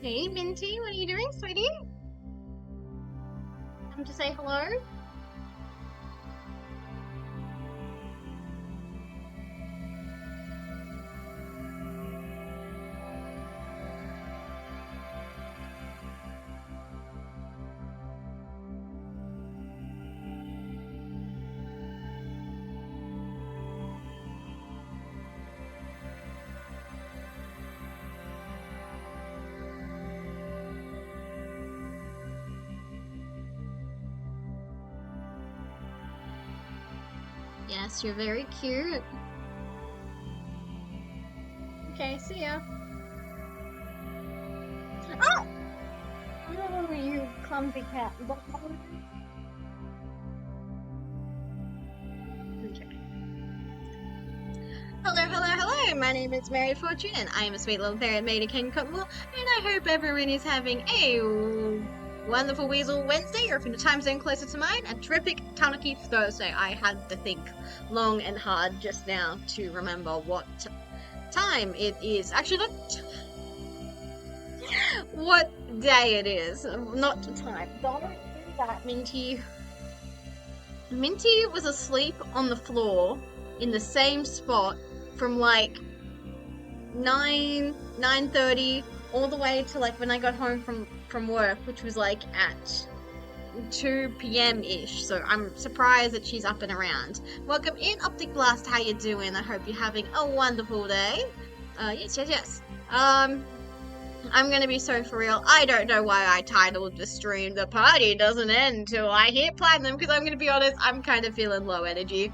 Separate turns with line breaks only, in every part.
Hey, Minty, what are you doing, sweetie? Come to say hello? Yes, you're very cute. Okay, see ya. Oh! Oh, you clumsy cat. Okay. Hello, hello, hello! My name is Mary Fortune, and I am a sweet little fairy maid of King Cottonwool, and I hope everyone is having a wonderful Weasel Wednesday, or if in a time zone closer to mine, a terrific Tanuki Thursday. I had to think long and hard just now to remember what time it is. Actually, not what day it is, not time. Don't do that, Minty. Minty was asleep on the floor in the same spot from like 9:30 all the way to like when I got home from work, which was like at 2 p.m. ish. So I'm surprised that she's up and around. Welcome in, Optic Blast. How you doing? I hope you're having a wonderful day. Yes. I'm gonna be so for real. I don't know why I titled the stream "The Party Doesn't End Till I Hit Platinum," because I'm gonna be honest, I'm kind of feeling low energy.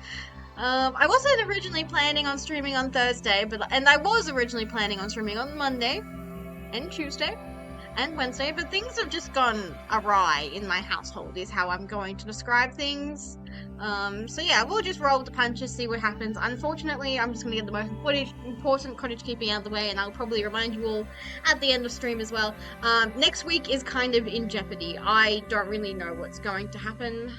I wasn't originally planning on streaming on Thursday, and I was originally planning on streaming on Monday and Tuesday and Wednesday, but things have just gone awry in my household, is how I'm going to describe things. So yeah, we'll just roll with the punches, see what happens. Unfortunately, I'm just going to get the most important cottage keeping out of the way, and I'll probably remind you all at the end of stream as well. Next week is kind of in jeopardy. I don't really know what's going to happen.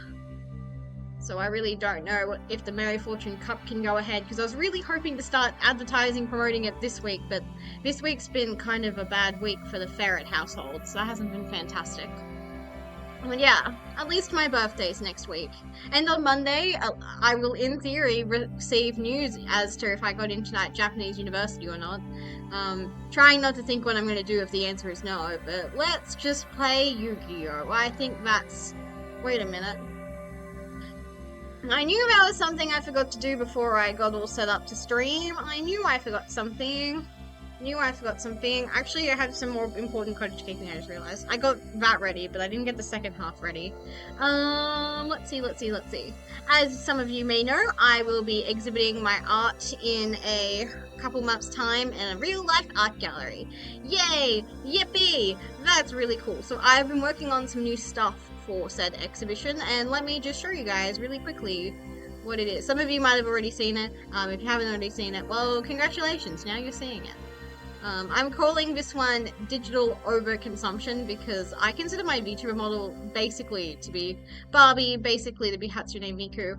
So I really don't know if the Mary Fortune Cup can go ahead, because I was really hoping to start advertising, promoting it this week, but this week's been kind of a bad week for the ferret household, so that hasn't been fantastic. But yeah, at least my birthday's next week. And on Monday, I will, in theory, receive news as to if I got into that Japanese university or not. Trying not to think what I'm going to do if the answer is no, but let's just play Yu-Gi-Oh! I think that's... Wait a minute. I knew there was something I forgot to do before I got all set up to stream. I knew I forgot something. Actually, I had some more important cottage keeping, I just realized. I got that ready, but I didn't get the second half ready. Let's see. As some of you may know, I will be exhibiting my art in a couple months' time in a real-life art gallery. Yay! Yippee! That's really cool. So I've been working on some new stuff for said exhibition, and let me just show you guys really quickly what it is. Some of you might have already seen it. If you haven't already seen it, well, congratulations, now you're seeing it. I'm calling this one Digital Overconsumption because I consider my VTuber model basically to be Barbie, basically to be Hatsune Miku.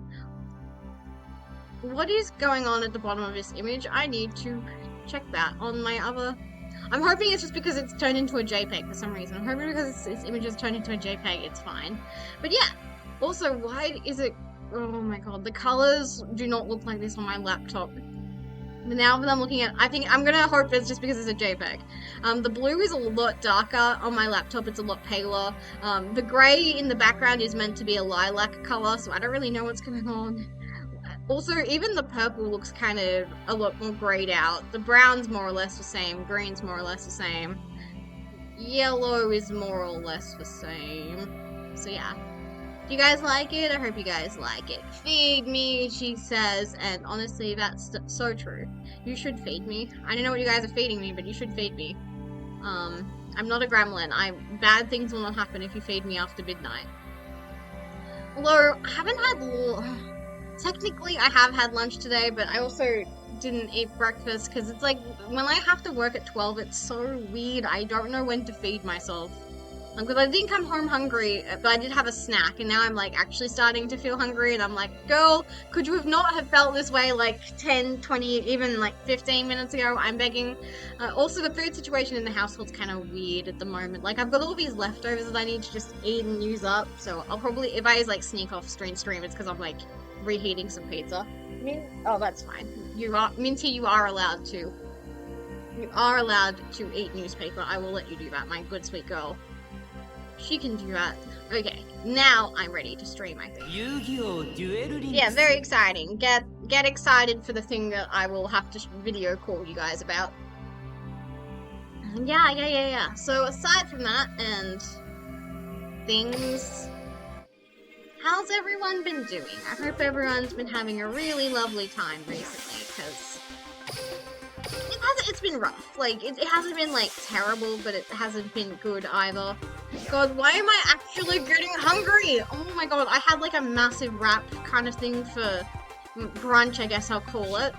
What is going on at the bottom of this image? I need to check that on my other... I'm hoping it's just because it's turned into a JPEG for some reason. I'm hoping because this image is turned into a JPEG, it's fine. But yeah, also, why is it... Oh my god, the colors do not look like this on my laptop. But now that I'm looking at, I think I'm gonna hope it's just because it's a JPEG. The blue is a lot darker on my laptop, it's a lot paler. The grey in the background is meant to be a lilac color, so I don't really know what's going on. Also, even the purple looks kind of a lot more grayed out. The brown's more or less the same, green's more or less the same. Yellow is more or less the same. So yeah. Do you guys like it? I hope you guys like it. Feed me, she says, and honestly, that's so true. You should feed me. I don't know what you guys are feeding me, but you should feed me. I'm not a gremlin. Bad things will not happen if you feed me after midnight. Although, I haven't had... Technically, I have had lunch today, but I also didn't eat breakfast, because it's like, when I have to work at 12, it's so weird. I don't know when to feed myself. Because I didn't come home hungry, but I did have a snack, and now I'm like actually starting to feel hungry, and I'm like, girl, could you not have felt this way like 10, 20, even like 15 minutes ago? I'm begging. Also, the food situation in the household's kind of weird at the moment. Like, I've got all these leftovers that I need to just eat and use up, so I'll probably, if I like sneak off stream, it's because I'm like reheating some pizza. Oh, that's fine. Minty, you are allowed to. You are allowed to eat newspaper. I will let you do that, my good sweet girl. She can do that. Okay, now I'm ready to stream, I think. Yeah, very exciting. Get excited for the thing that I will have to video call you guys about. Yeah. So aside from that and things, how's everyone been doing? I hope everyone's been having a really lovely time recently, because it's been rough. Like, it hasn't been, like, terrible, but it hasn't been good either. God, why am I actually getting hungry? Oh my god, I had, like, a massive wrap kind of thing for brunch, I guess I'll call it.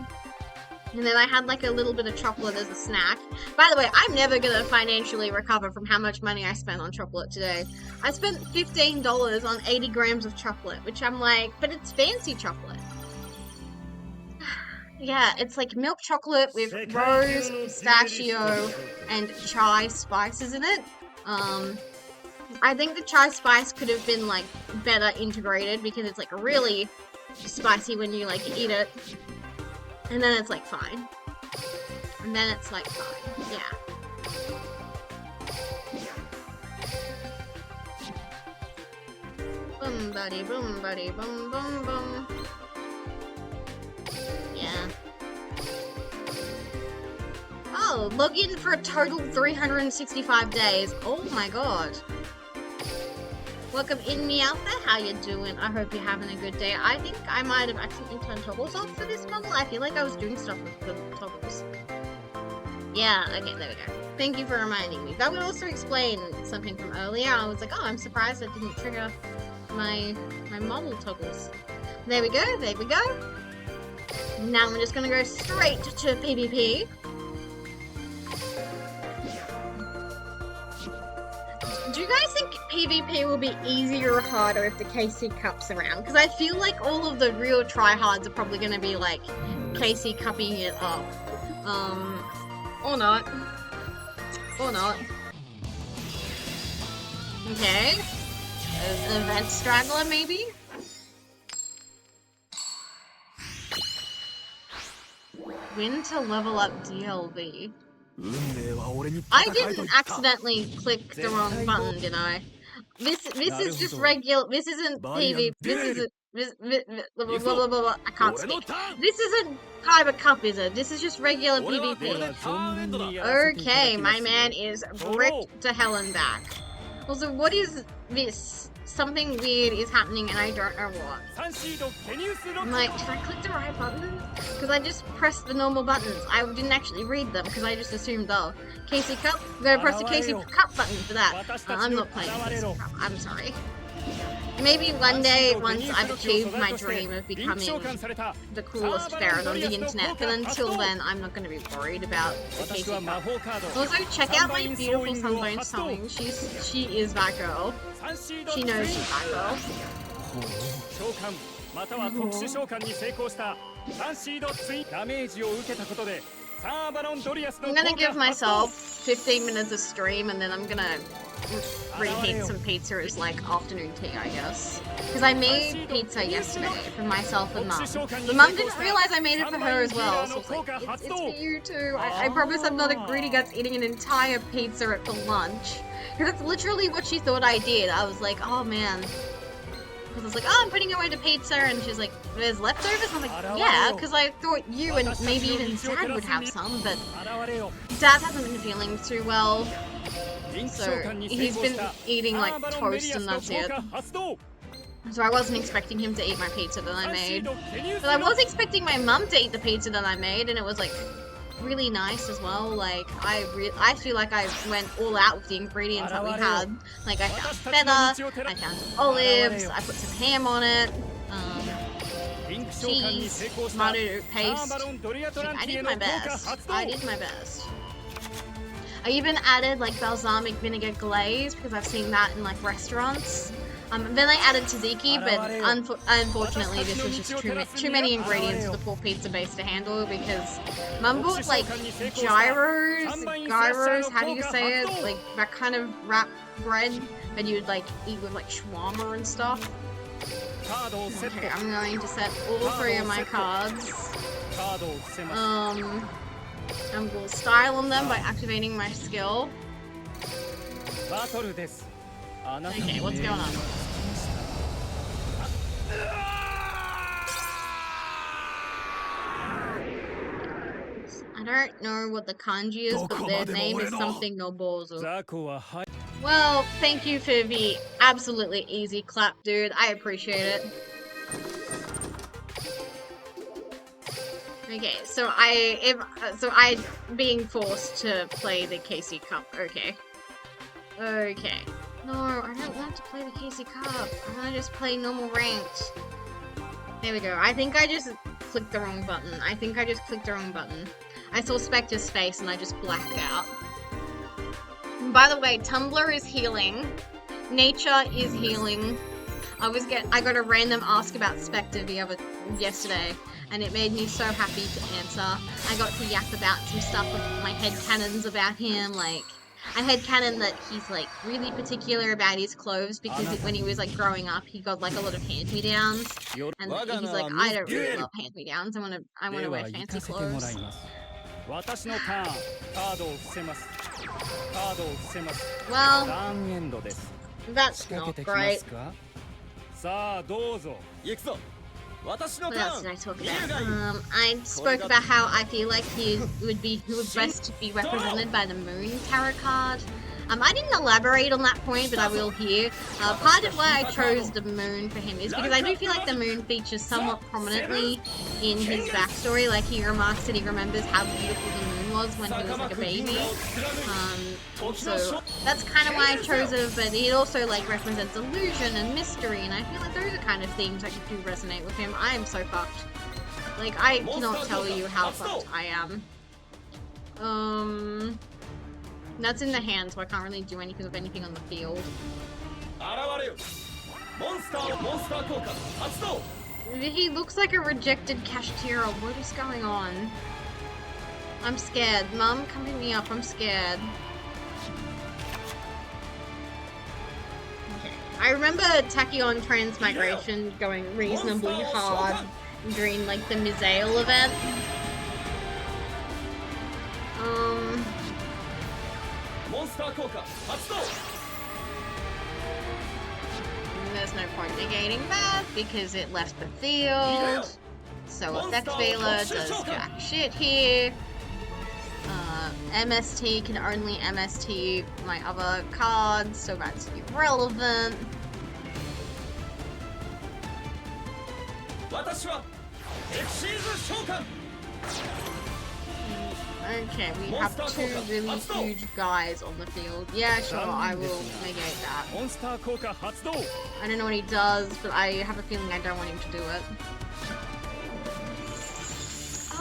And then I had, like, a little bit of chocolate as a snack. By the way, I'm never gonna financially recover from how much money I spent on chocolate today. I spent $15 on 80 grams of chocolate, which I'm like, but it's fancy chocolate. Yeah, it's like milk chocolate with rose, pistachio, and chai spices in it. I think the chai spice could have been, like, better integrated, because it's, like, really spicy when you, like, eat it. And then it's, like, fine. And then it's, like, fine. Yeah. Boom, buddy, boom, buddy, boom, boom, boom. Yeah. Oh, log in for a total 365 days. Oh my god. Welcome in, Meowtha. How you doing? I hope you're having a good day. I think I might have accidentally turned toggles off for this model. I feel like I was doing stuff with the toggles. Yeah, okay, there we go. Thank you for reminding me. That would also explain something from earlier. I was like, oh, I'm surprised I didn't trigger my model toggles. There we go, there we go. Now I'm just gonna go straight to PvP. Do you guys think PvP will be easier or harder if the KC Cup's around? Because I feel like all of the real tryhards are probably gonna be like KC Cupping it up. Or not. Or not. Okay. An event straggler, maybe? Win to level up DLV. I didn't accidentally click the wrong button, did I? This is just regular. This isn't PvP. This isn't. Blah, blah, blah, blah, blah. I can't speak. This isn't Kyber Cup, is it? This is just regular PvP. Okay, my man is bricked to hell and back. Also, what is this? Something weird is happening and I don't know what. I'm like, should I click the right button? Because I just pressed the normal buttons. I didn't actually read them because I just assumed, oh, KC Cup? I'm going to press the KC Cup button for that. I'm not playing KC Cup. I'm sorry. Maybe one day, once I've achieved my dream of becoming the coolest ferret on the internet, but until then, I'm not going to be worried about the KC Cup. Also, check out my beautiful Sunbone sewing. She is that girl. She knows she's that girl. I'm gonna give myself 15 minutes of stream and then I'm gonna reheat some pizza as like afternoon tea, I guess. Because I made pizza yesterday for myself and Mum. But Mum didn't realize I made it for her as well, so it's like, it's for you too. I promise I'm not a greedy guts eating an entire pizza for lunch. Because that's literally what she thought I did. I was like, oh man. Because I was like, oh, I'm putting away the pizza, and she's like, there's leftovers? I'm like, yeah, because I thought you and maybe even Dad would have some, but Dad hasn't been feeling too well, so he's been eating like toast and that's it. So I wasn't expecting him to eat my pizza that I made. But I was expecting my mum to eat the pizza that I made, and it was like really nice as well. Like, I feel like I went all out with the ingredients that we had. Like, I found feta, I found olives, I put some ham on it, cheese, tomato paste. I did my best. I did my best. I even added like balsamic vinegar glaze because I've seen that in like restaurants. Then I added tzatziki, but unfortunately this was just too many ingredients for the poor pizza base to handle because Mum bought like gyros, how do you say it? Like that kind of wrap bread that you'd like eat with like shawarma and stuff. Okay, I'm going to set all 3 of my cards. I'm going to style on them by activating my skill. Okay, what's going on? I don't know what the kanji is, but their name is something Nobozu. Well, thank you for the absolutely easy clap, dude. I appreciate it. Okay, so I being forced to play the KC Cup. Okay. Okay. No, I don't want to play the KC Cup. I want to just play normal ranked. There we go. I think I just clicked the wrong button. I saw Spectre's face and I just blacked out. And by the way, Tumblr is healing. Nature is healing. I got a random ask about Spectre yesterday, and it made me so happy to answer. I got to yap about some stuff with my headcanons about him, like I headcanon that he's like really particular about his clothes because when he was like growing up, he got like a lot of hand-me-downs, and he's like, I don't really love hand-me-downs. I want to wear fancy clothes. Well, that's not great. What else did I talk about? I spoke about how I feel like he would best be represented by the Moon tarot card. I didn't elaborate on that point, but I will here. Part of why I chose the Moon for him is because I do feel like the Moon features somewhat prominently in his backstory. Like, he remarks that he remembers how beautiful the Moon was when he was like a baby. So that's kind of why I chose it, but it also like represents illusion and mystery, and I feel like those are kind of themes that do resonate with him. I am so fucked. Like, I cannot tell you how fucked I am. That's in the hand, so I can't really do anything with anything on the field. He looks like a rejected Kashtira. What is going on? I'm scared. Mum, come pick me up. I'm scared. Okay. I remember Tachyon Transmigration going reasonably hard during, like, the Misael event. There's no point negating that because it left the field. So Effect Veiler does jack shit here. MST can only MST my other cards, so that's irrelevant. Okay, we have 2 really huge guys on the field. Yeah, sure, I will negate that. I don't know what he does, but I have a feeling I don't want him to do it.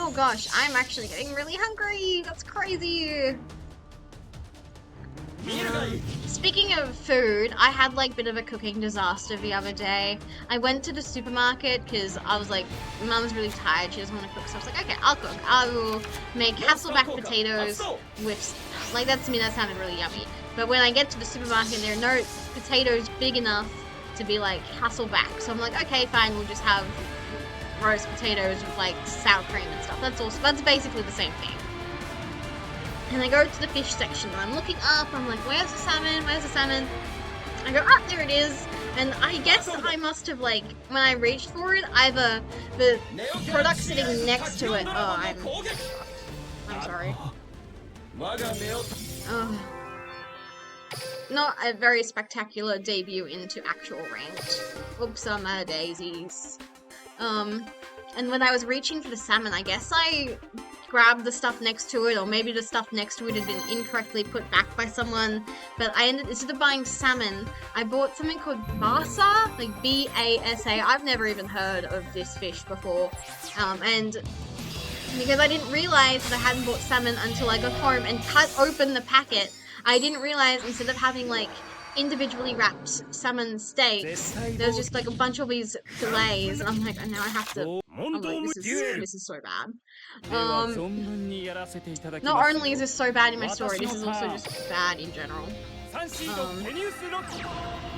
Oh gosh, I'm actually getting really hungry! That's crazy! Speaking of food, I had like a bit of a cooking disaster the other day. I went to the supermarket because I was like, Mum's really tired, she doesn't want to cook, so I was like, okay, I'll cook. I will make Hasselback potatoes with, like, that to me that sounded really yummy. But when I get to the supermarket, there are no potatoes big enough to be like Hasselback, so I'm like, okay, fine, we'll just have roast potatoes with like sour cream and stuff. That's basically the same thing. And I go to the fish section, and I'm looking up, I'm like, where's the salmon? Where's the salmon? I go, oh, there it is. And I guess I must have, like, when I reached for it, either the product sitting next to it. Oh, I'm sorry. Oh. Not a very spectacular debut into actual ranked. Oops, daisies. And when I was reaching for the salmon, I guess I grabbed the stuff next to it, or maybe the stuff next to it had been incorrectly put back by someone, but instead of buying salmon, I bought something called Basa, like B-A-S-A. I've never even heard of this fish before, and because I didn't realize that I hadn't bought salmon until I got home and cut open the packet. I didn't realize instead of having like individually wrapped salmon steaks, there was just like a bunch of these fillets, and I'm like, oh, now I have to. I'm like, this is so bad. Not only is this so bad in my story, this is also just bad in general.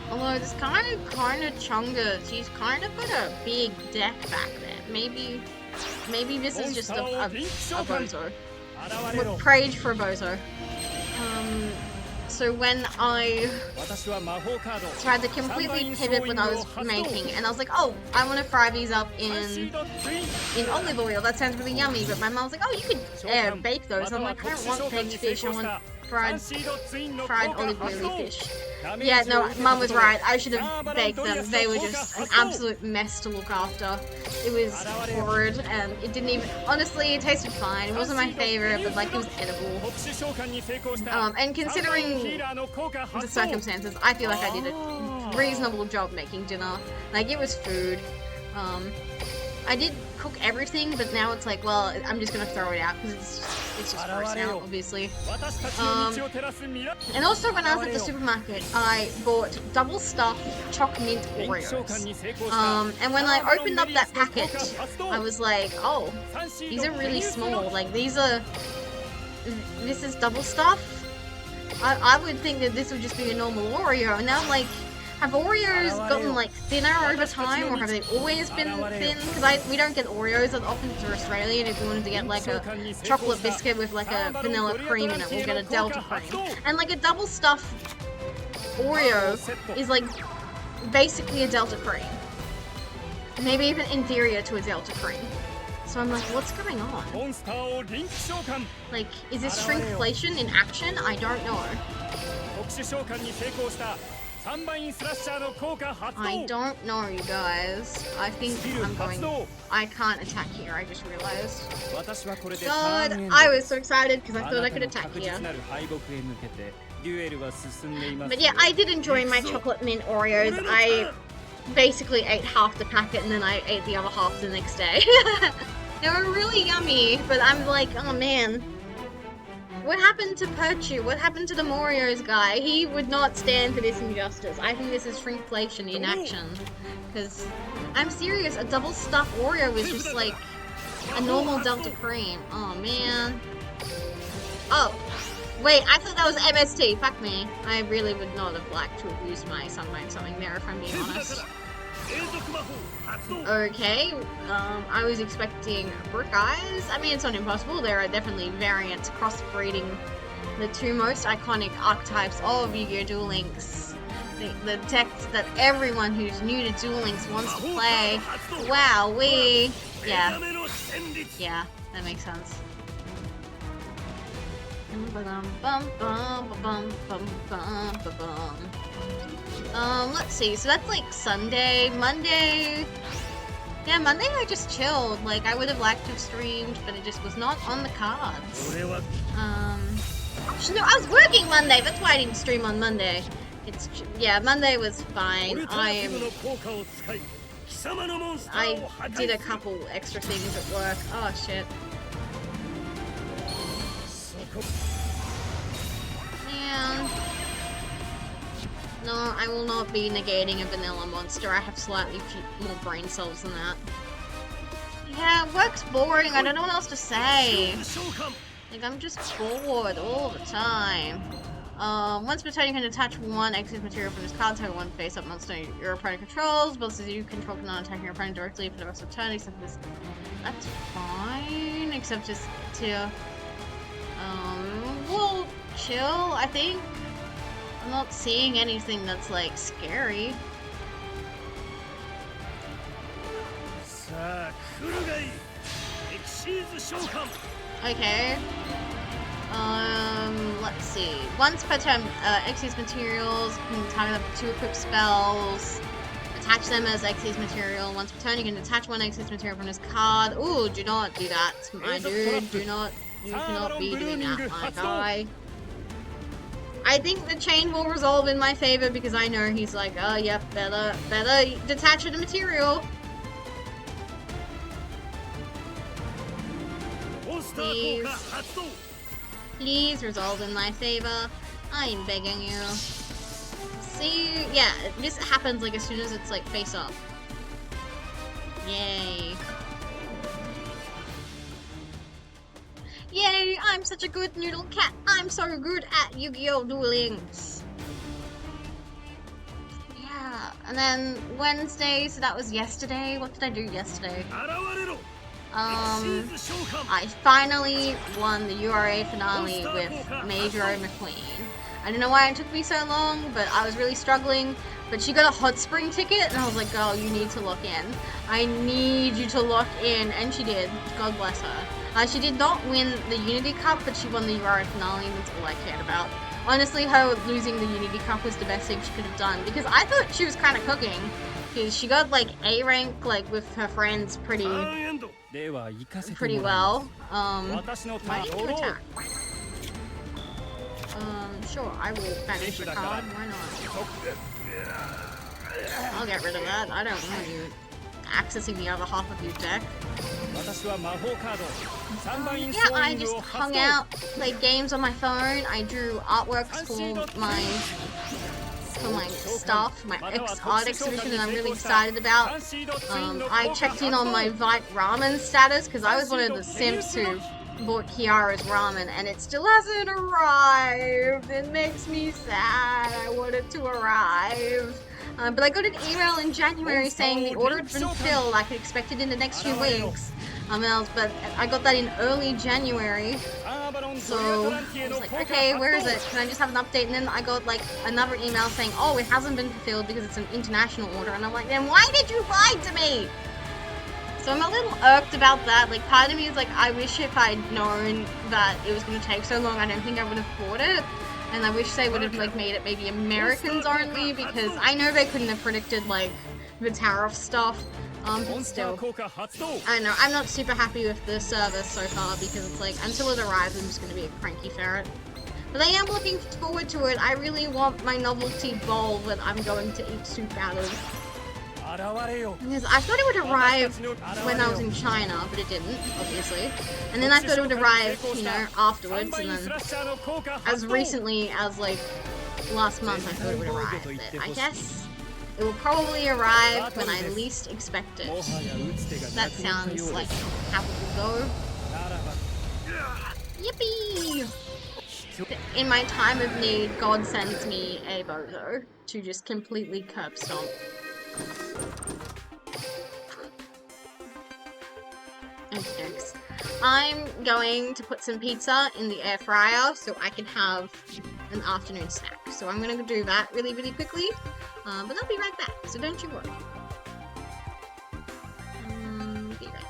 Although this kind of Chunga, she's kind of got a big deck back there. Maybe this is just a bozo. We prayed for a bozo. So when I had to completely pivot what I was making, and I was like, oh, I want to fry these up in olive oil. That sounds really yummy. But my mom was like, oh, you could bake those. I'm like, I don't want baked fish. I want fried olive oily fish. Yeah, no, Mum was right. I should have baked them. They were just an absolute mess to look after. It was horrid, and it didn't even. Honestly, it tasted fine. It wasn't my favorite, but like it was edible. And considering the circumstances, I feel like I did a reasonable job making dinner. Like it was food. I did cook everything, but now it's like, well, I'm just gonna throw it out because it's just gross now, obviously. And also when I was at the supermarket, I bought double stuffed choc mint Oreos. And when I opened up that packet, I was like, oh, these are really small. Like this is double stuff. I would think that this would just be a normal Oreo, and now I'm like, have Oreos gotten like thinner over time, or have they always been thin? Because we don't get Oreos that often for Australian. If we wanted to get like a chocolate biscuit with like a vanilla cream in it, we'll get a Delta cream. And like a double stuffed Oreo is like basically a Delta cream. Maybe even inferior to a Delta cream. So I'm like, what's going on? Like, is this shrinkflation in action? I don't know. I don't know, you guys. I think I'm going. I can't attack here, I just realized. God, I was so excited because I thought I could attack here. But yeah, I did enjoy my chocolate mint Oreos. I basically ate half the packet and then I ate the other half the next day. They were really yummy, but I'm like, oh man. What happened to Perchu? What happened to the Morio's guy? He would not stand for this injustice. I think this is shrinkflation in action. Because, I'm serious, a double stuffed Oreo is just like a normal Delta cream. Oh man. Oh. Wait, I thought that was MST. Fuck me. I really would not have liked to have used my sunlight something there if I'm being honest. Okay, I was expecting brick eyes. I mean, it's not impossible. There are definitely variants crossbreeding the two most iconic archetypes of Yu-Gi-Oh! Duel Links. The text that everyone who's new to Duel Links wants to play. Wow, yeah, that makes sense. Let's see, so that's like Sunday. Monday, yeah, Monday I just chilled. Like, I would have liked to have streamed, but it just was not on the cards. Actually, no, I was working Monday, that's why I didn't stream on Monday. Yeah, Monday was fine. I did a couple extra things at work. Oh, shit. Man. No, I will not be negating a vanilla monster. I have slightly more brain cells than that. Yeah, work's boring. I don't know what else to say. Like, I'm just bored all the time. Once per turn, you can attach one excess material from this card to one face-up monster your opponent controls. Monsters you control cannot attack your opponent directly for the rest of the turn, except for this. That's fine, except just to... we'll chill, I think. I'm not seeing anything that's, like, scary. Okay. Let's see. Once per turn, Xyz materials, you can target up to 2 equipped spells. Attach them as Xyz material. Once per turn, you can attach 1 Xyz material from this card. Ooh, do not do that, my dude. Do not. You cannot be doing that, my guy. I think the chain will resolve in my favor because I know he's like, oh, yep, better detach the material. Please. Please resolve in my favor. I'm begging you. See, yeah, this happens like as soon as it's like face up. Yay. Yay, I'm such a good noodle cat. I'm so good at Yu-Gi-Oh! Duel Links. Yeah, and then Wednesday, so that was yesterday. What did I do yesterday? I finally won the URA finale with Major McQueen. I don't know why it took me so long, but I was really struggling. But she got a hot spring ticket, and I was like, girl, you need to lock in. I need you to lock in, and she did. God bless her. She did not win the Unity Cup, but she won the URA finale, and that's all I cared about. Honestly, her losing the Unity Cup was the best thing she could have done, because I thought she was kind of cooking. Because she got, like, A rank, like, with her friends pretty well. Why didn't you attack? Sure, I will banish your card, why not? I'll get rid of that, I don't want you accessing the other half of your deck. Yeah, I just hung out, played games on my phone, I drew artworks for my stuff, my art exhibition that I'm really excited about. I checked in on my Vite ramen status, because I was one of the simps who bought Kiara's ramen, and it still hasn't arrived. It makes me sad. I want it to arrive. But I got an email in January saying the order had been filled. I could expect it in the next few weeks. But I got that in early January. So I was like, okay, where is it? Can I just have an update? And then I got like another email saying, oh, it hasn't been fulfilled because it's an international order. And I'm like, then why did you lie to me? So I'm a little irked about that. Like, part of me is like, I wish if I'd known that it was going to take so long, I don't think I would have bought it. And I wish they would have like made it maybe Americans only, because I know they couldn't have predicted like the tariff stuff. But still, I don't know, I'm not super happy with the service so far, because it's like, until it arrives, I'm just going to be a cranky ferret. But I am looking forward to it. I really want my novelty bowl that I'm going to eat soup out of. Because I thought it would arrive when I was in China, but it didn't, obviously. And then I thought it would arrive, you know, afterwards, and then as recently as, like, last month, I thought it would arrive. But I guess it will probably arrive when I least expect it. That sounds like how it will go. Yippee! In my time of need, God sends me a bozo to just completely curb stomp. Okay, I'm going to put some pizza in the air fryer so I can have an afternoon snack. So I'm going to do that really, really quickly, but I'll be right back, so don't you worry. Be right back.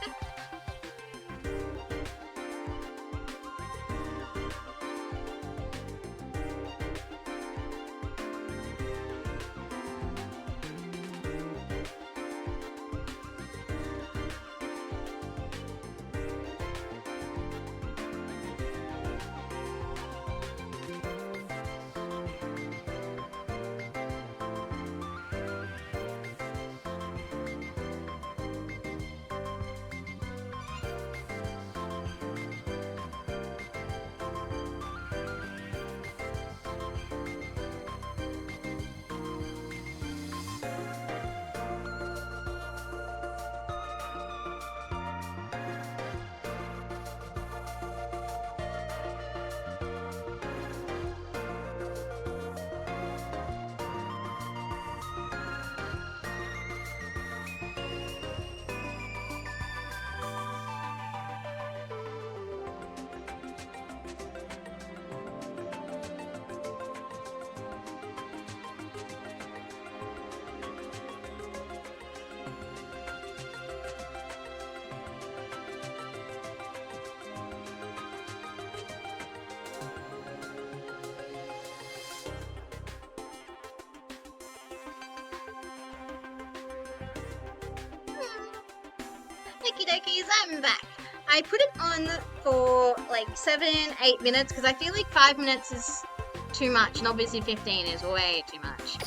Okie dokies, I'm back. I put it on for like 7-8 minutes because I feel like 5 minutes is too much, and obviously 15 is way too much.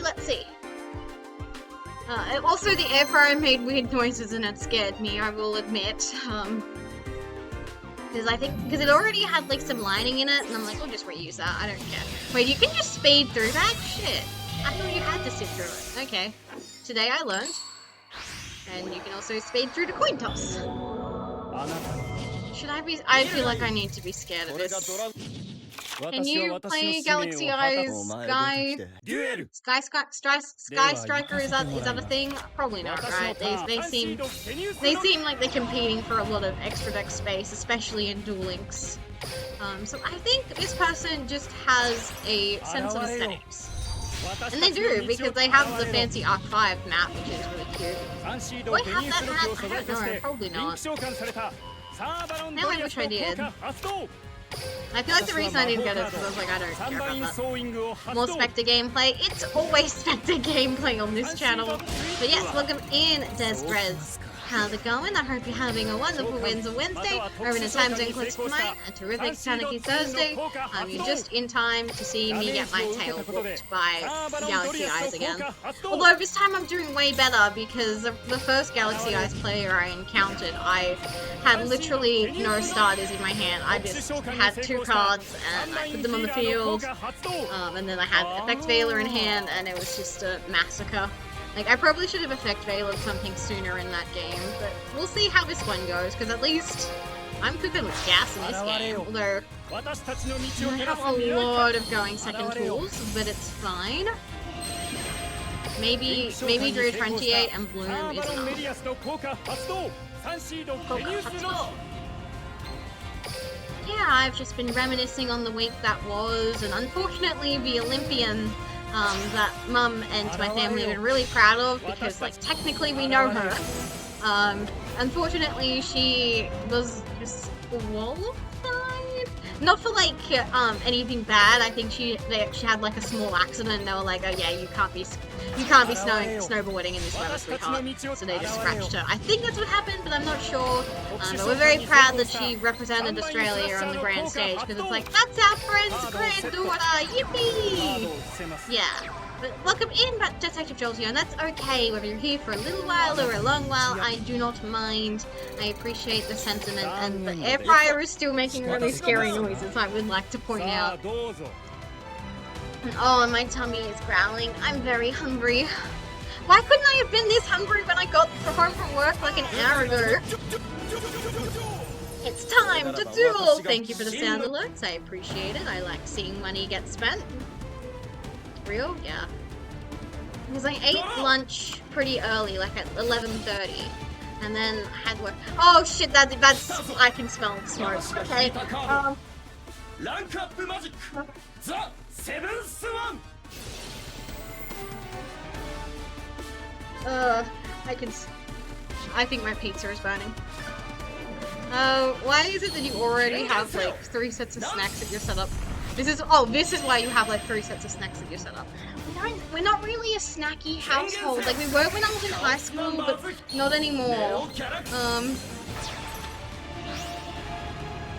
Let's see. Also, the air fryer made weird noises and it scared me, I will admit. Because it already had like some lining in it, and I'm like, I'll just reuse that, I don't care. Wait, you can just speed through that? Shit. I thought you had to sit through it. Okay. Today I learned. And you can also speed through the coin toss. Should I be? I feel like I need to be scared of this. Can you play Galaxy Eyes Sky Striker? Is that a thing? Probably not, right? They seem like they're competing for a lot of extra deck space, especially in Duel Links. So I think this person just has a sense of aesthetics. And they do, because they have the fancy Arc 5 map, which is really cute. Do I have that map? I don't know, probably not. Now I wish I did. I feel like the reason I didn't get it is because I was like, I don't care about that. More Spectre gameplay. It's always Spectre gameplay on this channel. But yes, welcome in, Desbrez. How's it going? I hope you're having a wonderful Wednesday, or in a time zone close tonight, a terrific Tanuki Thursday. You're just in time to see me get my tail whooped by Galaxy Eyes again. Although this time I'm doing way better, because the first Galaxy Eyes player I encountered, I had literally no starters in my hand. I just had 2 cards, and I put them on the field, and then I had Effect Veiler in hand, and it was just a massacre. Like, I probably should have Effect Veilered something sooner in that game, but we'll see how this one goes, because at least I'm cooking with gas in this game, although I have a lot of going second tools, but it's fine. Maybe Druid 28 and Bloom is enough. Yeah, I've just been reminiscing on the week that was, and unfortunately the Olympian that Mum and my family have been really proud of, because like technically we know her. Unfortunately she was disqualified. Not for like anything bad. I think she had like a small accident and they were like, oh yeah, you can't be snowboarding in this weather, sweetheart. So they just scratched her. I think that's what happened, but I'm not sure. But we're very proud that she represented Australia on the grand stage, because it's like, that's our friend's granddaughter, yippee! Yeah. But welcome in, Detective Jolteon, and that's okay, whether you're here for a little while or a long while, I do not mind. I appreciate the sentiment, and the air fryer is still making really scary noises, I would like to point out. And oh, my tummy is growling. I'm very hungry. Why couldn't I have been this hungry when I got home from work like an hour ago? It's time to duel! Thank you for the sound alerts, I appreciate it. I like seeing money get spent. Real? Yeah. Because I ate lunch pretty early, like at 11:30. And then I had work. Oh shit, that's I can smell the smoke. Okay. I think my pizza is burning. Why is it that you already have like 3 sets of snacks at your setup? This is why you have like 3 sets of snacks at your setup. We're not really a snacky household. Like we were when I was in high school, but not anymore.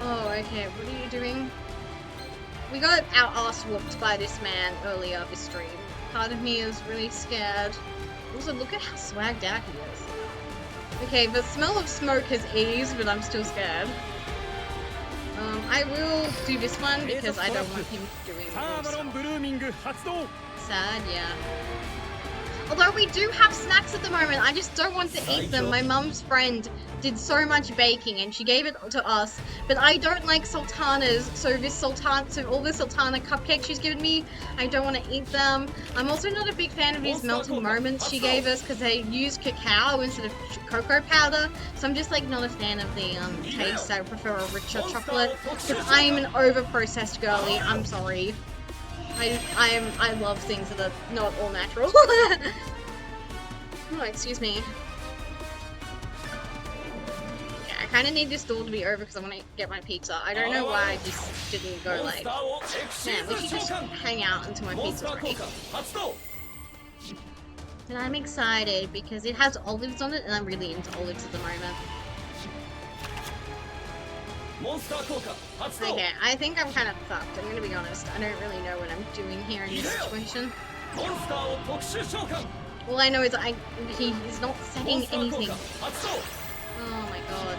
Oh, okay, what are you doing? We got our ass whooped by this man earlier this stream. Part of me is really scared. Also, look at how swagged out he is. Okay, the smell of smoke has eased, but I'm still scared. I will do this one because I don't want him doing sad, yeah. Although we do have snacks at the moment, I just don't want to eat them. My mum's friend did so much baking and she gave it to us, but I don't like sultanas, so all the sultana cupcakes she's given me, I don't want to eat them. I'm also not a big fan of these melted moments she gave us because they use cacao instead of cocoa powder, so I'm just like not a fan of the taste. I prefer a richer chocolate because I'm an over-processed girly. I'm sorry. I love things that are not all natural. Oh, excuse me. Yeah, I kind of need this duel to be over because I want to get my pizza. I don't know why I just didn't go like, man, we should just hang out until my pizza's ready. And I'm excited because it has olives on it and I'm really into olives at the moment. Okay, I think I'm kind of fucked, I'm gonna be honest. I don't really know what I'm doing here in this situation. All I know is he's not saying anything. Oh my god.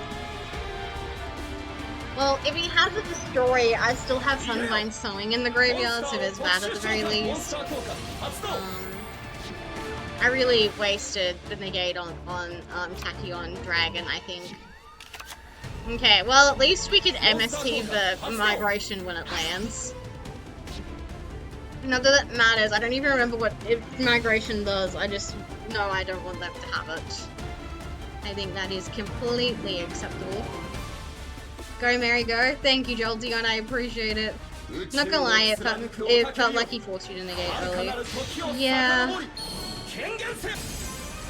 Well, if he has a destroy, I still have Sunvine sewing in the graveyard, so there's that at the very least. I really wasted the negate on Tachyon Dragon, I think. Okay, well at least we could MST the migration when it lands. Not that it matters, I don't even remember what migration does, I just know I don't want them to have it. I think that is completely acceptable. Go Mary, go. Thank you Jolteon, I appreciate it. Not gonna lie, it felt like he forced you to negate early. Yeah.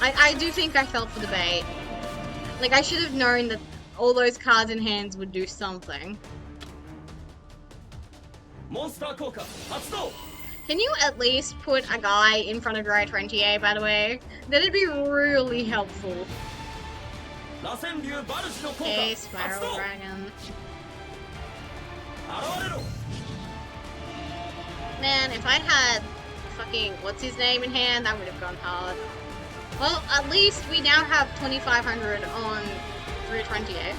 I do think I fell for the bait. Like, I should have known that all those cards in hands would do something. Can you at least put a guy in front of your I-20A, by the way? That'd be really helpful. Okay, Spiral Dragon. Man, if I had fucking what's his name in hand, that would have gone hard. Well, at least we now have 2,500 on 328.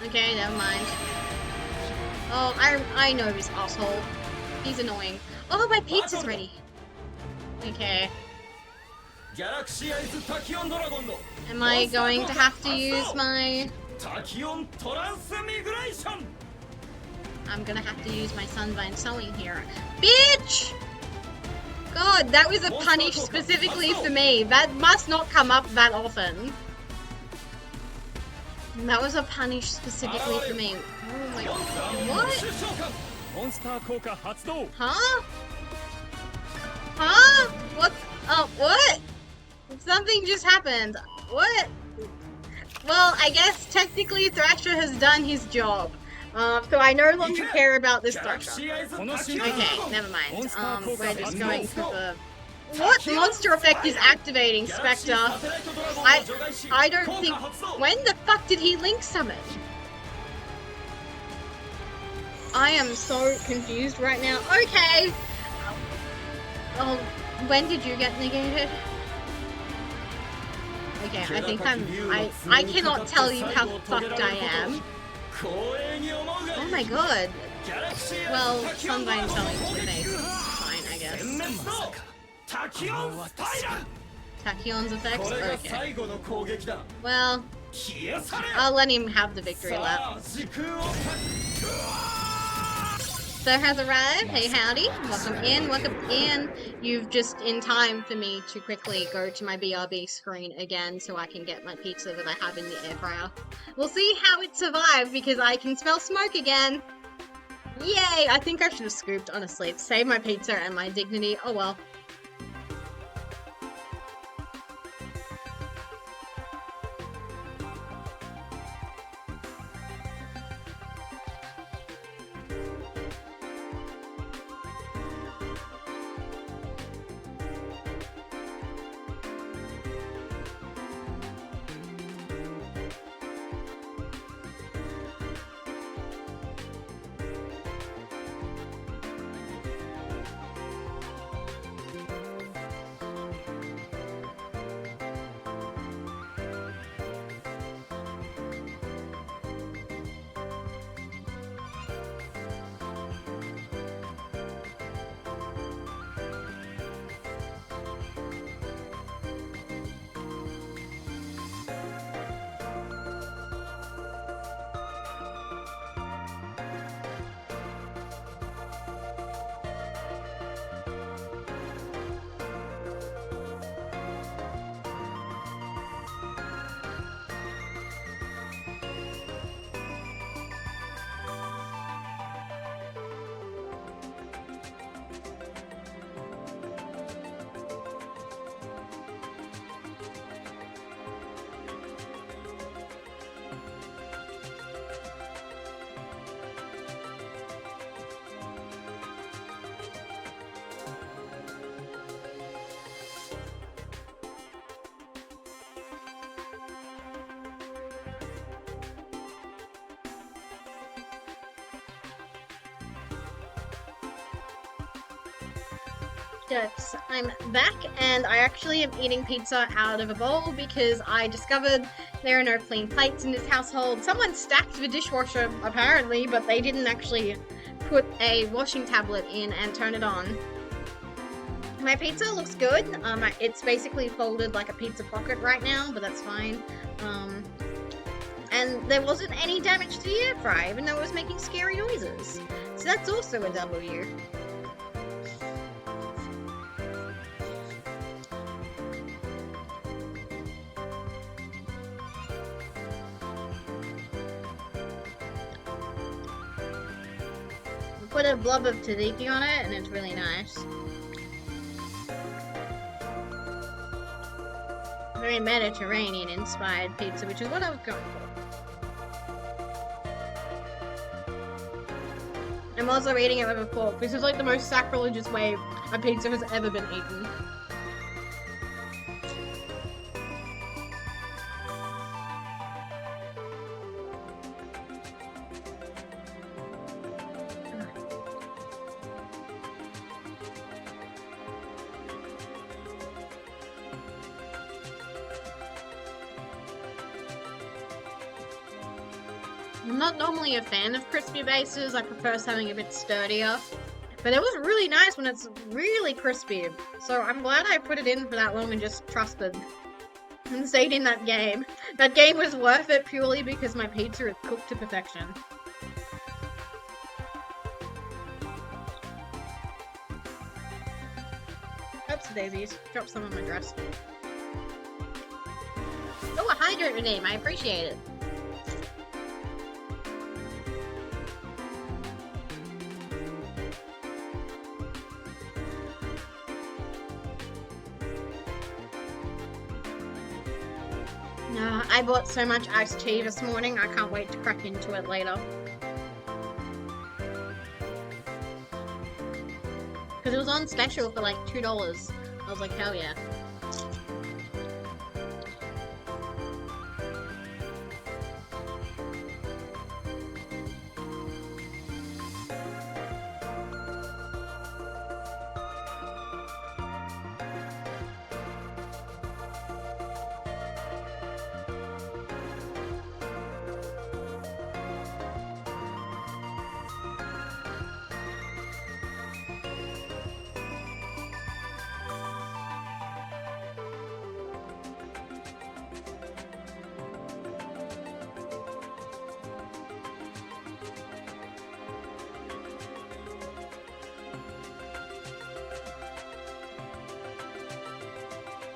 Okay, never mind. Oh, I know this asshole. He's annoying. Oh, my pizza's ready. Okay. Am I going to have to use my... I'm gonna have to use my Sunvine sewing here. Bitch! God, that was a punish specifically for me. That must not come up that often. That was a punish specifically for me. Oh my god. What? Huh? Huh? What? Oh, what? Something just happened. What? Well, I guess technically Thrasher has done his job. So I no longer care about this Thrasher. Okay, never mind. We're just going for the... What monster effect is activating, Spectre? I don't think... When the fuck did he link summon? I am so confused right now. Okay! Oh, when did you get negated? Okay, I think I cannot tell you how fucked I am. Oh my god. Well, Sunvine selling to the face. Fine, I guess. Tachyon's effects? Okay. Well, I'll let him have the victory lap. So has arrived. Hey howdy. Welcome in, welcome in. You've just in time for me to quickly go to my BRB screen again so I can get my pizza that I have in the air fryer. We'll see how it survived because I can smell smoke again. Yay! I think I should have scooped, honestly. Save my pizza and my dignity. Oh well. Yes, I'm back and I actually am eating pizza out of a bowl because I discovered there are no clean plates in this household. Someone stacked the dishwasher apparently, but they didn't actually put a washing tablet in and turn it on. My pizza looks good. It's basically folded like a pizza pocket right now, but that's fine. And there wasn't any damage to the air fryer, even though it was making scary noises. So that's also a W. Put a blob of tzatziki on it, and it's really nice. Very Mediterranean-inspired pizza, which is what I was going for. I'm also eating it with a fork. This is like the most sacrilegious way a pizza has ever been eaten. I'm not normally a fan of crispy bases, I prefer something a bit sturdier. But it was really nice when it's really crispy. So I'm glad I put it in for that long and just trusted. And stayed in that game. That game was worth it purely because my pizza is cooked to perfection. Oops, daisies. Dropped some on my dress. Oh, a hydrate redeem. I appreciate it. I bought so much iced tea this morning, I can't wait to crack into it later. Because it was on special for like $2. I was like, hell yeah.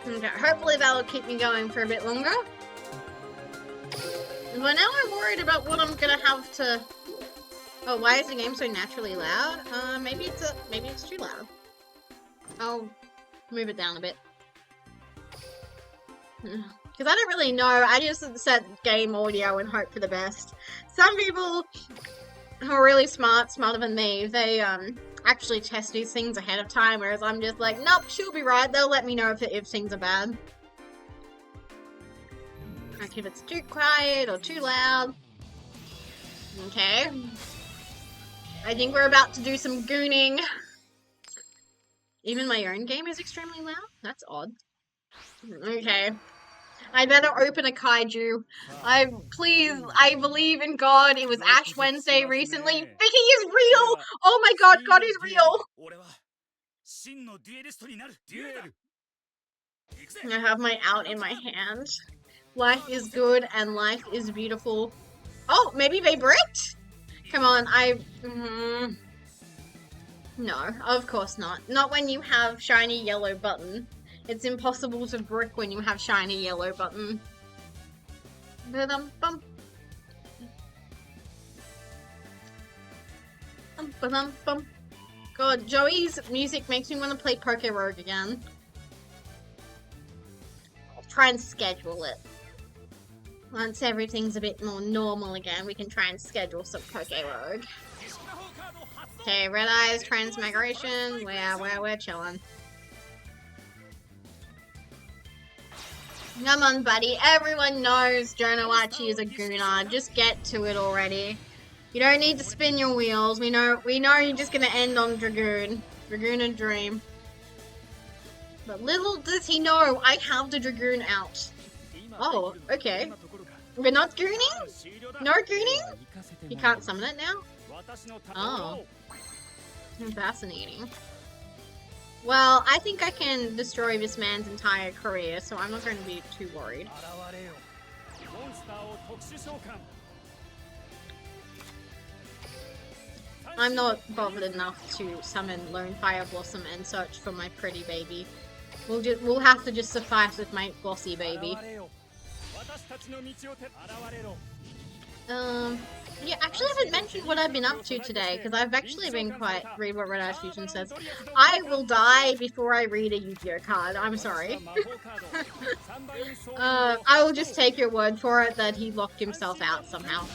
Okay, hopefully that'll keep me going for a bit longer. But now I'm worried about what I'm gonna have to... Oh, why is the game so naturally loud? Maybe it's too loud. I'll move it down a bit. Because I don't really know, I just set game audio and hope for the best. Some people who are really smarter than me, they actually test these things ahead of time, whereas I'm just like, nope, she'll be right, they'll let me know if things are bad. Like if it's too quiet or too loud. Okay. I think we're about to do some gooning. Even my own game is extremely loud? That's odd. Okay. I better open a kaiju. I believe in God. It was Ash Wednesday recently. Vicky is real! Oh my god, God is real! I have my out in my hand. Life is good and life is beautiful. Oh, maybe they bricked? Come on, no, of course not. Not when you have shiny yellow button. It's impossible to brick when you have shiny yellow button. Ba-dum-bum. Ba-dum-bum. God, Joey's music makes me want to play Poké Rogue again. I'll try and schedule it. Once everything's a bit more normal again, we can try and schedule some Poké Rogue. Okay, Red Eyes, Transmigration, we're chilling. Come on, buddy. Everyone knows Jonawachi is a gooner. Just get to it already. You don't need to spin your wheels. We know you're just gonna end on Dragoon. Dragoon and Dream. But little does he know, I have the Dragoon out. Oh, okay. We're not gooning? No gooning? You can't summon it now? Oh. Fascinating. Well, I think I can destroy this man's entire career, so I'm not going to be too worried. I'm not bothered enough to summon Lone Fire Blossom and search for my pretty baby. We'll have to just suffice with my bossy baby. Yeah, actually I haven't mentioned what I've been up to today, because I've actually been quite... Read what Red Eyes Fusion says. I will die before I read a Yu-Gi-Oh card, I'm sorry. I will just take your word for it that he locked himself out somehow.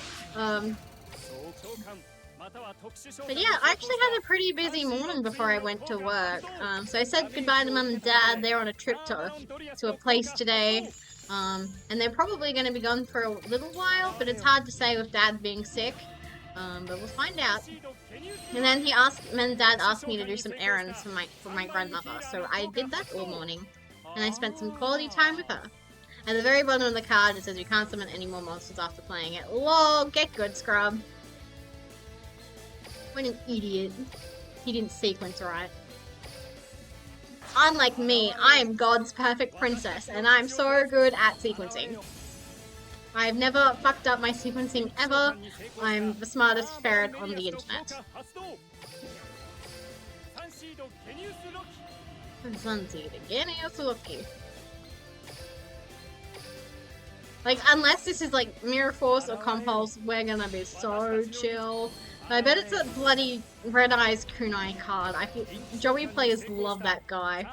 But yeah, I actually had a pretty busy morning before I went to work. So I said goodbye to Mum and Dad. They're on a trip to a place today. And they're probably going to be gone for a little while, but it's hard to say with Dad being sick. But we'll find out. And then Dad asked me to do some errands for my grandmother, so I did that all morning. And I spent some quality time with her. At the very bottom of the card, it says you can't summon any more monsters after playing it. Lol, get good, scrub. What an idiot. He didn't sequence right. Unlike me, I am God's perfect princess, and I'm so good at sequencing. I've never fucked up my sequencing ever. I'm the smartest ferret on the internet. Like, unless this is like Mirror Force or Compulse, we're gonna be so chill. I bet it's a bloody Red Eyes Kunai card. I feel Joey players love that guy.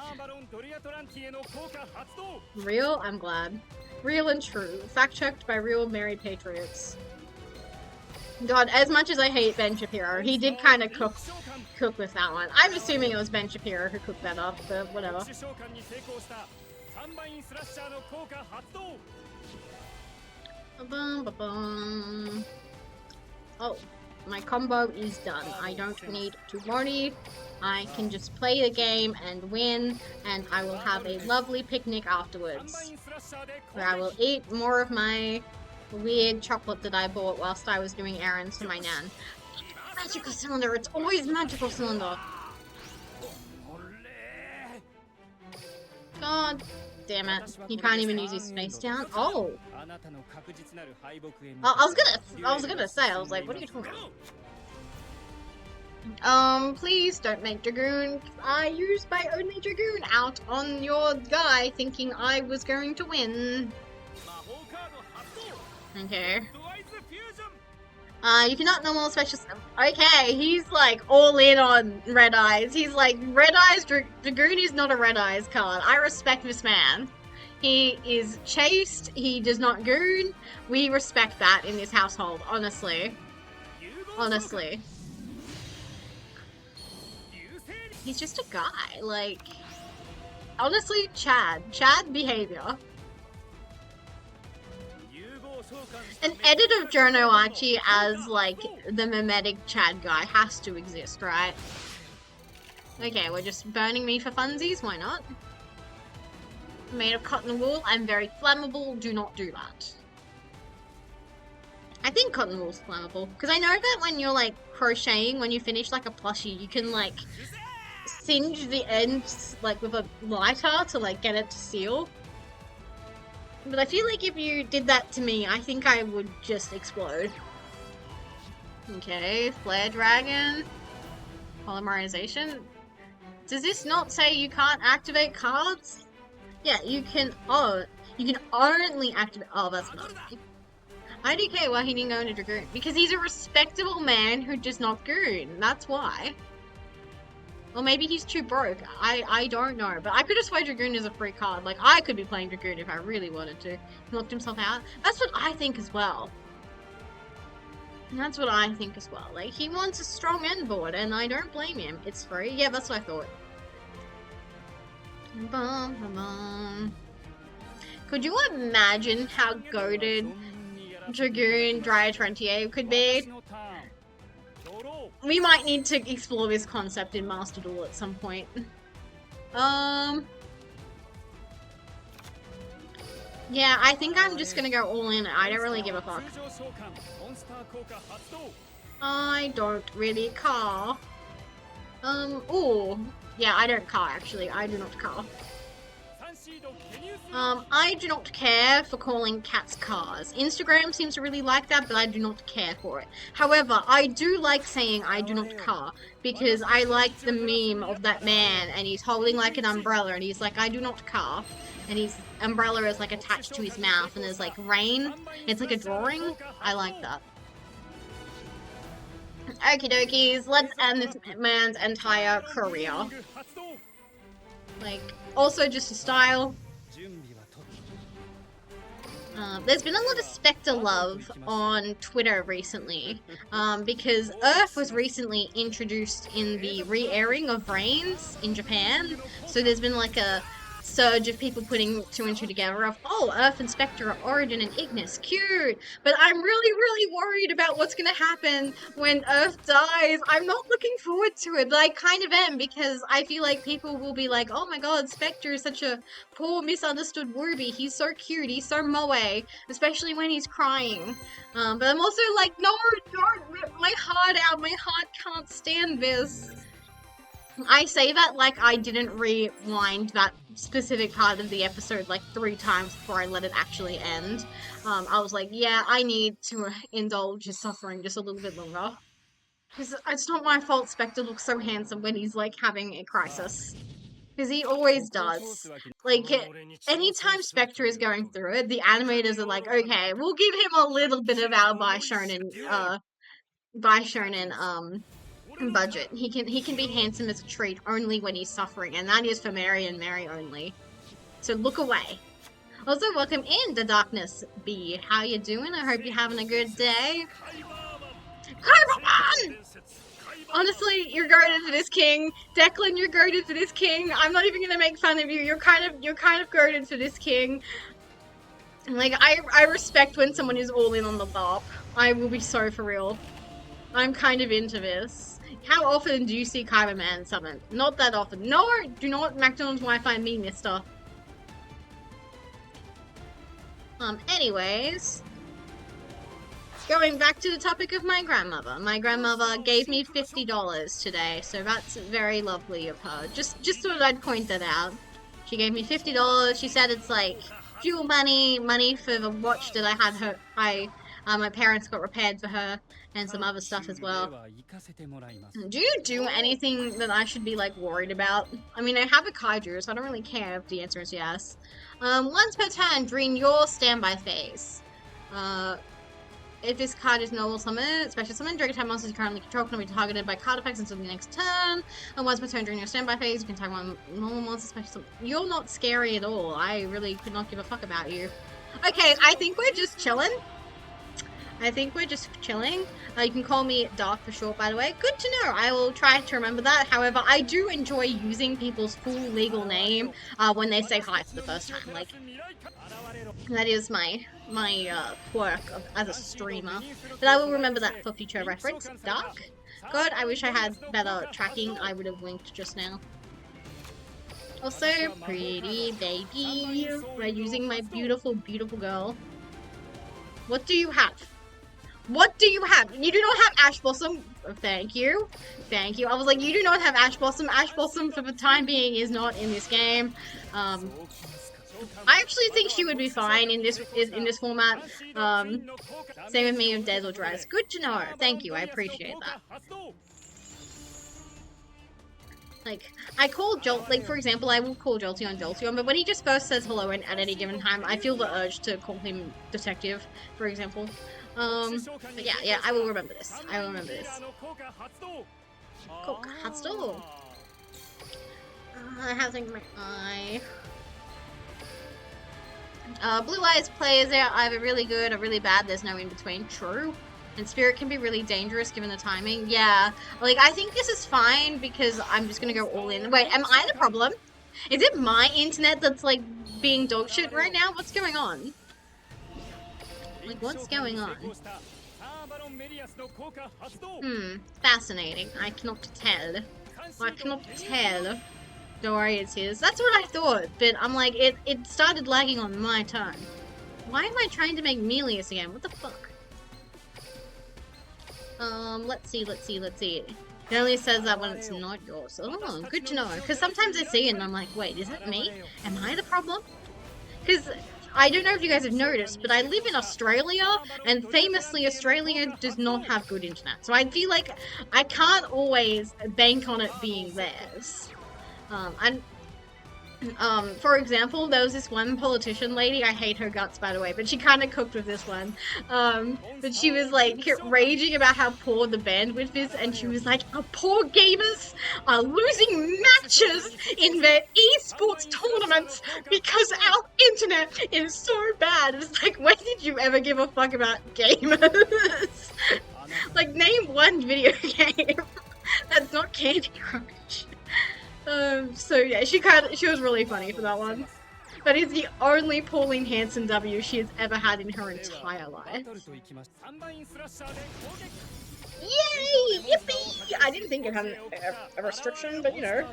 Real? I'm glad. Real and true. Fact checked by real married patriots. God, as much as I hate Ben Shapiro, he did kind of cook with that one. I'm assuming it was Ben Shapiro who cooked that up, but whatever. Oh. My combo is done. I don't need to worry. I can just play the game and win, and I will have a lovely picnic afterwards, where I will eat more of my weird chocolate that I bought whilst I was doing errands for my nan. Magical cylinder! It's always magical cylinder! God damn it. He can't even use his space down. Oh! I was gonna say, I was like, what are you talking about? Please don't make Dragoon. I used my only Dragoon out on your guy thinking I was going to win. Okay. You cannot normal special... Okay, he's like all in on Red Eyes. He's like, Red Eyes, Dragoon is not a Red Eyes card. I respect this man. He is chaste, he does not goon. We respect that in this household, honestly. Honestly. He's just a guy, like... Honestly, Chad behavior. An edit of Jono Archie as, like, the mimetic Chad guy has to exist, right? Okay, we're just burning me for funsies, why not? Made of cotton wool, I'm very flammable, do not do that. I think cotton wool's flammable, because I know that when you're, like, crocheting, when you finish, like, a plushie, you can, like, singe the ends, like, with a lighter to, like, get it to seal. But I feel like if you did that to me, I think I would just explode. Okay, Flare Dragon. Polymerization. Does this not say you can't activate cards? Yeah, you can. Oh, you can only activate. Oh, that's not. IDK, why he didn't go into Dragoon? Because he's a respectable man who does not goon. That's why. Or maybe he's too broke. I don't know. But I could have sworn Dragoon is a free card. Like, I could be playing Dragoon if I really wanted to. He locked himself out. That's what I think as well. And that's what I think as well. Like, he wants a strong end board, and I don't blame him. It's free. Yeah, that's what I thought. Bum, bum, bum. Could you imagine how goated Dragoon Dryer 28 could be? We might need to explore this concept in Master Duel at some point. Yeah, I think I'm just gonna go all in. I don't really give a fuck. I don't really care. Ooh. Yeah, I don't care, actually. I do not care. I do not care for calling cats cars. Instagram seems to really like that, but I do not care for it. However, I do like saying I do not care, because I like the meme of that man, and he's holding like an umbrella, and he's like, I do not care. And his umbrella is like attached to his mouth, and there's like rain. It's like a drawing. I like that. Okie dokies, let's end this man's entire career. Like, also just a style. There's been a lot of Spectre love on Twitter recently, because Earth was recently introduced in the re-airing of Reigns in Japan, so there's been like a surge of people putting two and two together of, oh, Earth and Spectre are Origin and Ignis, cute! But I'm really worried about what's gonna happen when Earth dies. I'm not looking forward to it, but I kind of am, because I feel like people will be like, oh my god, Spectre is such a poor, misunderstood Ruby. He's so cute, he's so moe, especially when he's crying. But I'm also like, no, don't rip my heart out. My heart can't stand this. I say that like I didn't rewind that specific part of the episode like 3 times before I let it actually end. I was like, yeah, I need to indulge his suffering just a little bit longer. Because it's not my fault Spectre looks so handsome when he's like having a crisis. Because he always does. Like, anytime Spectre is going through it, the animators are like, okay, we'll give him a little bit of our Bishonen, budget. He can be handsome as a treat only when he's suffering, and that is for Mary and Mary only. So look away. Also, welcome in, The Darkness Bee. How you doing? I hope you're having a good day. Kaibaman! Honestly, you're goated for this king. Declan, you're goated for this king. I'm not even gonna make fun of you. You're kind of goated for this king. Like, I respect when someone is all in on the bop. I will be so for real. I'm kind of into this. How often do you see Kaibaman summon? Not that often. No, do not McDonald's Wi-Fi me, mister. Anyways. Going back to the topic of my grandmother. My grandmother gave me $50 today, so that's very lovely of her. Just thought I'd point that out. She gave me $50. She said it's like fuel money for the watch that I had my parents got repaired for her, and some other stuff as well. Do you do anything that I should be, like, worried about? I mean, I have a kaiju, so I don't really care if the answer is yes. Once per turn, during your standby phase. If this card is normal summon, special summon, dragon type monsters you currently control can be targeted by card effects until the next turn. And once per turn during your standby phase, you can tag one normal monster special summon. You're not scary at all. I really could not give a fuck about you. Okay, I think we're just chilling. You can call me Dark for short, by the way. Good to know. I will try to remember that. However, I do enjoy using people's full legal name when they say hi for the first time. Like, that is my quirk as a streamer. But I will remember that for future reference. Dark? God, I wish I had better tracking. I would have winked just now. Also, pretty baby. We're using my beautiful girl. What do you have? What do you have? You do not have Ash Blossom. Oh, thank you. Thank you. I was like, you do not have Ash Blossom. Ash Blossom, for the time being, is not in this game. I actually think she would be fine in this format. Same with me with Dazzle Dress. Good to know. Thank you. I appreciate that. Like, I call like, for example, I will call Jolteon, but when he just first says hello at any given time, I feel the urge to call him Detective, for example. But yeah, I will remember this. Coke Hustle. I have something in my eye. Blue Eyes players are either really good or really bad. There's no in between. True. And Spirit can be really dangerous given the timing. Yeah. Like, I think this is fine because I'm just gonna go all in. Wait, am I the problem? Is it my internet that's, like, being dog shit right now? What's going on? Like, what's going on? Fascinating. I cannot tell. Don't worry, it's his. That's what I thought, but I'm like, it started lagging on my turn. Why am I trying to make Melius again? What the fuck? Let's see. It only says that when it's not yours. Oh, good to know. Because sometimes I see it and I'm like, wait, is it me? Am I the problem? Because I don't know if you guys have noticed, but I live in Australia, and famously Australia does not have good internet. So I feel like I can't always bank on it being theirs. For example, there was this one politician lady, I hate her guts by the way, but she kind of cooked with this one. But she was like raging about how poor the bandwidth is, and she was like, our poor gamers are losing matches in their esports tournaments because our internet is so bad. It's like, when did you ever give a fuck about gamers? Like, name one video game that's not Candy Crush. So yeah, she was really funny for that one. That is the only Pauline Hanson W she has ever had in her entire life. Yay! Yippee! I didn't think it had a restriction, but you know.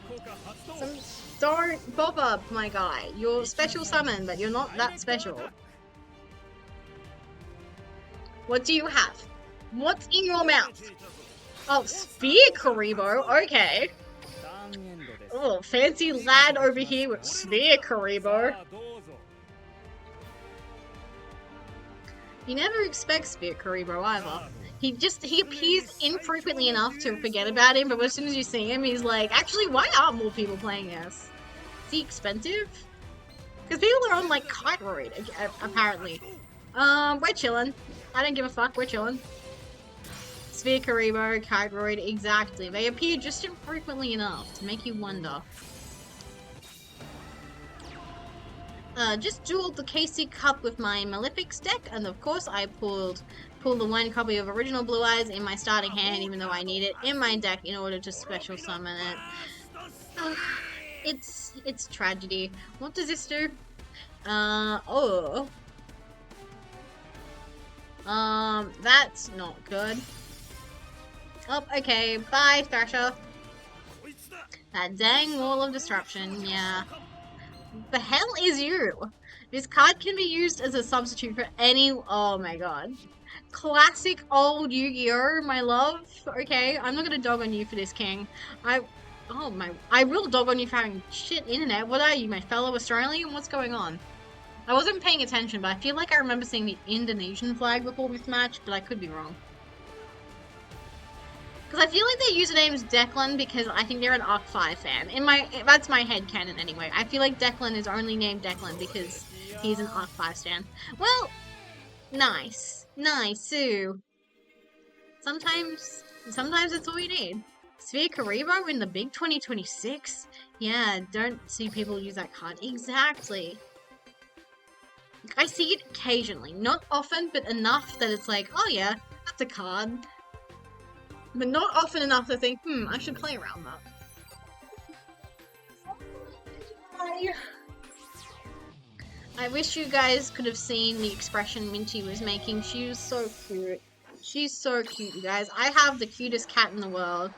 Don't bother, my guy. You're special summon, but you're not that special. What do you have? What's in your mouth? Oh, Sphere Karibo, okay. Oh, fancy lad over here with Sphere Karibo. You never expect Sphere Karibo either. He appears infrequently enough to forget about him, but as soon as you see him, he's like, actually, why aren't more people playing this? Is he expensive? Because people are on, like, Kite Roid, apparently. We're chilling. I don't give a fuck, we're chilling. Sphere Karibo, Kite Roid, exactly. They appear just infrequently enough to make you wonder. Just dueled the KC Cup with my Malefics deck, and of course I pulled the one copy of Original Blue Eyes in my starting hand, even though I need it in my deck in order to special summon it. It's tragedy. What does this do? That's not good. Oh, okay, bye, Thrasher. That dang Wall of Disruption, yeah. The hell is you? This card can be used as a substitute for any— oh my god. Classic old Yu-Gi-Oh, my love. Okay, I'm not gonna dog on you for this, King. I will dog on you for having shit internet. What are you, my fellow Australian? What's going on? I wasn't paying attention, but I feel like I remember seeing the Indonesian flag before this match, but I could be wrong. Because I feel like their username is Declan because I think they're an Arc 5 fan. That's my headcanon anyway. I feel like Declan is only named Declan because he's an Arc 5 stan. Well, nice. Nice, Sue. Sometimes it's all you need. Sphere Karibo in the big 2026? Yeah, don't see people use that card. Exactly. I see it occasionally. Not often, but enough that it's like, oh yeah, that's a card. But not often enough to think, I should play around that. I wish you guys could have seen the expression Minty was making. She was so cute. She's so cute, you guys. I have the cutest cat in the world.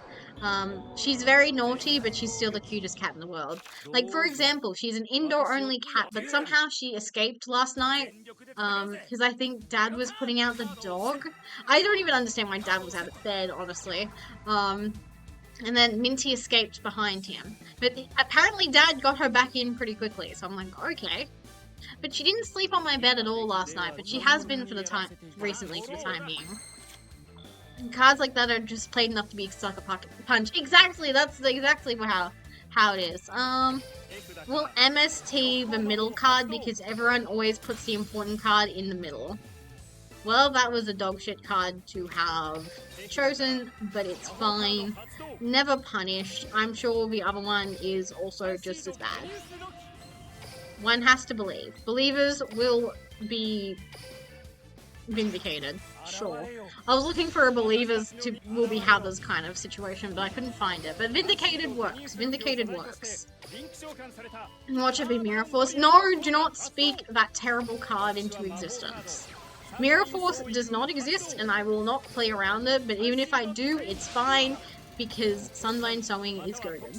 She's very naughty, but she's still the cutest cat in the world. Like, for example, she's an indoor-only cat, but somehow she escaped last night, because I think Dad was putting out the dog. I don't even understand why Dad was out of bed, honestly. And then Minty escaped behind him. But apparently Dad got her back in pretty quickly, so I'm like, okay. But she didn't sleep on my bed at all last night, but she has been recently for the time being. And cards like that are just played enough to be sucker punch. Exactly, that's exactly how it is. We'll MST the middle card because everyone always puts the important card in the middle. Well, that was a dogshit card to have chosen, but it's fine. Never punished. I'm sure the other one is also just as bad. One has to believe. Believers will be vindicated. Sure. I was looking for a believers to will be havers kind of situation, but I couldn't find it. But vindicated works. Vindicated works. Watch it be Mirror Force. No, do not speak that terrible card into existence. Mirror Force does not exist, and I will not play around it, but even if I do, it's fine. because Sunvine Sewing is goated.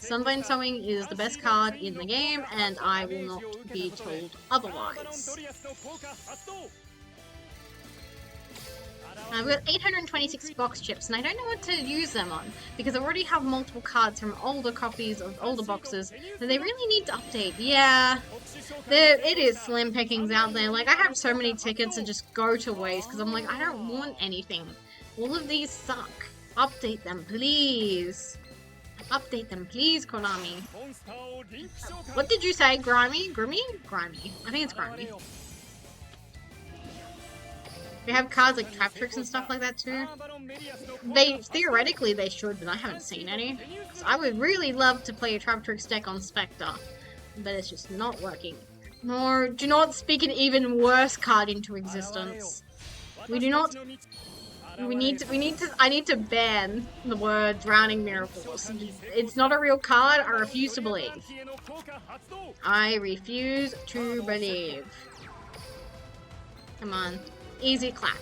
Sunvine Sewing is the best card in the game, and I will not be told otherwise. I've got 826 box chips, and I don't know what to use them on, because I already have multiple cards from older copies of older boxes that they really need to update. Yeah, it is slim pickings out there. Like, I have so many tickets that just go to waste, because I'm like, I don't want anything. All of these suck. Update them, please. Update them, please, Konami. What did you say, Grimy? Grimy? Grimy. I think it's Grimy. They have cards like Trap Tricks and stuff like that too. Theoretically they should, but I haven't seen any. So I would really love to play a Trap Tricks deck on Spectre, but it's just not working. Nor do not speak an even worse card into existence. We do not. I need to ban the word Drowning Miracles. It's not a real card. I refuse to believe. I refuse to believe. Come on. Easy clap.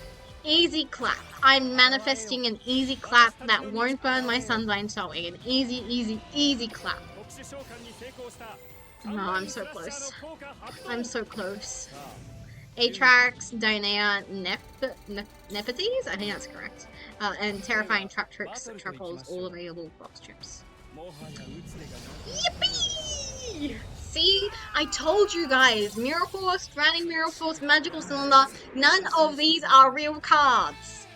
Easy clap. I'm manifesting an easy clap that won't burn my Sunvine Sewing. An easy, easy, easy clap. Oh, I'm so close. I'm so close. Atrax, Dynea, Nepetes? I think that's correct. And Terrifying Trap Tricks, Truffles, all available box chips. Yippee! See? I told you guys, Miracle Force, Drowning Miracle Force, Magical Cylinder, none of these are real cards.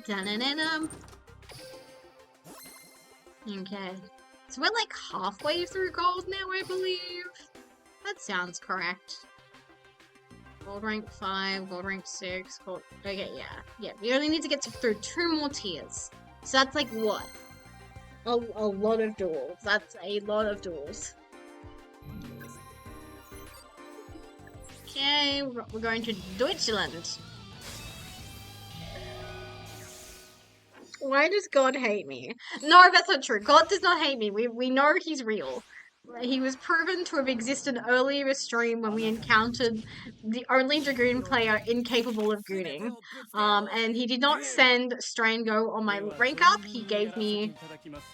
Da-na-na-na. Okay. So we're like halfway through gold now, I believe. That sounds correct. Gold rank 5, gold rank 6, gold... Okay, yeah. We only need to get through 2 more tiers. So that's like what? A lot of duels. That's a lot of duels. Okay, we're going to Deutschland. Why does God hate me? No, that's not true. God does not hate me. We know he's real. He was proven to have existed earlier this stream when we encountered the only Dragoon player incapable of gooning. And he did not send Strango on my rank up. He gave me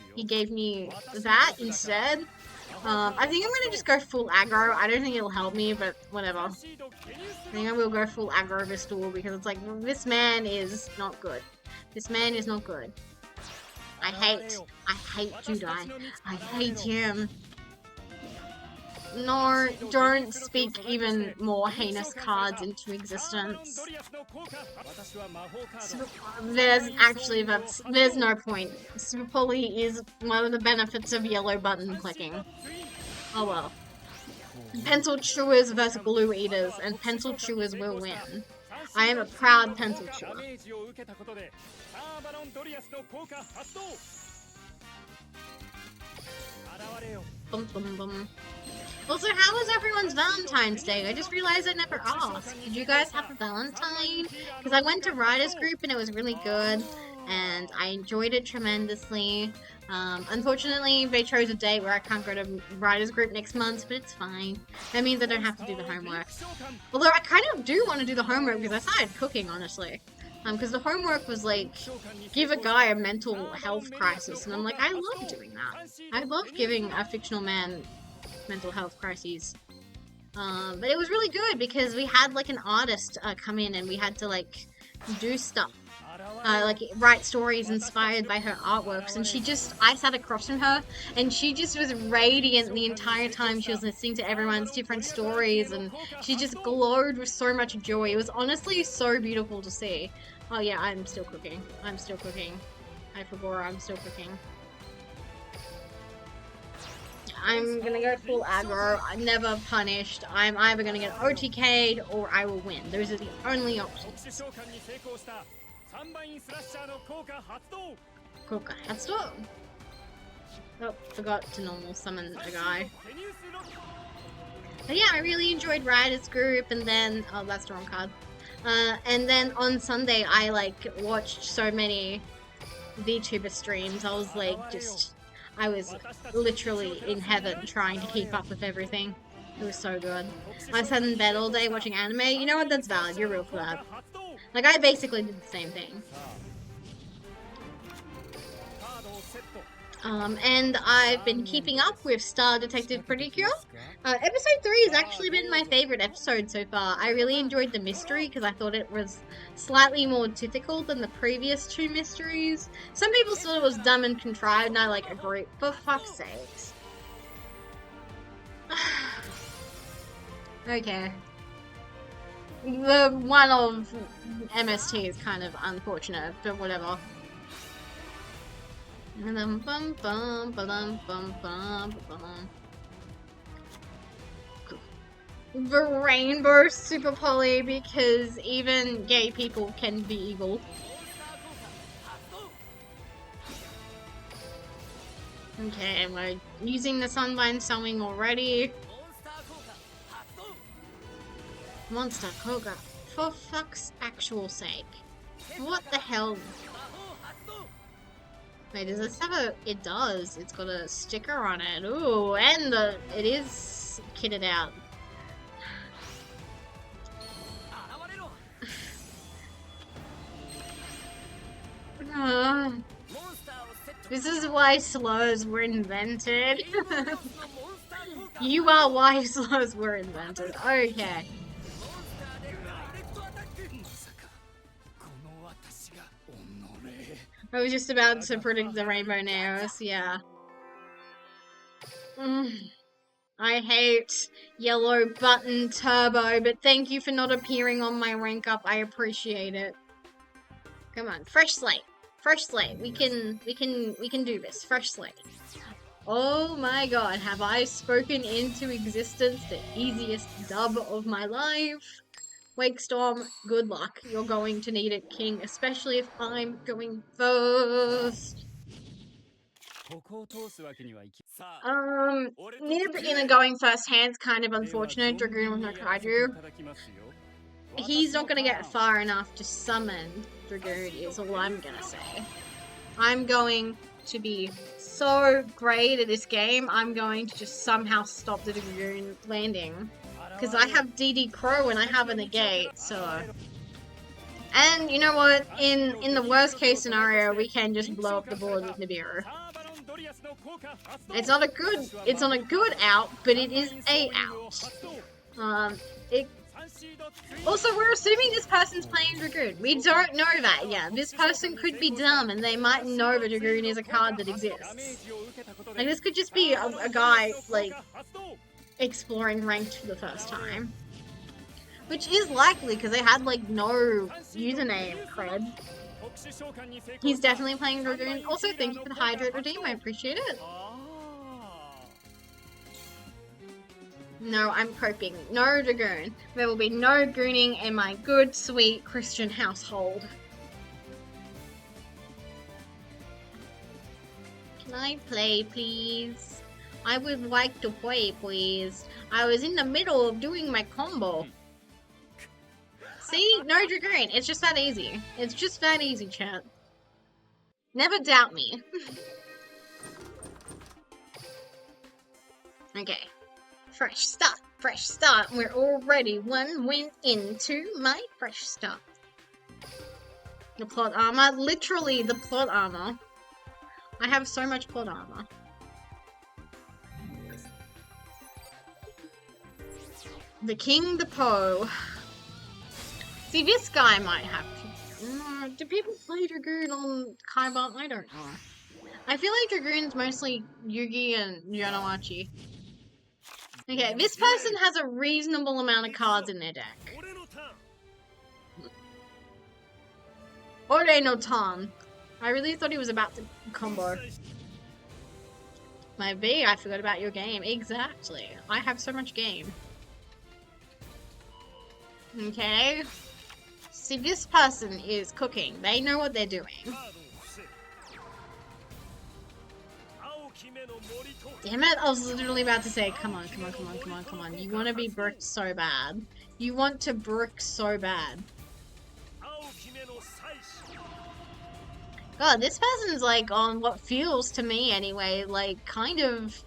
that instead. I think I'm gonna just go full aggro. I don't think it'll help me, but whatever. I think I will go full aggro this duel because it's like, this man is not good. This man is not good. I hate Judai. I hate him. No, don't speak even more heinous cards into existence. There's no point. Super Poly is one of the benefits of yellow button clicking. Oh well. Pencil chewers versus glue eaters, and pencil chewers will win. I am a proud pencil chewer. Bum, bum, bum. Also, how was everyone's Valentine's Day? I just realized I never asked. Did you guys have a Valentine? Because I went to Writers Group and it was really good, and I enjoyed it tremendously. Unfortunately, they chose a date where I can't go to Writers Group next month, but it's fine. That means I don't have to do the homework. Although I kind of do want to do the homework because I started cooking, honestly. Because the homework was like, give a guy a mental health crisis, and I'm like, I love doing that. I love giving a fictional man mental health crises. But it was really good because we had like an artist come in and we had to like do stuff. Like write stories inspired by her artworks, and I sat across from her and she just was radiant the entire time she was listening to everyone's different stories, and she just glowed with so much joy. It was honestly so beautiful to see. Oh yeah, I'm still cooking. I'm still cooking. I forgot I'm still cooking. I'm gonna go full aggro. I'm never punished. I'm either gonna get OTK'd or I will win. Those are the only options. Koka Hatsuo? Oh, forgot to normal summon a guy. But yeah, I really enjoyed Writers Group, and then... Oh, that's the wrong card. And then on Sunday, I, like, watched so many VTuber streams. I was, like, I was literally in heaven trying to keep up with everything. It was so good. I sat in bed all day watching anime. You know what? That's valid. You're real for that. Like, I basically did the same thing. And I've been keeping up with Star Detective Pretty Cure. Episode 3 has actually been my favorite episode so far. I really enjoyed the mystery because I thought it was slightly more difficult than the previous 2 mysteries. Some people thought it was dumb and contrived, and I, like, agree. For fuck's sakes. Okay. The one of MST is kind of unfortunate, but whatever. The rainbow super poly, because even gay people can be evil. Okay, we're using the Sunbind sewing already. Monster Koga. For fuck's actual sake. What the hell? Wait, does this have a... It does. It's got a sticker on it. Ooh, and it is kitted out. This is why slurs were invented. You are why slurs were invented. Okay. I was just about to predict the rainbow nails, yeah. I hate yellow button turbo, but thank you for not appearing on my rank up. I appreciate it. Come on, fresh slate. Fresh slate. We can do this. Fresh slate. Oh my god, have I spoken into existence the easiest dub of my life? Wakestorm, good luck. You're going to need it, King, especially if I'm going first. Nib in a going first hand's kind of unfortunate. Dragoon with no Kaiju. He's not gonna get far enough to summon Dragoon, is all I'm gonna say. I'm going to be so great at this game, I'm going to just somehow stop the Dragoon landing. Because I have DD Crow and I have a negate, so... And you know what? In the worst case scenario, we can just blow up the board with Nibiru. It's not a good out, but it is a out. Also, we're assuming this person's playing Dragoon. We don't know that yet. This person could be dumb and they might know that Dragoon is a card that exists. Like, this could just be a guy, like, exploring ranked for the first time. Which is likely, because they had, like, no username cred. He's definitely playing Dragoon. Also, thank you for the Hydrate Redeem, I appreciate it. No, I'm coping. No Dragoon. There will be no gooning in my good, sweet Christian household. Can I play, please? I would like to play, please. I was in the middle of doing my combo. See? No Dragoon. It's just that easy. It's just that easy, chat. Never doubt me. Okay. Fresh start. Fresh start. We're already one win into my fresh start. The plot armor. Literally the plot armor. I have so much plot armor. The King, the Poe. See, this guy might have to... do people play Dragoon on Kaiba? I don't know. I feel like Dragoon's mostly Yugi and Yonoachi. Okay, this person has a reasonable amount of cards in their deck. Ore no Tan. I really thought he was about to combo. Maybe I forgot about your game. Exactly. I have so much game. Okay. See, this person is cooking. They know what they're doing. Damn it, I was literally about to say, come on, come on, come on, come on, come on. You want to be bricked so bad. You want to brick so bad. God, this person's like on what feels to me anyway, like kind of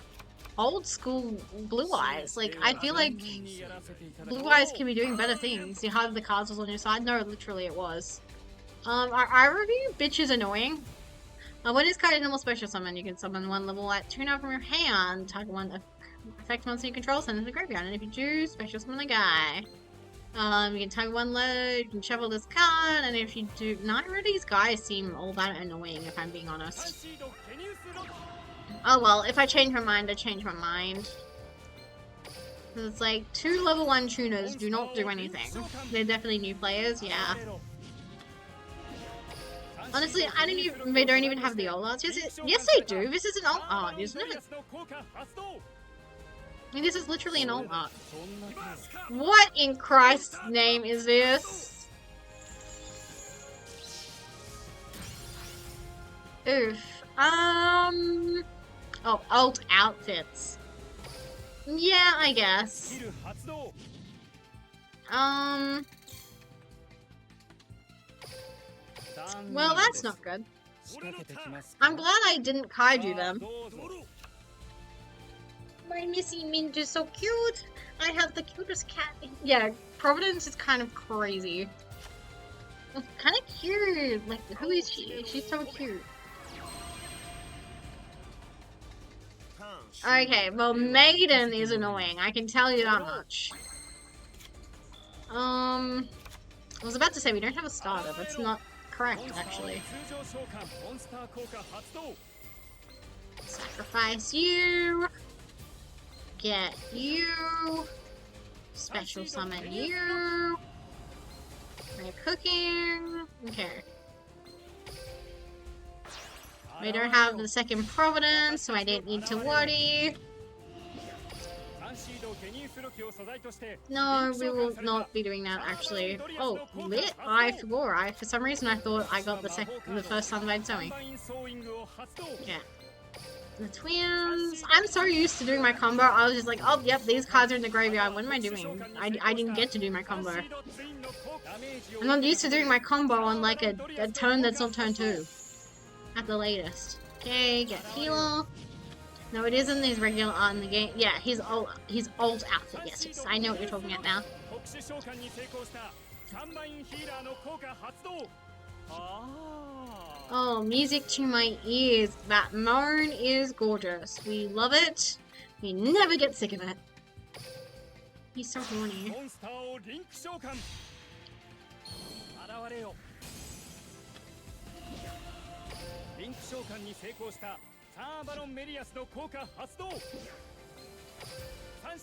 old school Blue Eyes. Like, I feel like Blue Eyes can be doing better things. You had the cards was on your side. No, literally it was. Our review bitch is annoying. When is card normal special summon? You can summon one level at 2 from your hand. Target one effect monster you control, send it to the graveyard. And if you do, special summon a guy. You can target one load, you can shovel this card, and if you do, neither of these guys seem all that annoying, if I'm being honest. Oh well, if I change my mind, I change my mind. It's like, 2 level 1 tuners do not do anything. They're definitely new players, yeah. Honestly, they don't even have the old arts. Yes, they do. This is an old art, isn't it? I mean, this is literally an old art. What in Christ's name is this? Oof. Oh, alt outfits. Yeah, I guess. Well, that's not good. I'm glad I didn't kaiju them. My Missy Mint is so cute. I have the cutest cat. Yeah, Providence is kind of crazy. It's kind of cute. Like, who is she? She's so cute. Okay, well, Maiden is annoying. I can tell you that much. I was about to say we don't have a starter. That's not correct, actually. Sacrifice you. Get you. Special summon you. We're cooking. Okay. We don't have the second Providence, so I didn't need to worry. No, we will not be doing that, actually. Oh, lit? I forgot. For some reason I thought I got the first Sunlight Sewing. Yeah. The twins. I'm so used to doing my combo. I was just like, oh, yep, these cards are in the graveyard. What am I doing? I didn't get to do my combo. I'm not used to doing my combo on like a turn that's not turn 2. At the latest. Okay, get healer. No, it isn't his regular art in the game. Yeah, his old outfit. Yes, yes. I know what you're talking about now. Oh, music to my ears. That moan is gorgeous. We love it. We never get sick of it. He's so horny.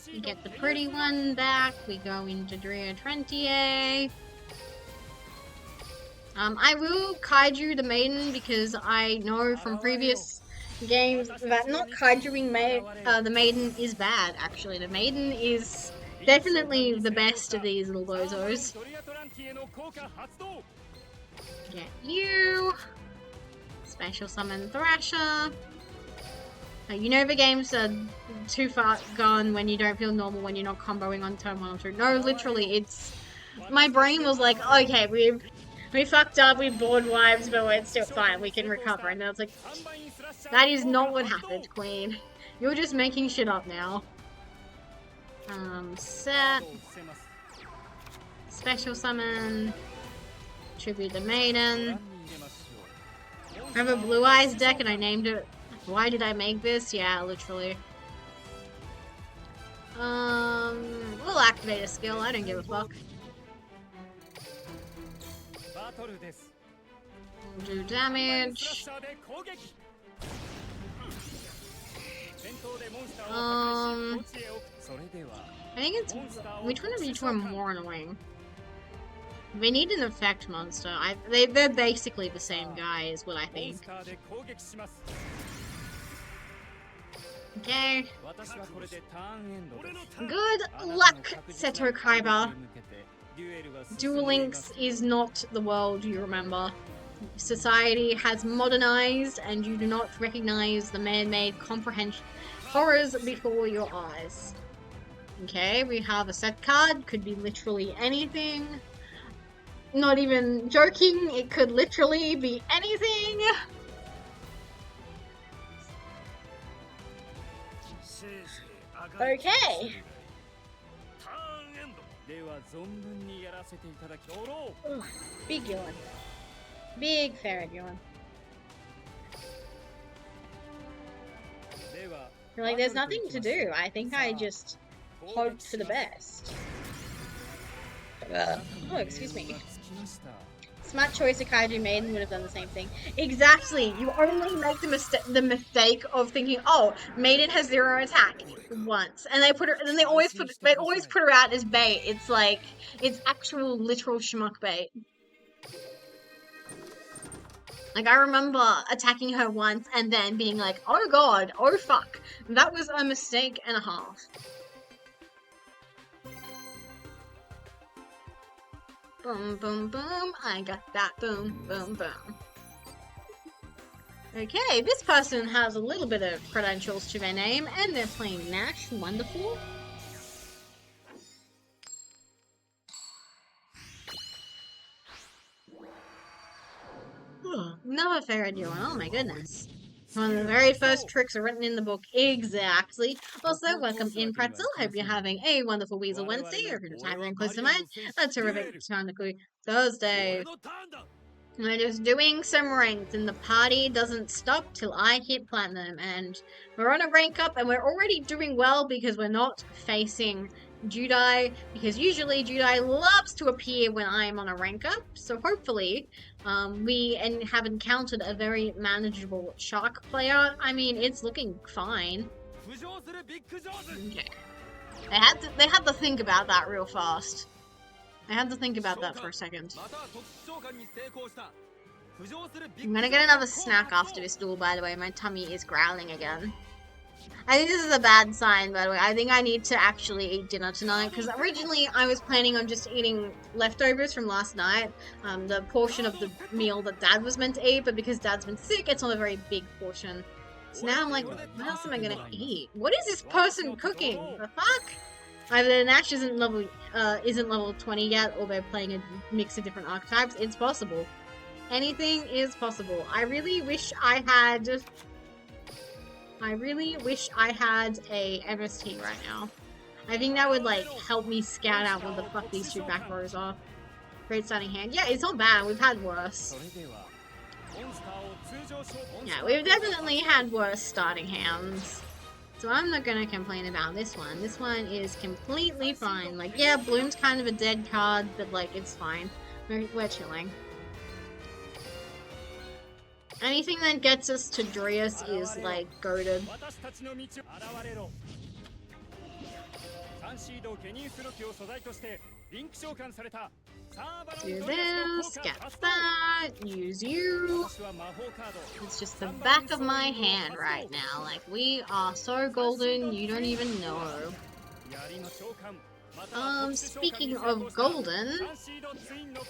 We get the pretty one back. We go into Drea 20A. I will kaiju the maiden because I know from previous games that not kaijuing the maiden is bad, actually. The maiden is definitely the best of these little bozos. Get you. Special summon Thrasher. You know the games are too far gone when you don't feel normal when you're not comboing on turn 1 or 2. No, literally, it's... My brain was like, okay, we fucked up, we bored wives, but it's still fine, we can recover. And then I was like, that is not what happened, Queen. You're just making shit up now. Set. Special summon. Tribute the Maiden. I have a Blue Eyes deck and I named it. Why did I make this? Yeah, literally. We'll activate a skill, I don't give a fuck. We'll do damage. I think it's... Which one of you two are more annoying? They need an effect monster. They're basically the same guy, is what I think. Okay. Good luck, Seto Kaiba. Duel Links is not the world you remember. Society has modernized and you do not recognize the man-made horrors before your eyes. Okay, we have a set card. Could be literally anything. Not even joking, it could literally be anything. Okay. Ugh, big yawn. Big ferret yawn. Like, there's nothing to do. I think I just hoped for the best. Oh, excuse me. Smart choice, a kaiju maiden would have done the same thing. Exactly. You only make the mistake of thinking, oh, maiden has 0 attack once, and they put her, and then they always put her out as bait. It's like it's actual literal schmuck bait. Like, I remember attacking her once and then being like, oh god, oh fuck, that was a mistake and a half. Boom, boom, boom, I got that, boom, boom, boom. Okay, this person has a little bit of credentials to their name, and they're playing Nash. Wonderful. Another ferret duel, oh my goodness. One of the very first tricks are written in the book. Exactly. Also, welcome in, Pretzel. Hope you're having a wonderful Weasel Wednesday, or if you're time close to mine, a terrific Tanakui Thursday. We're just doing some ranks, and the party doesn't stop till I hit platinum, and we're on a rank up, and we're already doing well because we're not facing Judai, because usually Judai loves to appear when I'm on a rank up, so hopefully we have encountered a very manageable shark player. I mean, it's looking fine. Okay. They had to think about that real fast. I had to think about that for a second. I'm gonna get another snack after this duel, by the way. My tummy is growling again. I think this is a bad sign, by the way. I think I need to actually eat dinner tonight, because originally I was planning on just eating leftovers from last night, the portion of the meal that Dad was meant to eat, but because Dad's been sick, it's not a very big portion. So now I'm like, what else am I gonna eat? What is this person cooking? The fuck? Either Nash isn't level 20 yet, or they're playing a mix of different archetypes. It's possible. Anything is possible. I really wish I had a MST right now. I think that would, like, help me scout out what the fuck these two back rows are. Great starting hand. Yeah, it's not bad. We've had worse. Yeah, we've definitely had worse starting hands. So I'm not gonna complain about this one. This one is completely fine. Like, yeah, Bloom's kind of a dead card, but, like, it's fine. We're chilling. Anything that gets us to Drius is, like, goated. Do this, get that, use you. It's just the back of my hand right now. Like, we are so golden, you don't even know. Speaking of golden,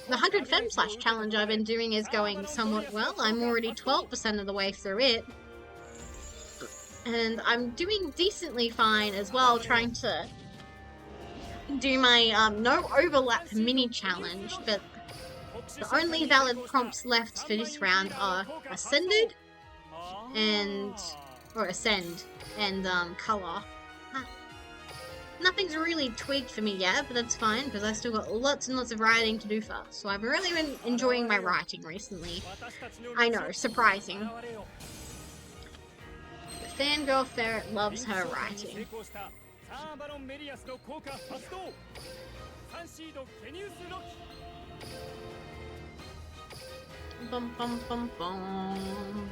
the 100 Fem Slash challenge I've been doing is going somewhat well. I'm already 12% of the way through it. And I'm doing decently fine as well, trying to do my no overlap mini challenge, but the only valid prompts left for this round are Ascend and color. Nothing's really tweaked for me yet, but that's fine because I still got lots and lots of writing to do first. So I've really been enjoying my writing recently. I know, surprising. The fangirl ferret loves her writing. Bum bum bum bum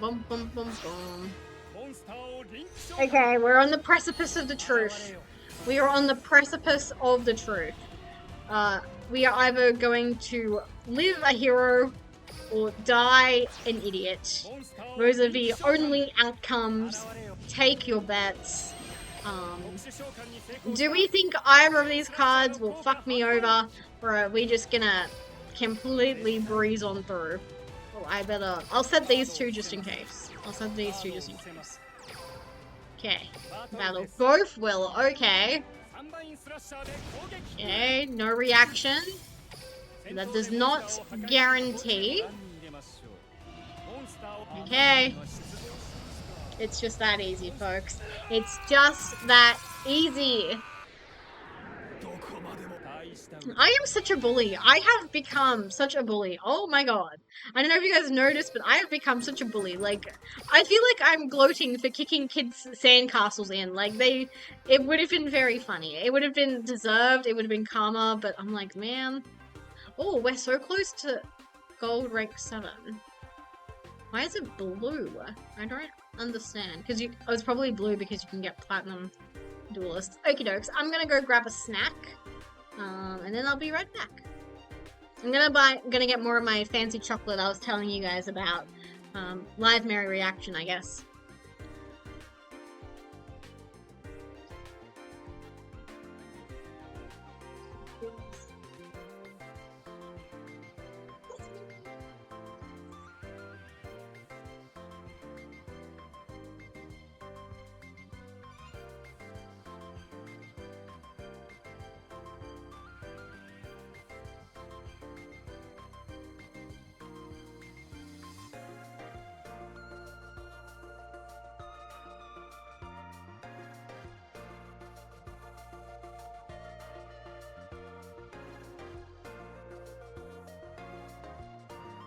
bum bum bum bum. Okay, we're on the precipice of the truth. We are on the precipice of the truth. We are either going to live a hero or die an idiot. Those are the only outcomes. Take your bets. Do we think either of these cards will fuck me over, or are we just gonna completely breeze on through? Oh, I'll set these two just in case. Okay. Battle both will. Okay. Okay, no reaction. That does not guarantee. Okay. It's just that easy, folks. It's just that Easy. I am such a bully. I have become such a bully. Oh my god. I don't know if you guys noticed, but I have become such a bully. Like, I feel like I'm gloating for kicking kids' sandcastles in. Like, it would have been very funny. It would have been deserved. It would have been karma, but I'm like, man. Oh, we're so close to gold rank 7. Why is it blue? I don't understand. Because oh, it's probably blue because you can get platinum duelists. Okie dokes. I'm gonna go grab a snack. And then I'll be right back. I'm gonna get more of my fancy chocolate I was telling you guys about. Live Merry reaction, I guess.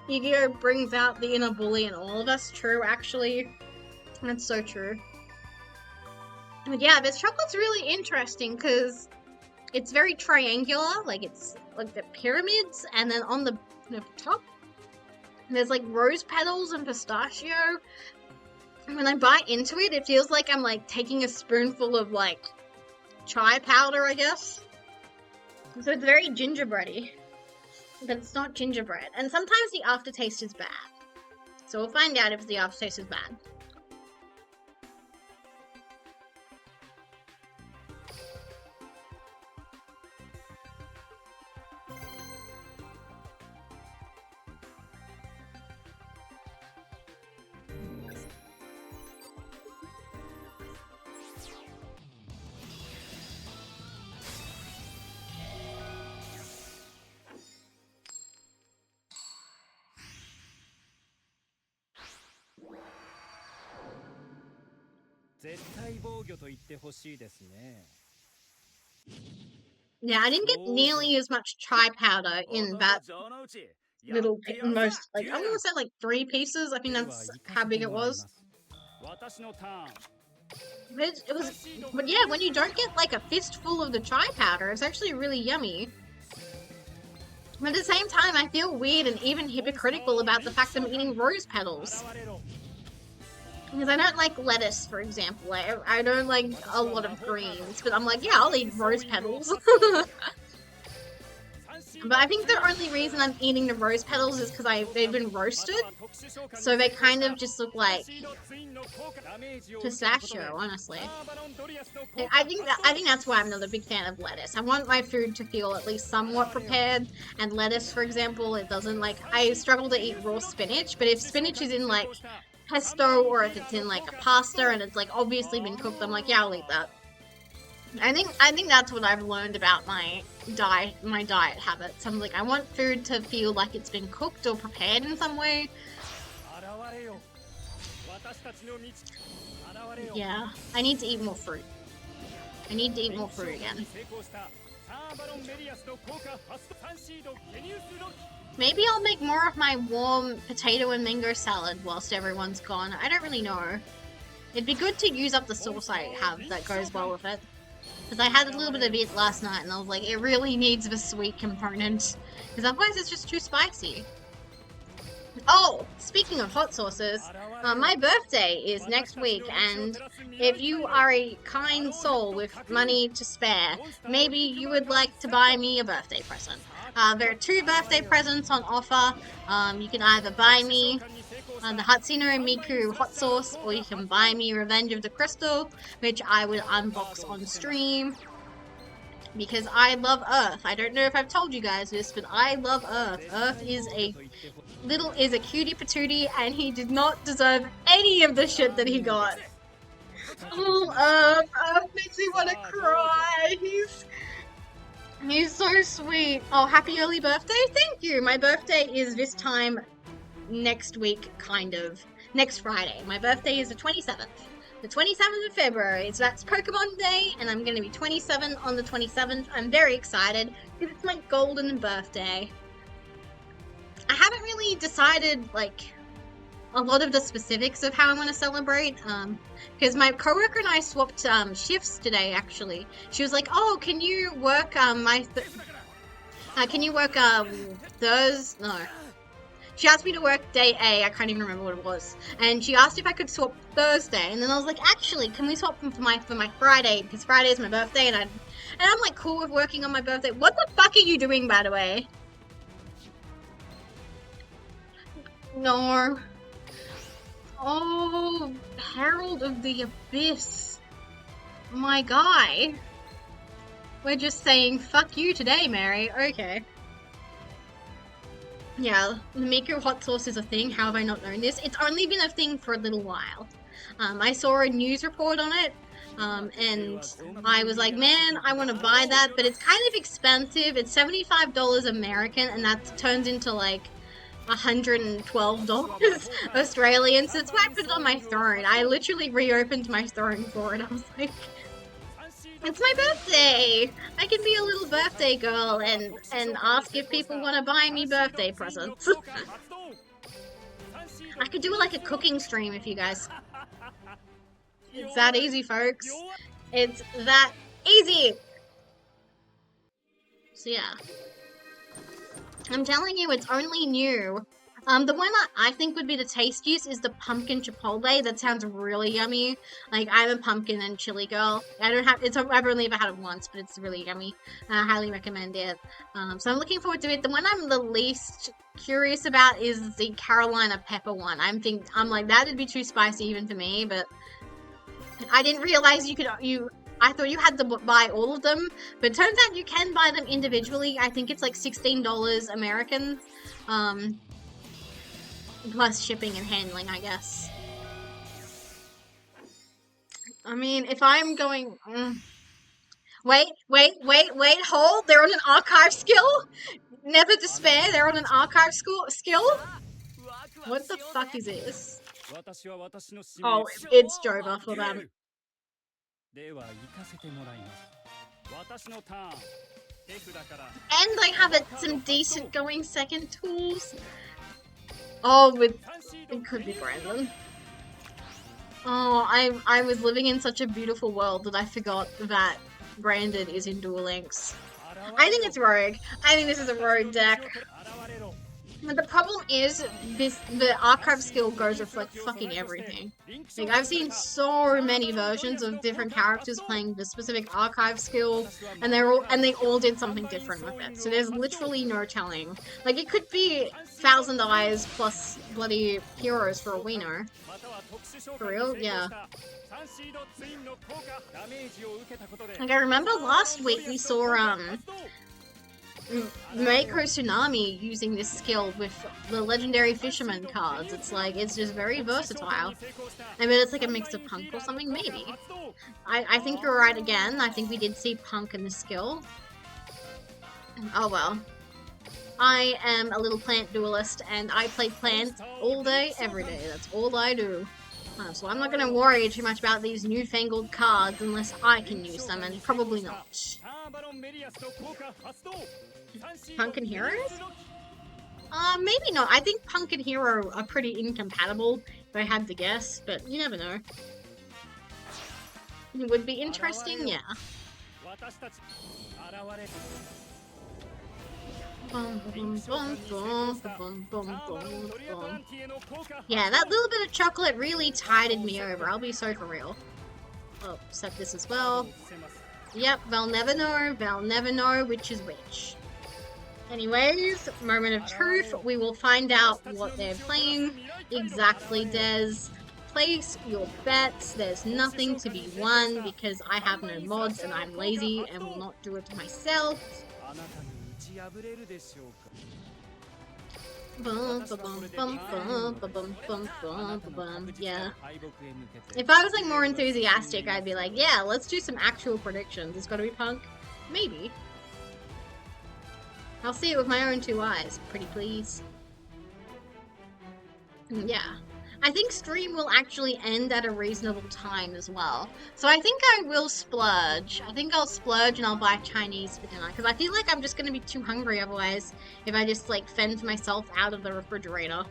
Yu-Gi-Oh! Brings out the inner bully in all of us. True, actually. That's so true. But yeah, this chocolate's really interesting because it's very triangular. Like, it's like the pyramids, and then on the top, there's like rose petals and pistachio. And when I bite into it, it feels like I'm like taking a spoonful of like chai powder, I guess. So it's very gingerbready. But it's not gingerbread. And sometimes the aftertaste is bad. So we'll find out if the aftertaste is bad. Yeah, I didn't get nearly as much chai powder in that little, most, like, I'm gonna say like 3 pieces. I think that's how big it was. But yeah, when you don't get like a fistful of the chai powder, it's actually really yummy. But at the same time, I feel weird and even hypocritical about the fact I'm eating rose petals. Because I don't like lettuce, for example. I don't like a lot of greens, but I'm like, yeah, I'll eat rose petals. But I think the only reason I'm eating the rose petals is because they've been roasted, so they kind of just look like pistachio, honestly. I think that's why I'm not a big fan of lettuce. I want my food to feel at least somewhat prepared, and lettuce, for example, it doesn't, like, I struggle to eat raw spinach, but if spinach is in, like, pesto, or if it's in, like, a pasta and it's, like, obviously been cooked, I'm like, yeah, I'll eat that. I think that's what I've learned about my diet habits. I'm like, I want food to feel like it's been cooked or prepared in some way. Yeah, I need to eat more fruit. I need to eat more fruit again. Maybe I'll make more of my warm potato and mango salad whilst everyone's gone. I don't really know. It'd be good to use up the sauce I have that goes well with it. Because I had a little bit of it last night and I was like, it really needs the sweet component. Because otherwise it's just too spicy. Oh, speaking of hot sauces, my birthday is next week, and if you are a kind soul with money to spare, maybe you would like to buy me a birthday present. There are 2 birthday presents on offer. You can either buy me the Hatsune Miku hot sauce, or you can buy me Revenge of the Crystal, which I would unbox on stream. Because I love Earth. I don't know if I've told you guys this, but I love Earth. Earth is a cutie patootie, and he did not deserve any of the shit that he got. Oh, Earth makes me want to cry. He's so sweet. Oh, happy early birthday. Thank you. My birthday is this time next week, kind of. Next Friday. My birthday is the 27th. The 27th of February, so that's Pokemon Day, and I'm going to be 27 on the 27th. I'm very excited, because it's my golden birthday. I haven't really decided, like, a lot of the specifics of how I want to celebrate, because my coworker and I swapped shifts today. Actually, she was like, "Oh, can you work can you work Thursday? No." She asked me to work day A. I can't even remember what it was, and she asked if I could swap Thursday, and then I was like, "Actually, can we swap them for my Friday? Because Friday is my birthday, and I'm like cool with working on my birthday." What the fuck are you doing, by the way? No. Oh, Herald of the Abyss. My guy. We're just saying fuck you today, Mary. Okay. Yeah, the Miko hot sauce is a thing. How have I not known this? It's only been a thing for a little while. I saw a news report on it, and I was like, man, I want to buy that, but it's kind of expensive. It's $75 American, and that turns into like $112 Australian, so that's why I put it on my throne. I literally reopened my throne for it. I was like, it's my birthday! I can be a little birthday girl and ask if people want to buy me birthday presents. I could do like a cooking stream if you guys... It's that easy, folks. It's that easy! So yeah. I'm telling you, it's only new. The one that I think would be the tastiest is the pumpkin chipotle. That sounds really yummy. Like, I'm a pumpkin and chili girl. I've only ever had it once, but it's really yummy. I highly recommend it. So I'm looking forward to it. The one I'm the least curious about is the Carolina pepper one. I'm like, that'd be too spicy even for me, but I didn't realize I thought you had to buy all of them, but it turns out you can buy them individually. I think it's like $16 American, plus shipping and handling, I guess. I mean, if I'm going... Wait, hold! They're on an archive skill? Never despair, they're on an archive skill? What the fuck is this? Oh, it's Jova for them. And I have some decent going second tools. Oh, it could be Brandon. Oh, I was living in such a beautiful world that I forgot that Brandon is in Duel Links. I think it's Rogue. I think this is a Rogue deck. But the problem is, the archive skill goes with like fucking everything. Like, I've seen so many versions of different characters playing the specific archive skill, and they all did something different with it. So there's literally no telling. Like, it could be Thousand Eyes plus bloody heroes for all we know. For real? Yeah. Like, I remember last week we saw Mako Tsunami using this skill with the legendary fisherman cards. It's like, it's just very versatile. I mean, it's like a mix of punk or something, maybe. I think you're right again. I think we did see punk in the skill. Oh well. I am a little plant duelist, and I play plants all day, every day. That's all I do. So I'm not going to worry too much about these newfangled cards unless I can use them, and probably not. Punk and Heroes? Maybe not. I think Punk and Hero are pretty incompatible, if I had to guess, but you never know. It would be interesting, yeah. Yeah, that little bit of chocolate really tided me over, I'll be so for real. Oh, set this as well. Yep, they'll never know which is which. Anyways, moment of truth, we will find out what they're playing. Exactly, Des. Place your bets, there's nothing to be won because I have no mods and I'm lazy and will not do it myself. Yeah. If I was like more enthusiastic, I'd be like, yeah, let's do some actual predictions. It's gotta be Punk? Maybe. I'll see it with my own two eyes, pretty please. Yeah. I think stream will actually end at a reasonable time as well. So I think I will splurge. I think I'll splurge and I'll buy Chinese for dinner. Because I feel like I'm just going to be too hungry otherwise if I just like fend myself out of the refrigerator.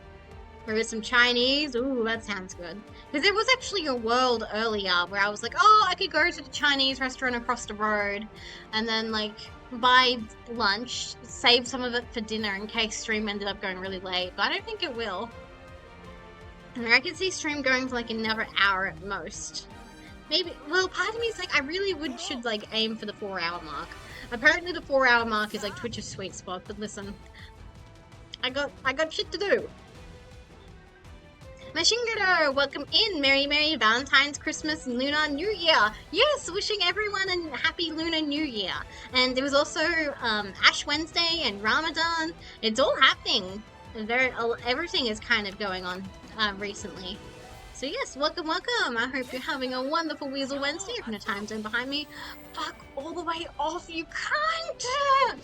There is some Chinese. Ooh, that sounds good. Because there was actually a world earlier where I was like, oh, I could go to the Chinese restaurant across the road and then like buy lunch, save some of it for dinner in case stream ended up going really late. But I don't think it will. I can see stream going for like another hour at most. Maybe, well, part of me is like, I really should like aim for the 4-hour mark. Apparently the 4-hour mark is like Twitch's sweet spot, but listen. I got shit to do. Mashingado, welcome in. Merry Valentine's, Christmas, and Lunar New Year. Yes, wishing everyone a happy Lunar New Year. And there was also Ash Wednesday and Ramadan. It's all happening. Everything is kind of going on recently. So yes, welcome. I hope you're having a wonderful Weasel Wednesday. From the time zone behind me. Fuck all the way off, you cunt!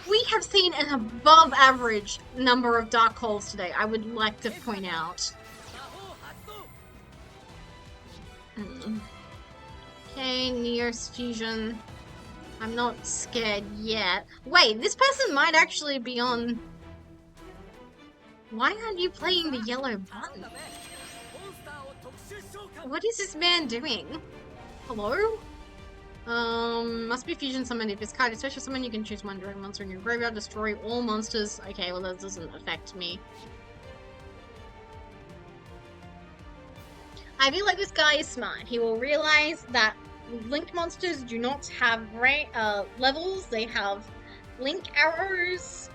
We have seen an above average number of dark holes today, I would like to point out. Okay, Near's Fusion. I'm not scared yet. Wait, this person might actually be on... Why aren't you playing the yellow button? What is this man doing? Hello? Must be fusion summon. If it's card is special summon, you can choose one direct monster in your graveyard, destroy all monsters. Okay, well that doesn't affect me. I feel like this guy is smart. He will realize that linked monsters do not have levels, they have link arrows.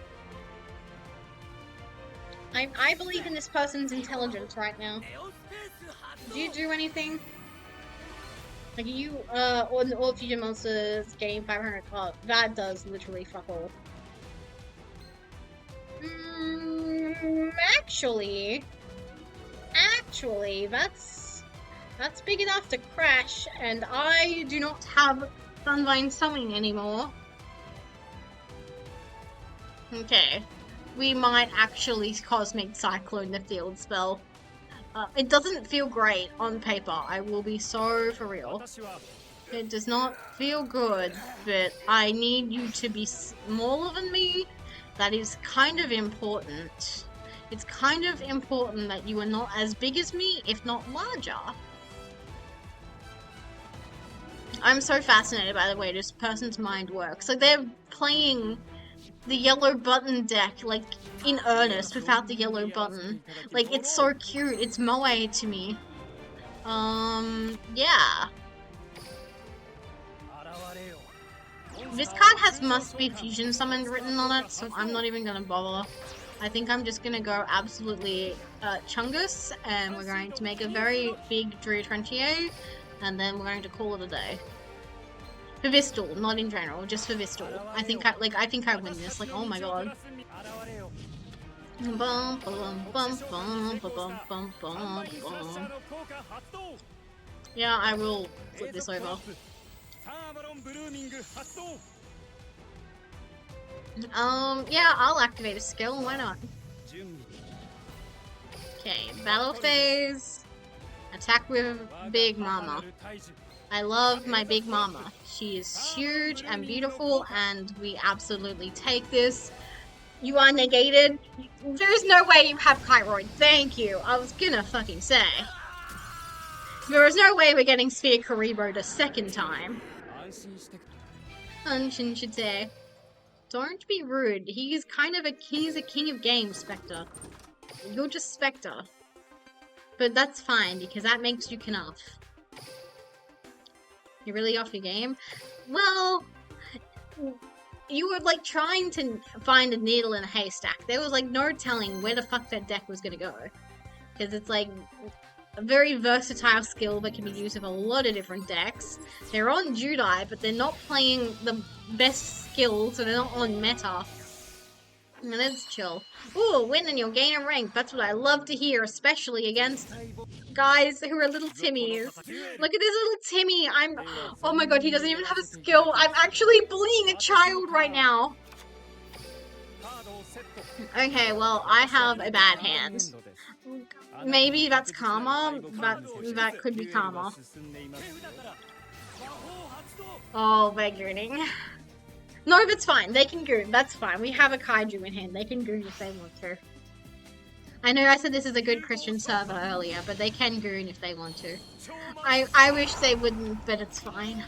I believe in this person's intelligence right now. Do you do anything? Like you, on all fusion monsters gain 500 cards. That does literally fuck all. Actually, that's big enough to crash, and I do not have Sunvine summoning anymore. Okay, we might actually Cosmic Cyclone the field spell. It doesn't feel great on paper, I will be so for real. It does not feel good, but I need you to be smaller than me. That is kind of important. It's kind of important that you are not as big as me, if not larger. I'm so fascinated by the way this person's mind works. Like, they're playing the yellow button deck, like, in earnest, without the yellow button. Like, it's so cute. It's moe to me. Yeah. This card has must be fusion summoned written on it, so I'm not even gonna bother. I think I'm just gonna go absolutely Chungus, and we're going to make a very big Druid Rentier, and then we're going to call it a day. For Vistal, not in general, just for Vistal. I think I win this. Like, oh my god. Bum, bum, bum, bum, bum, bum, bum, bum. Yeah, I will flip this over. Yeah, I'll activate a skill. Why not? Okay, battle phase. Attack with Big Mama. I love my Big Mama. She is huge and beautiful, and we absolutely take this. You are negated. There's no way you have Kyroid. Thank you. I was gonna fucking say. There is no way we're getting Sphere Karibo the second time. Unshin should say. Don't be rude. He's a king of games, Spectre. You're just Spectre. But that's fine, because that makes you enough. You're really off your game? Well, you were like trying to find a needle in a haystack. There was like no telling where the fuck that deck was gonna go. Because it's like a very versatile skill that can be used with a lot of different decks. They're on Judai, but they're not playing the best skills, so they're not on meta. And that's chill. Ooh, win and you'll gain a rank. That's what I love to hear, especially against guys who are little Timmies. Look at this little Timmy. Oh my god, he doesn't even have a skill. I'm actually bullying a child right now. Okay, well, I have a bad hand. Maybe that's karma. That could be karma. Oh, they're gooning. No, that's fine. They can goon. That's fine. We have a kaiju in hand. They can goon if they want to. I know I said this is a good Christian server earlier, but they can goon if they want to. I wish they wouldn't, but it's fine.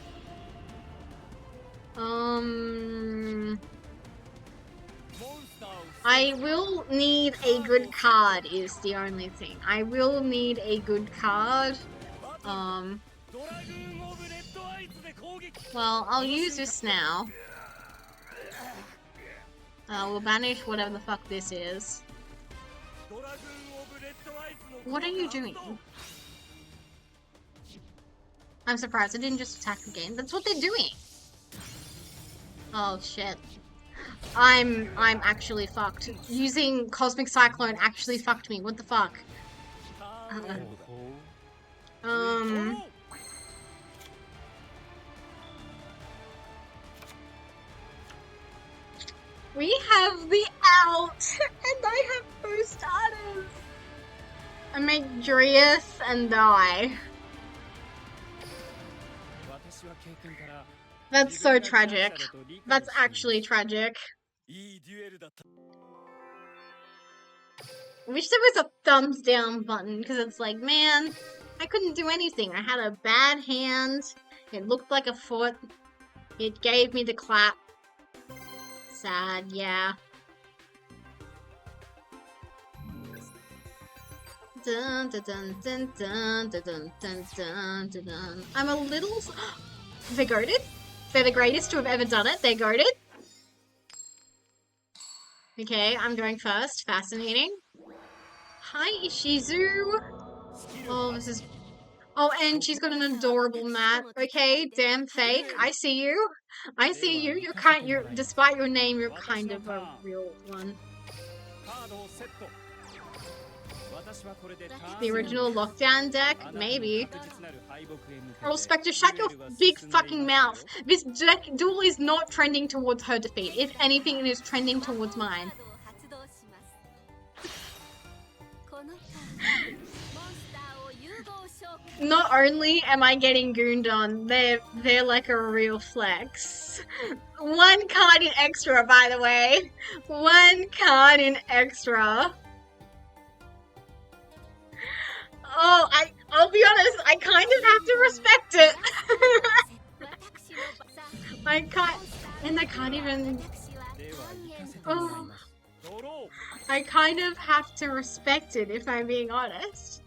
I will need a good card is the only thing. I will need a good card. Well, I'll use this now. We'll banish whatever the fuck this is. What are you doing? I'm surprised I didn't just attack the game. That's what they're doing. Oh shit. I'm actually fucked. Using Cosmic Cyclone actually fucked me. What the fuck? We have the out, and I have no starters. I make Drius and die. That's so tragic. That's actually tragic. I wish there was a thumbs down button, because it's like, man, I couldn't do anything. I had a bad hand. It looked like a foot. It gave me the clap. Sad, yeah. Dun, dun, dun, dun, dun, dun, dun, dun, dun, dun, dun. I'm a little... They're goated. They're the greatest to have ever done it. They're goated. Okay, I'm going first. Fascinating. Hi, Ishizu. Oh, this is... Oh, and she's got an adorable mat. Okay, damn fake. I see you. I see you. You're despite your name, you're kind of a real one. The original lockdown deck? Maybe. Oh, Spectre, shut your big fucking mouth. This deck duel is not trending towards her defeat. If anything, it is trending towards mine. Not only am I getting gooned on, they're like a real flex. One card in extra, by the way. One card in extra. Oh, I'll be honest, I kind of have to respect it. I can't even... Oh. I kind of have to respect it, if I'm being honest.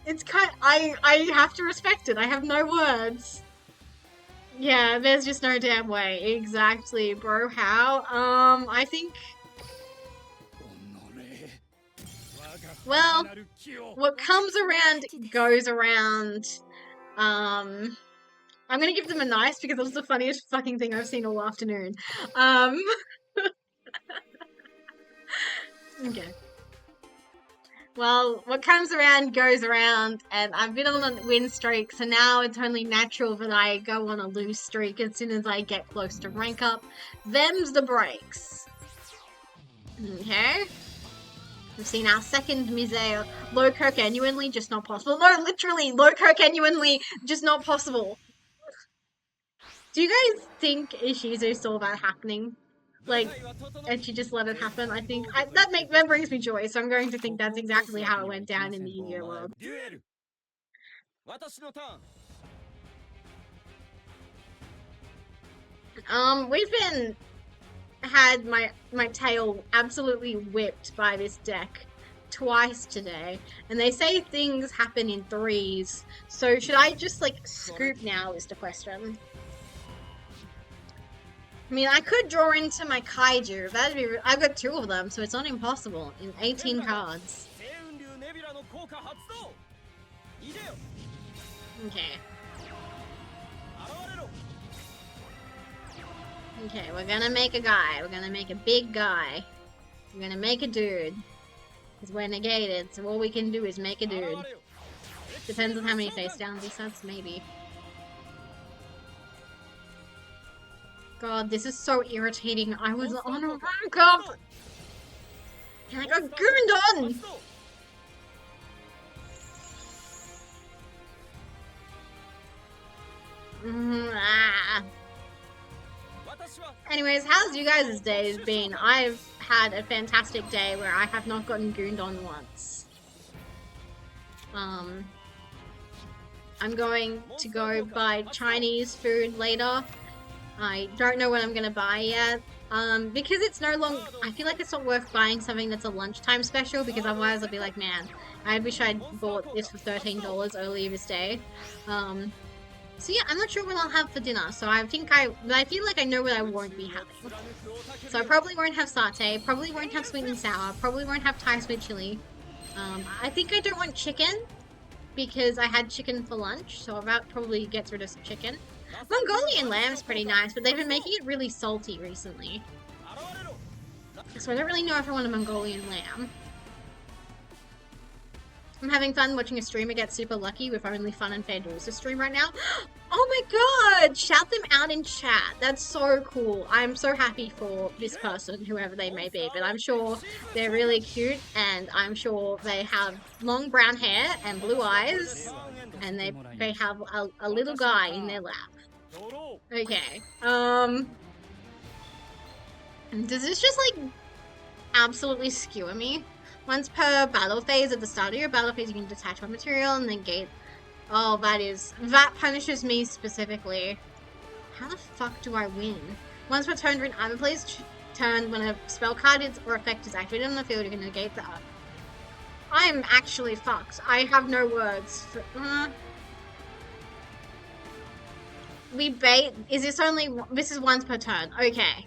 It's I have to respect it. I have no words. Yeah, there's just no damn way. Exactly, bro. How? I think... Well, what comes around goes around. I'm gonna give them a nice because it was the funniest fucking thing I've seen all afternoon. Okay. Well, what comes around goes around, and I've been on a win streak, so now it's only natural that I go on a lose streak as soon as I get close to rank up. Them's the breaks. Okay. We've seen our second Miseo. Loco genuinely just not possible. No, literally, Loco genuinely just not possible. Do you guys think Ishizu saw that happening? Like, and she just let it happen? I think that brings me joy, so I'm going to think that's exactly how it went down in the Yu-Gi-Oh world. We've had my tail absolutely whipped by this deck twice today, and they say things happen in threes, so should I just like scoop now is the question. I mean, I could draw into my kaiju. That'd be... I've got 2 of them, so it's not impossible. In 18 cards. Okay. Okay, we're gonna make a guy. We're gonna make a big guy. We're gonna make a dude. Because we're negated, so all we can do is make a dude. Depends on how many face downs he sets, maybe. God, this is so irritating. I was on a rank up and I got gooned on. Anyways, how's you guys' days been? I've had a fantastic day where I have not gotten gooned on once. I'm going to go buy Chinese food later. I don't know what I'm gonna buy yet. Because it's no longer, I feel like it's not worth buying something that's a lunchtime special, because otherwise I'll be like, man, I wish I'd bought this for $13 earlier this day. So yeah, I'm not sure what I'll have for dinner, so I feel like I know what I won't be having. So I probably won't have satay, probably won't have sweet and sour, probably won't have Thai sweet chili. I think I don't want chicken, because I had chicken for lunch, so that probably gets rid of some chicken. Mongolian lamb's pretty nice, but they've been making it really salty recently. So I don't really know if I want a Mongolian lamb. I'm having fun watching a streamer get super lucky with only Fun and Fair Duels to stream right now. Oh my god! Shout them out in chat. That's so cool. I'm so happy for this person, whoever they may be, but I'm sure they're really cute, and I'm sure they have long brown hair and blue eyes, and they have a little guy in their lap. Okay. Does this just like absolutely skewer me? Once per battle phase, at the start of your battle phase, you can detach one material and then gate. Oh, that punishes me specifically. How the fuck do I win? Once per turn during either player's turn, when a spell card or effect is activated on the field, you can negate that. I'm actually fucked. I have no words. This is once per turn. Okay.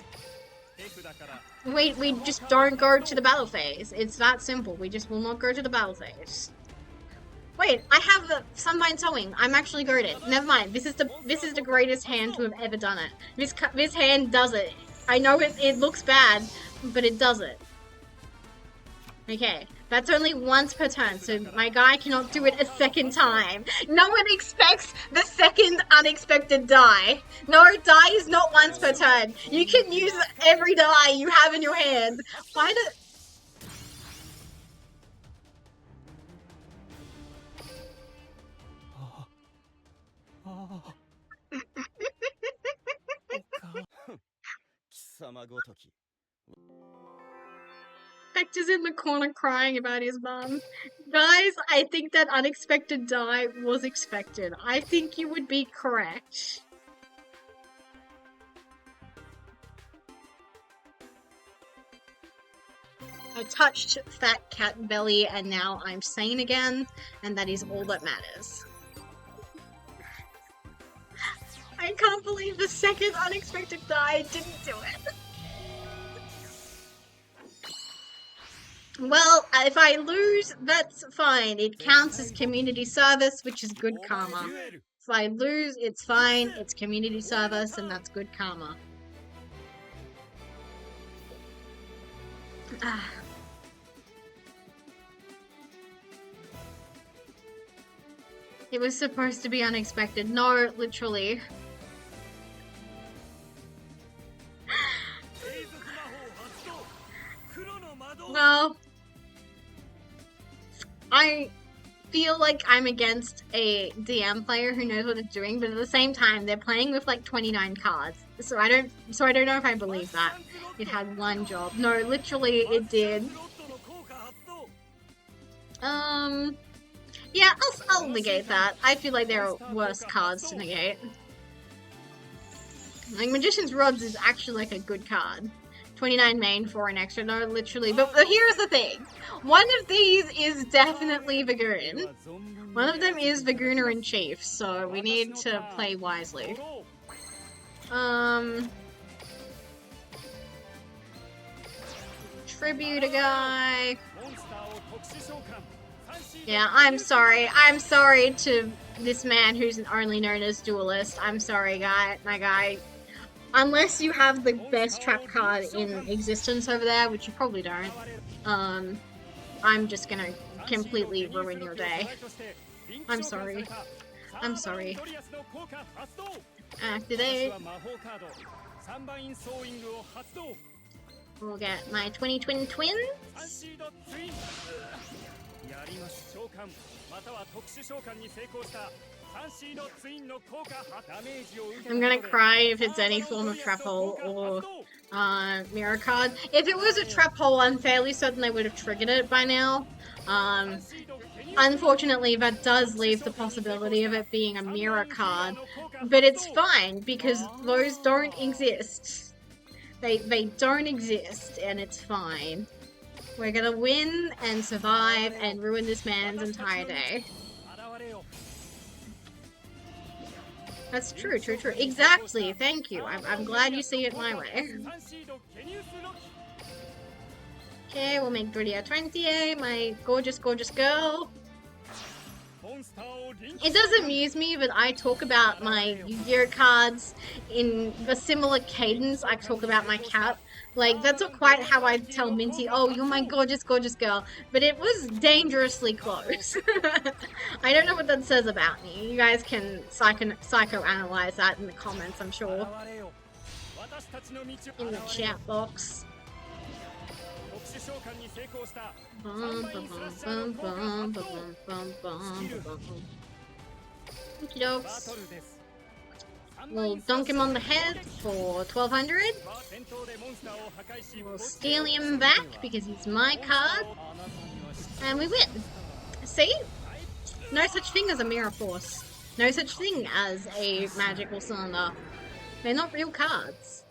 We just don't go to the battle phase. It's that simple. We just will not go to the battle phase. Wait, I have the Sunbind Sewing. I'm actually goated. Never mind. This is the greatest hand to have ever done it. This hand does it. I know it looks bad, but it does it. Okay, that's only once per turn, so my guy cannot do it a second time. No one expects the second unexpected die. No, die is not once per turn. You can use every die you have in your hand. Why do... Hector's in the corner crying about his mum. Guys, I think that unexpected die was expected. I think you would be correct. I touched fat cat belly and now I'm sane again, and that is all that matters. I can't believe the second unexpected die didn't do it. Well, if I lose, that's fine. It counts as community service, which is good karma. If I lose, it's fine. It's community service, and that's good karma. It was supposed to be unexpected. No, literally. Well, I feel like I'm against a DM player who knows what it's doing, but at the same time, they're playing with like 29 cards. So I don't know if I believe that. It had one job. No, literally it did. Yeah, I'll negate that. I feel like there are worse cards to negate. Like, Magician's Rods is actually like a good card. 29 main for an extra, no, literally. But here's the thing. One of these is definitely Vagoon. One of them is Vagooner in Chief, so we need to play wisely. Tribute a guy. Yeah, I'm sorry. I'm sorry to this man who's only known as Duelist. I'm sorry, my guy. Unless you have the best trap card in existence over there, which you probably don't, I'm just gonna completely ruin your day. I'm sorry. I'm sorry. Activate. We'll get my 20 twins. I'm gonna cry if it's any form of trap hole or mirror card. If it was a trap hole, I'm fairly certain they would have triggered it by now. Unfortunately, that does leave the possibility of it being a mirror card, but it's fine because those don't exist. They don't exist, and it's fine. We're gonna win and survive and ruin this man's entire day. That's true. Exactly, thank you. I'm glad you see it my way. Okay, we'll make Drudia 20, my gorgeous girl. It does amuse me that I talk about my Yu-Gi-Oh cards in a similar cadence I talk about my cat. Like, that's not quite how I tell Minty, oh, you're my gorgeous girl. But it was dangerously close. I don't know what that says about me. You guys can psychoanalyze that in the comments, I'm sure. In the chat box. Okie dokes. We'll dunk him on the head for 1200. We'll steal him back because he's my card. And we win. See? No such thing as a mirror force. No such thing as a magical cylinder. They're not real cards.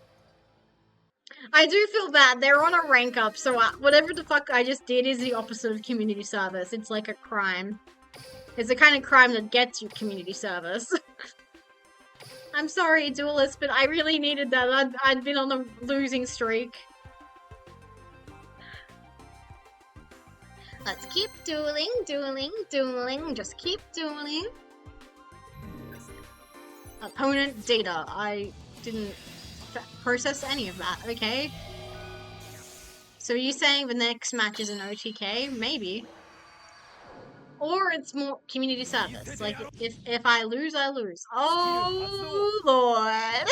I do feel bad. They're on a rank up, so whatever the fuck I just did is the opposite of community service. It's like a crime. It's the kind of crime that gets you community service. I'm sorry, Duelist, but I really needed that. I'd been on a losing streak. Let's keep dueling. Just keep dueling. Opponent data. I didn't process any of that, okay? So are you saying the next match is an OTK? Maybe. Or it's more community service. Like, if I lose, I lose. Oh, Lord.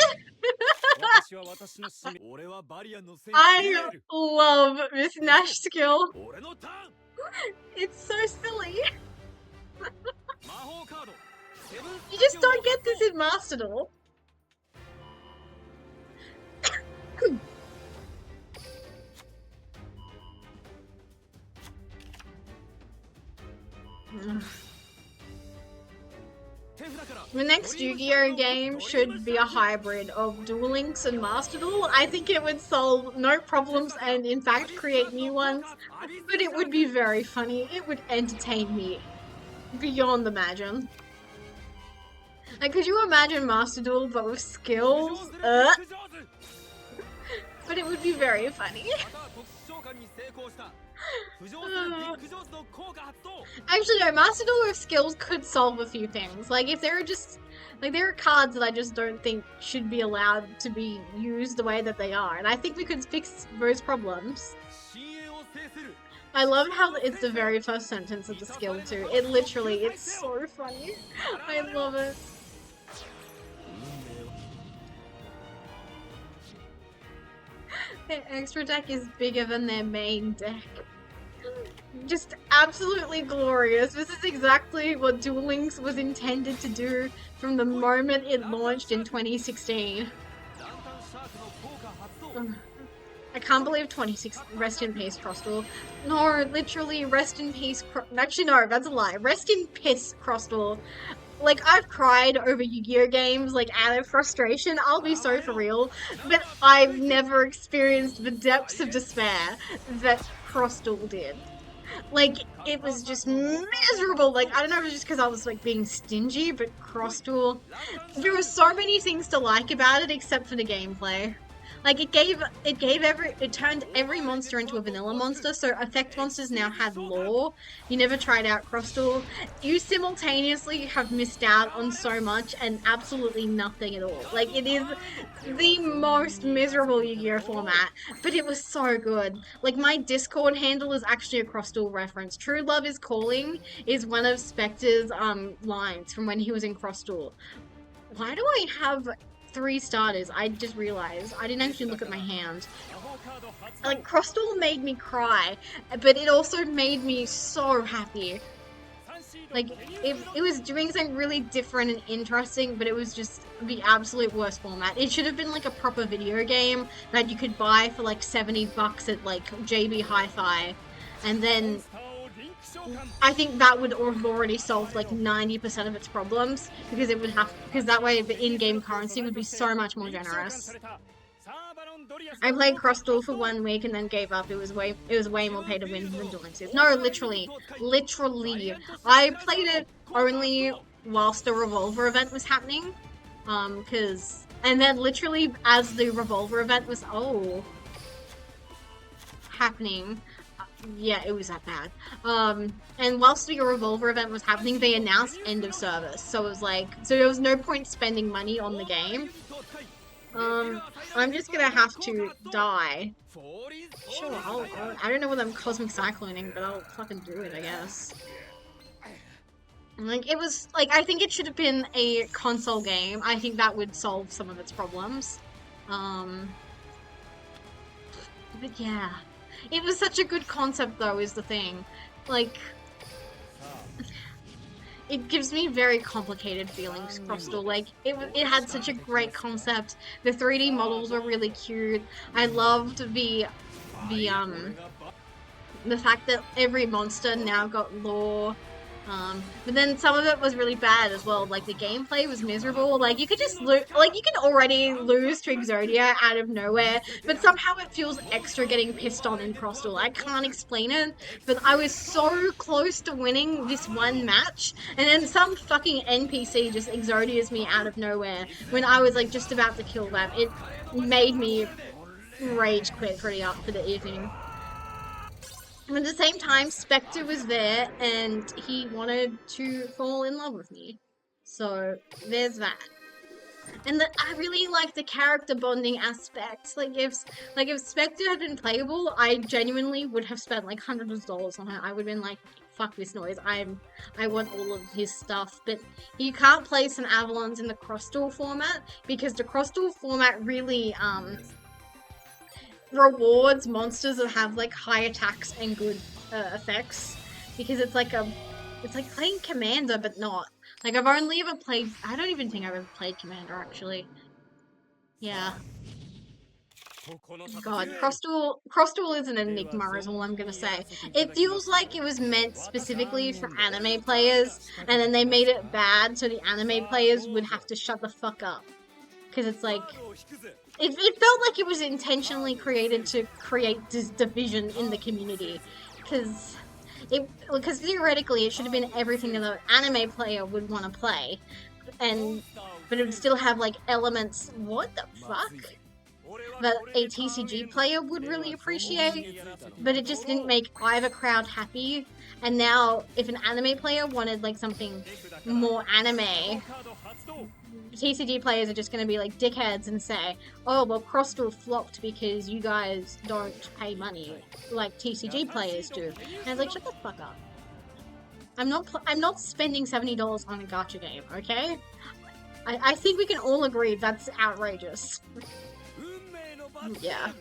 I love this Nash skill. It's so silly. You just don't get this in Master Duel. The next Yu-Gi-Oh game should be a hybrid of Duel Links and Master Duel. I think it would solve no problems and in fact create new ones, but it would be very funny. It would entertain me beyond imagine. Like, could you imagine Master Duel but with skills? But it would be very funny. Actually, no, Master Duel with skills could solve a few things. Like, if there are just... Like, there are cards that I just don't think should be allowed to be used the way that they are. And I think we could fix those problems. I love how it's the very first sentence of the skill, too. It literally, it's so funny. I love it. Their extra deck is bigger than their main deck. Just absolutely glorious. This is exactly what Duel Links was intended to do from the moment it launched in 2016. I can't believe 26. Rest in peace, Cross Duel. No, literally, rest in peace. Actually, no, that's a lie. Rest in piss, Cross Duel. Like, I've cried over Yu-Gi-Oh games, like, out of frustration, I'll be so for real, but I've never experienced the depths of despair that Cross Duel did. Like, it was just miserable. Like, I don't know if it was just because I was, like, being stingy, but Cross Duel, there were so many things to like about it except for the gameplay. Like, it turned every monster into a vanilla monster, so effect monsters now had lore. You never tried out Cross Duel. You simultaneously have missed out on so much and absolutely nothing at all. Like, it is the most miserable Yu-Gi-Oh format, but it was so good. Like, my Discord handle is actually a Cross Duel reference. True Love is Calling is one of Spectre's lines from when he was in Cross Duel. Why do I have 3 starters. I just realized. I didn't actually look at my hand. Like, Cross Duel made me cry, but it also made me so happy. Like, it was doing something really different and interesting, but it was just the absolute worst format. It should have been like a proper video game that you could buy for like 70 bucks at like JB Hi-Fi, and then I think that would have already solved like 90% of its problems, because it would have, because that way the in-game currency would be so much more generous. I played Cross Duel for 1 week and then gave up. It was way more pay to win than Duel Links. No, literally. I played it only whilst the Revolver event was happening. And then literally as the Revolver event was, happening. Yeah, it was that bad. And whilst the Revolver event was happening, they announced end of service. So it was like, so there was no point spending money on the game. I'm just gonna have to die. Sure, I don't know what I'm Cosmic Cycloning, but I'll fucking do it, I guess. Like, it was, like, I think it should have been a console game. I think that would solve some of its problems. But yeah. It was such a good concept, though, is the thing. Like, it gives me very complicated feelings, Cross Duel. Like, it had such a great concept. The 3D models were really cute. I loved the fact that every monster now got lore. But then some of it was really bad as well. Like, the gameplay was miserable. Like, you could just you can already lose to Exodia out of nowhere, but somehow it feels extra getting pissed on in Cross Duel. I can't explain it, but I was so close to winning this one match, and then some fucking NPC just Exodias me out of nowhere when I was, like, just about to kill them. It made me rage quit for the evening. And at the same time, Spectre was there, and he wanted to fall in love with me. So, there's that. And I really like the character bonding aspect. Like if Spectre had been playable, I genuinely would have spent like hundreds of dollars on it. I would have been like, fuck this noise, I want all of his stuff. But you can't play some Avalons in the Cross Duel format, because the Cross Duel format really, rewards monsters that have like high attacks and good effects, because it's like playing Commander but not. Like, I've only ever played, I don't even think I've ever played Commander actually. Yeah. God, Cross Duel is an enigma is all I'm gonna say. It feels like it was meant specifically for anime players, and then they made it bad so the anime players would have to shut the fuck up. Because it's like, it felt like it was intentionally created to create this division in the community. Because theoretically it should have been everything that an anime player would want to play. But it would still have like elements, what the fuck? That a TCG player would really appreciate. But it just didn't make either crowd happy. And now, if an anime player wanted like something more anime, TCG players are just going to be like dickheads and say, oh, well, Cross Duel flopped because you guys don't pay money like TCG players do. And I was like, shut the fuck up. I'm not spending $70 on a gacha game, okay? I think we can all agree that's outrageous. Yeah.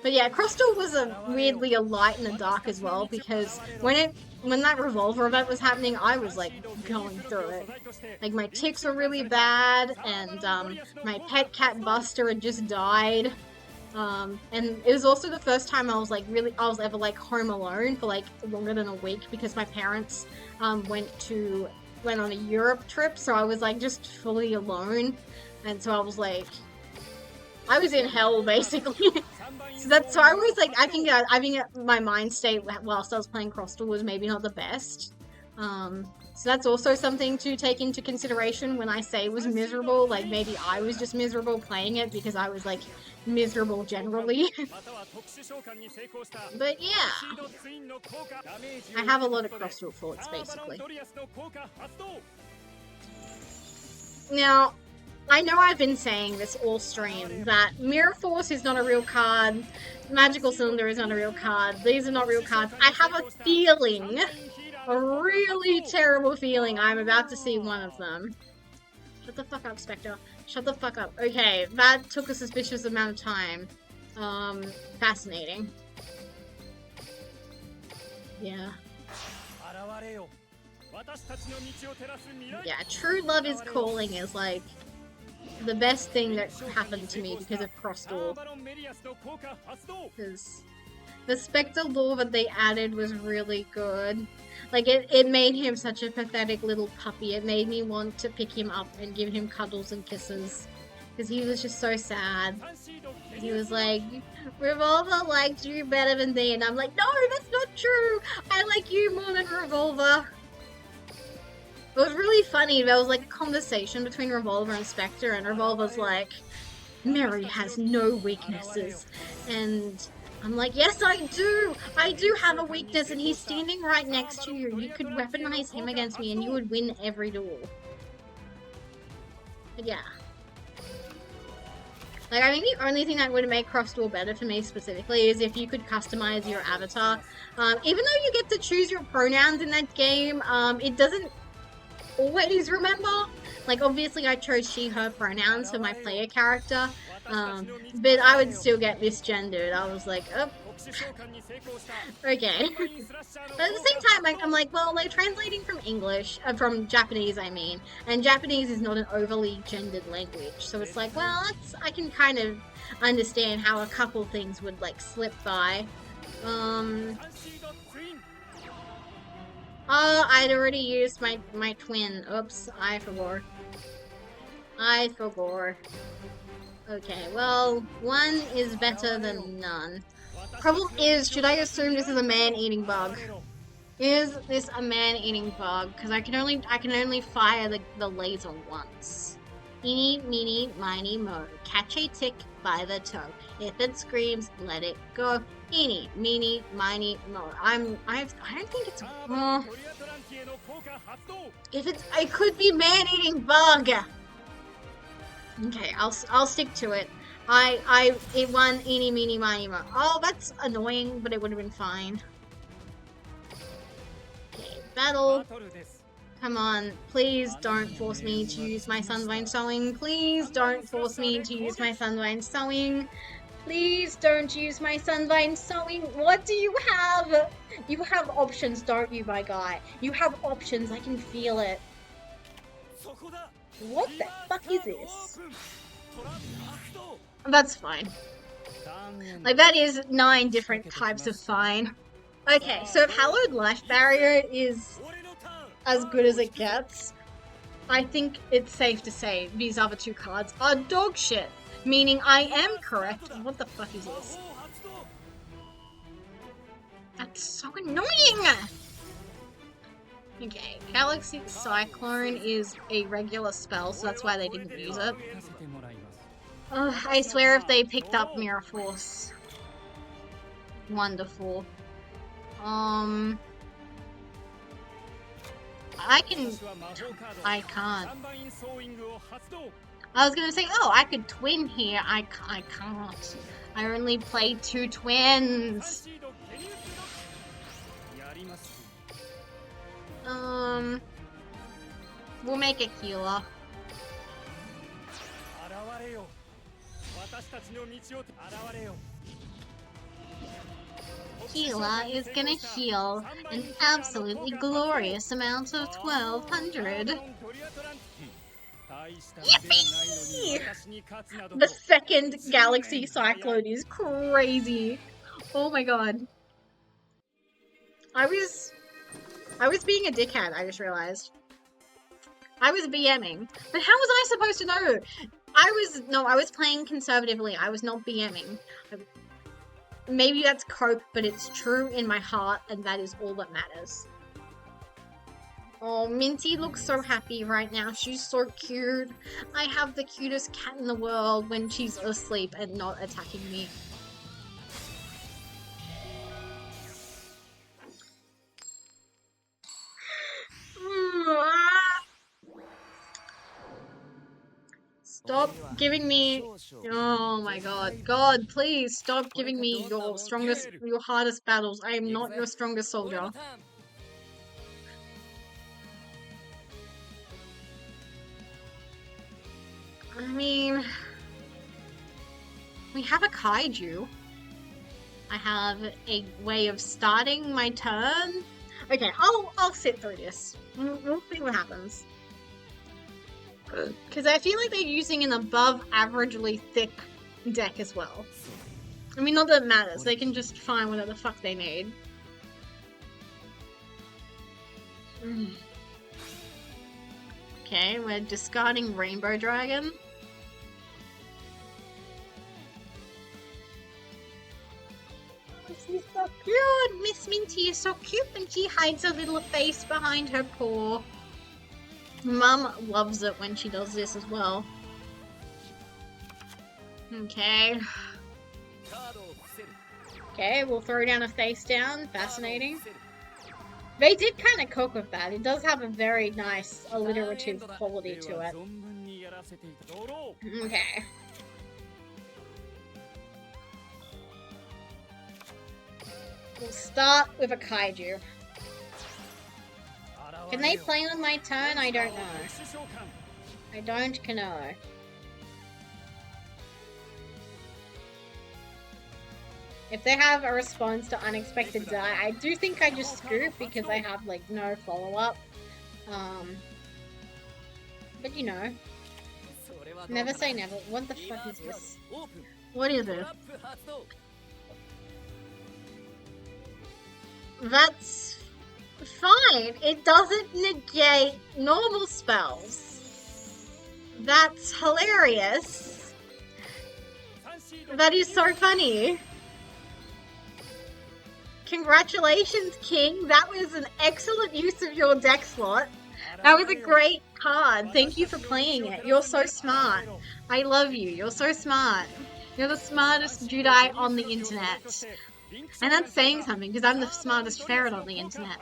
But yeah, Cross Duel was weirdly a light in the dark as well, because when that Revolver event was happening, I was like going through it. Like, my ticks were really bad, and my pet cat Buster had just died. And it was also the first time I was ever like home alone for like longer than a week, because my parents went on a Europe trip, so I was like just fully alone, and so I was like, I was in hell basically. So I was like, I think my mind state whilst I was playing Cross Duel was maybe not the best. So that's also something to take into consideration when I say it was miserable. Like, maybe I was just miserable playing it because I was like miserable generally. But yeah, I have a lot of Cross Duel thoughts basically. Now, I know I've been saying this all stream, that Mirror Force is not a real card, Magical Cylinder is not a real card, these are not real cards. I have a feeling, a really terrible feeling, I'm about to see one of them. Shut the fuck up, Spectre. Shut the fuck up. Okay, that took a suspicious amount of time. Fascinating. Yeah. Yeah, true love is calling is like the best thing that happened to me because of Cross Duel. Because the Spectre lore that they added was really good. Like, it made him such a pathetic little puppy. It made me want to pick him up and give him cuddles and kisses. Because he was just so sad. He was like, Revolver liked you better than me. And I'm like, no, that's not true. I like you more than Revolver. It was really funny. There was like a conversation between Revolver and Spectre. And Revolver's like, Mary has no weaknesses. And I'm like, yes, I do! I do have a weakness, and he's standing right next to you. You could weaponize him against me, and you would win every duel. But yeah. Like, I think the only thing that would make Cross Duel better for me specifically is if you could customize your avatar. Even though you get to choose your pronouns in that game, it doesn't always remember. Like, obviously I chose she, her pronouns for my player character, but I would still get misgendered. I was like, oh, okay. But at the same time, I'm like, well, they're translating from English, from Japanese, I mean, and Japanese is not an overly gendered language, so it's like, well, I can kind of understand how a couple things would, like, slip by. Oh, I'd already used my twin. Oops, I forgot. I forgot. Okay, well, one is better than none. Problem is, should I assume this is a man-eating bug? Is this a man-eating bug? Because I can only fire the laser once. Eeny, meeny, miny, mo. Catch a tick by the toe. If it screams, let it go. Eeny, meeny, miny, mo. I don't think it's. If it's, it could be man-eating bug. Okay, I'll stick to it. It won eeny, meeny, miny, mo. Oh, that's annoying, but it would have been fine. Okay, battle. Come on, please don't force me to use my Sunvine Sewing. Please don't force me to use my Sunvine Sewing. Please don't use my Sunvine Sewing. What do you have? You have options, don't you, my guy? You have options, I can feel it. What the fuck is this? That's fine. Like, that is 9 different types of fine. Okay, so if Hallowed Life Barrier is as good as it gets, I think it's safe to say these other 2 cards are dog shit. Meaning I am correct. What the fuck is this? That's so annoying! Okay, Galaxy Cyclone is a regular spell, so that's why they didn't use it. I swear if they picked up Mirror Force. Wonderful. I can't. I was gonna say, oh, I could twin here. I can't. I only played 2 twins. We'll make a healer. Healer is gonna heal an absolutely glorious amount of 1200. Yippee! The second Galaxy Cyclone is crazy. Oh my god. I was being a dickhead, I just realized. I was BMing. But how was I supposed to know? I was playing conservatively. I was not BMing. Maybe that's cope, but it's true in my heart, and that is all that matters. Oh, Minty looks so happy right now. She's so cute. I have the cutest cat in the world when she's asleep and not attacking me. Stop giving me... Oh my god. God, please stop giving me your strongest, your hardest battles. I am not your strongest soldier. mean, we have a kaiju. I have a way of starting my turn. Okay, I'll sit through this. We'll see what happens. Because I feel like they're using an above averagely thick deck as well. I mean, not that it matters. They can just find whatever the fuck they need. Okay, we're discarding Rainbow Dragon. She's so cute! Miss Minty is so cute and she hides her little face behind her paw. Mum loves it when she does this as well. Okay. Okay, we'll throw down a face down. Fascinating. They did kind of cook with that. It does have a very nice alliterative quality to it. Okay. We'll start with a kaiju. Can they play on my turn? I don't know. I don't know. If they have a response to unexpected die, I do think I just scoop because I have like no follow-up. But you know. Never say never. What the fuck is this? What is it? That's fine. It doesn't negate normal spells. That's hilarious. That is so funny. Congratulations, King. That was an excellent use of your deck slot. That was a great card. Thank you for playing it. You're so smart. I love you. You're so smart. You're the smartest Jedi on the internet. And that's saying something, because I'm the smartest ferret on the internet.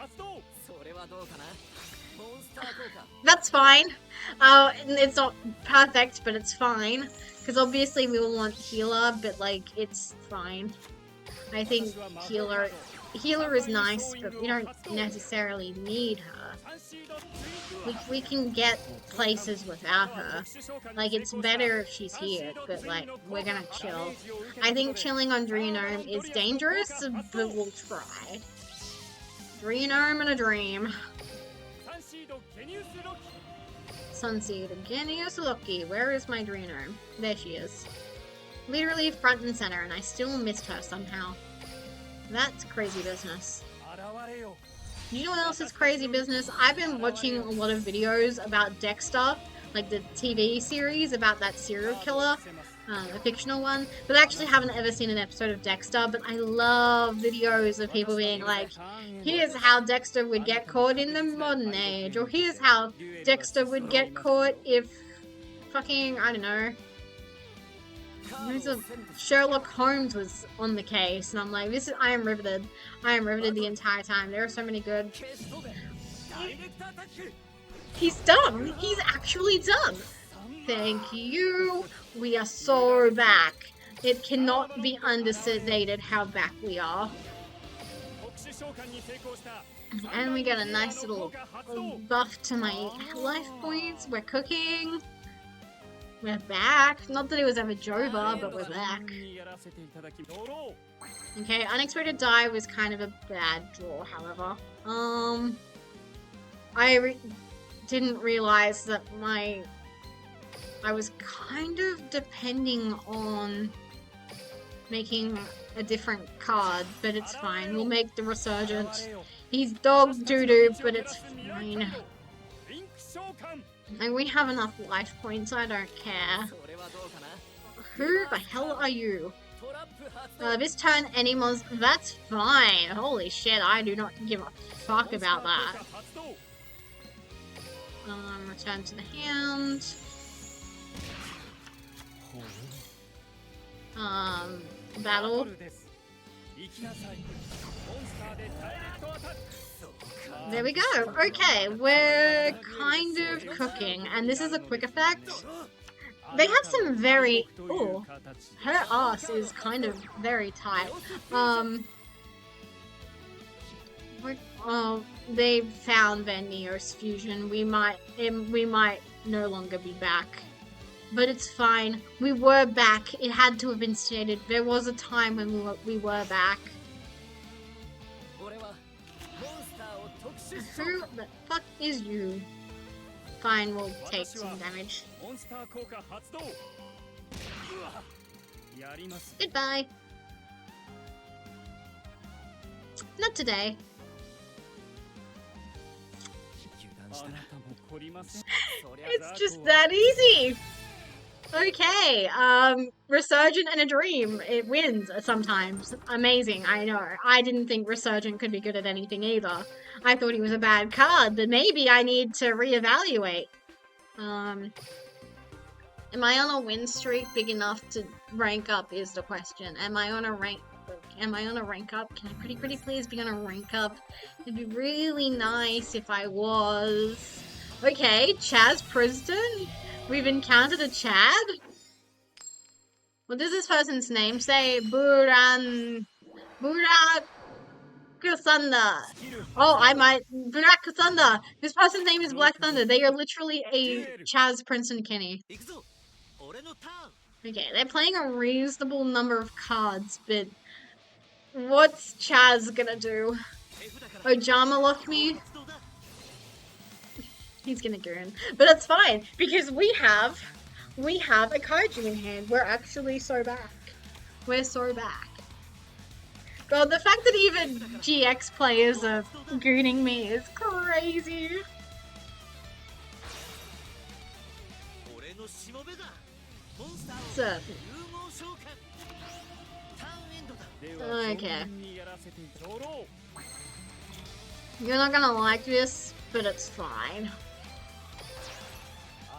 That's fine. It's not perfect, but it's fine. Because obviously we will want healer, but like, it's fine. I think healer is nice, but we don't necessarily need her. We can get places without her. Like, it's better if she's here, but like, we're gonna chill. I think chilling on Dream is dangerous, but we'll try. Dream and a dream. Sunseed, Genius Loki. Where is my Dream? There she is. Literally front and center, and I still missed her somehow. That's crazy business. You know what else is crazy business? I've been watching a lot of videos about Dexter, like the TV series about that serial killer, a fictional one, but I actually haven't ever seen an episode of Dexter, but I love videos of people being like, here's how Dexter would get caught in the modern age, or here's how Dexter would get caught if fucking, I don't know, Sherlock Holmes was on the case, and I'm like, I am riveted. I am riveted the entire time. There are so many good. He's done. He's actually done. Thank you. We are so back. It cannot be understated how back we are. And we get a nice little buff to my life points. We're cooking. We're back. Not that it was ever Jova, but we're back. Okay, unexpected die was kind of a bad draw, however. I didn't realize that I was kind of depending on making a different card, but it's fine. We'll make the Resurgent. He's dog doo-doo, but it's fine. And we have enough life points, I don't care. Who the hell are you? This turn, any monster. That's fine. Holy shit, I do not give a fuck about that. Return to the hand. Battle. There we go. Okay, we're kind of cooking, and this is a quick effect. They have some very... Oh, her ass is kind of very tight. They found their Neos fusion. We might no longer be back. but it's fine. We were back. It had to have been stated. There was a time when we were back. Who the fuck is you? Fine, we'll take some damage. Goodbye. Not today. It's just that easy. Okay, Resurgent and a Dream. It wins sometimes. Amazing, I know. I didn't think Resurgent could be good at anything either. I thought he was a bad card, but maybe I need to reevaluate. Am I on a win streak big enough to rank up is the question. Am I on a rank up? Can I pretty please be on a rank up? It'd be really nice if I was. Okay, Chaz Priston? We've encountered a Chad? What does this person's name say? Burakusanda. Oh, Burakusanda! This person's name is Black Thunder. They are literally a Chaz Princeton Kenny. Okay, they're playing a reasonable number of cards, but what's Chaz gonna do? Ojama lock me? He's gonna goon. But it's fine, because we have a kaiju in hand. We're actually so back. We're so back. God, the fact that even GX players are gooning me is crazy. So, okay. You're not gonna like this, but it's fine.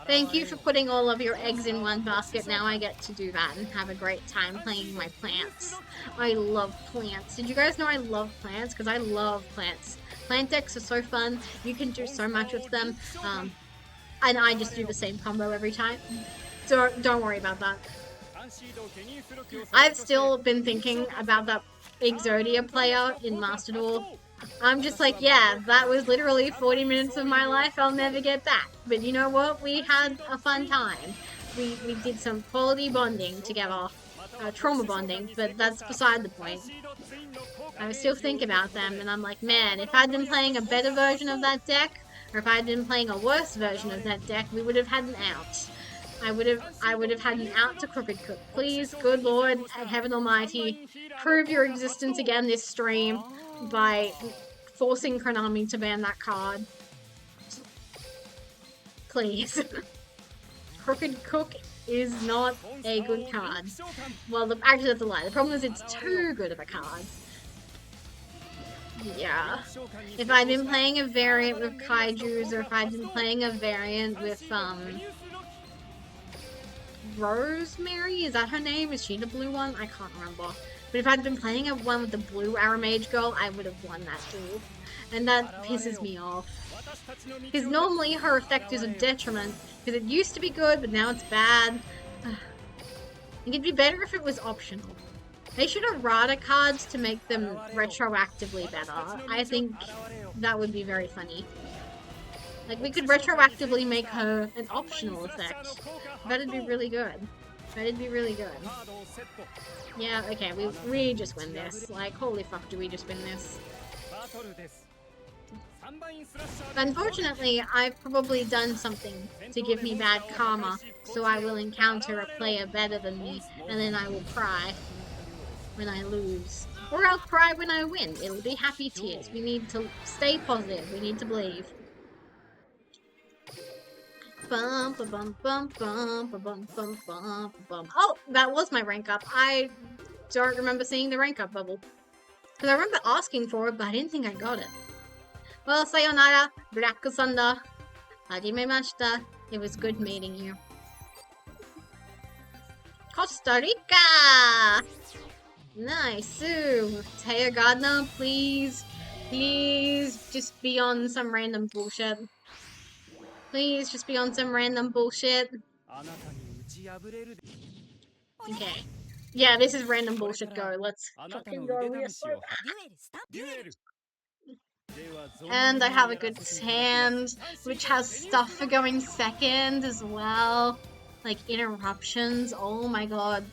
Thank you for putting all of your eggs in one basket. Now I get to do that and have a great time playing my plants. I love plants. Did you guys know I love plants? Because I love plants. Plant decks are so fun. You can do so much with them. And I just do the same combo every time. So don't worry about that. I've still been thinking about that Exodia player in Master Duel. I'm just like, yeah, that was literally 40 minutes of my life I'll never get back. But you know what? We had a fun time. We did some quality bonding together. Trauma bonding, but that's beside the point. I still think about them, and I'm like, man, if I'd been playing a better version of that deck, or if I'd been playing a worse version of that deck, we would have had an out. I would have had an out to Crooked Cook. Please, good Lord, Heaven Almighty, prove your existence again this stream by forcing Konami to ban that card. Please. Crooked Cook is not a good card. Well, actually that's a lie. The problem is it's too good of a card. Yeah. If I'd been playing a variant with Kaijus, or if I'd been playing a variant with, Rosemary? Is that her name? Is she the blue one? I can't remember. But if I'd been playing a one with the blue Aramage girl, I would have won that duel. And that pisses me off. Because normally her effect is a detriment. Because it used to be good, but now it's bad. It'd be better if it was optional. They should have errata cards to make them retroactively better. I think that would be very funny. Like, we could retroactively make her an optional effect. That'd be really good. That'd be really good. Yeah, okay, we just win this. Like, holy fuck, do we just win this? Unfortunately, I've probably done something to give me bad karma, so I will encounter a player better than me, and then I will cry when I lose. Or I'll cry when I win. It'll be happy tears. We need to stay positive. We need to believe. Bum, ba, bum, bum, bum, ba, bum, bum, bum, bum. Oh, that was my rank up. I don't remember seeing the rank up bubble. Because I remember asking for it, but I didn't think I got it. Well, sayonara, Brakusanda. Hajimemashita. It was good meeting you. Costa Rica! Nice. Ooh. Taya Gardner, please. Please just be on some random bullshit. Please just be on some random bullshit. Okay. Yeah, this is random bullshit go. Let's fucking go. We are so bad. And I have a good hand, which has stuff for going second as well. like interruptions. Oh my god.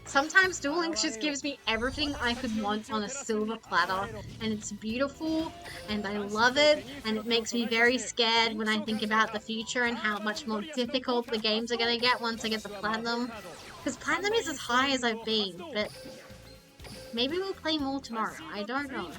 Sometimes Duel Links just gives me everything I could want on a silver platter, and it's beautiful, and I love it, and it makes me very scared when I think about the future and how much more difficult the games are gonna get once I get the Platinum. Because Platinum is as high as I've been, but maybe we'll play more tomorrow. I don't know.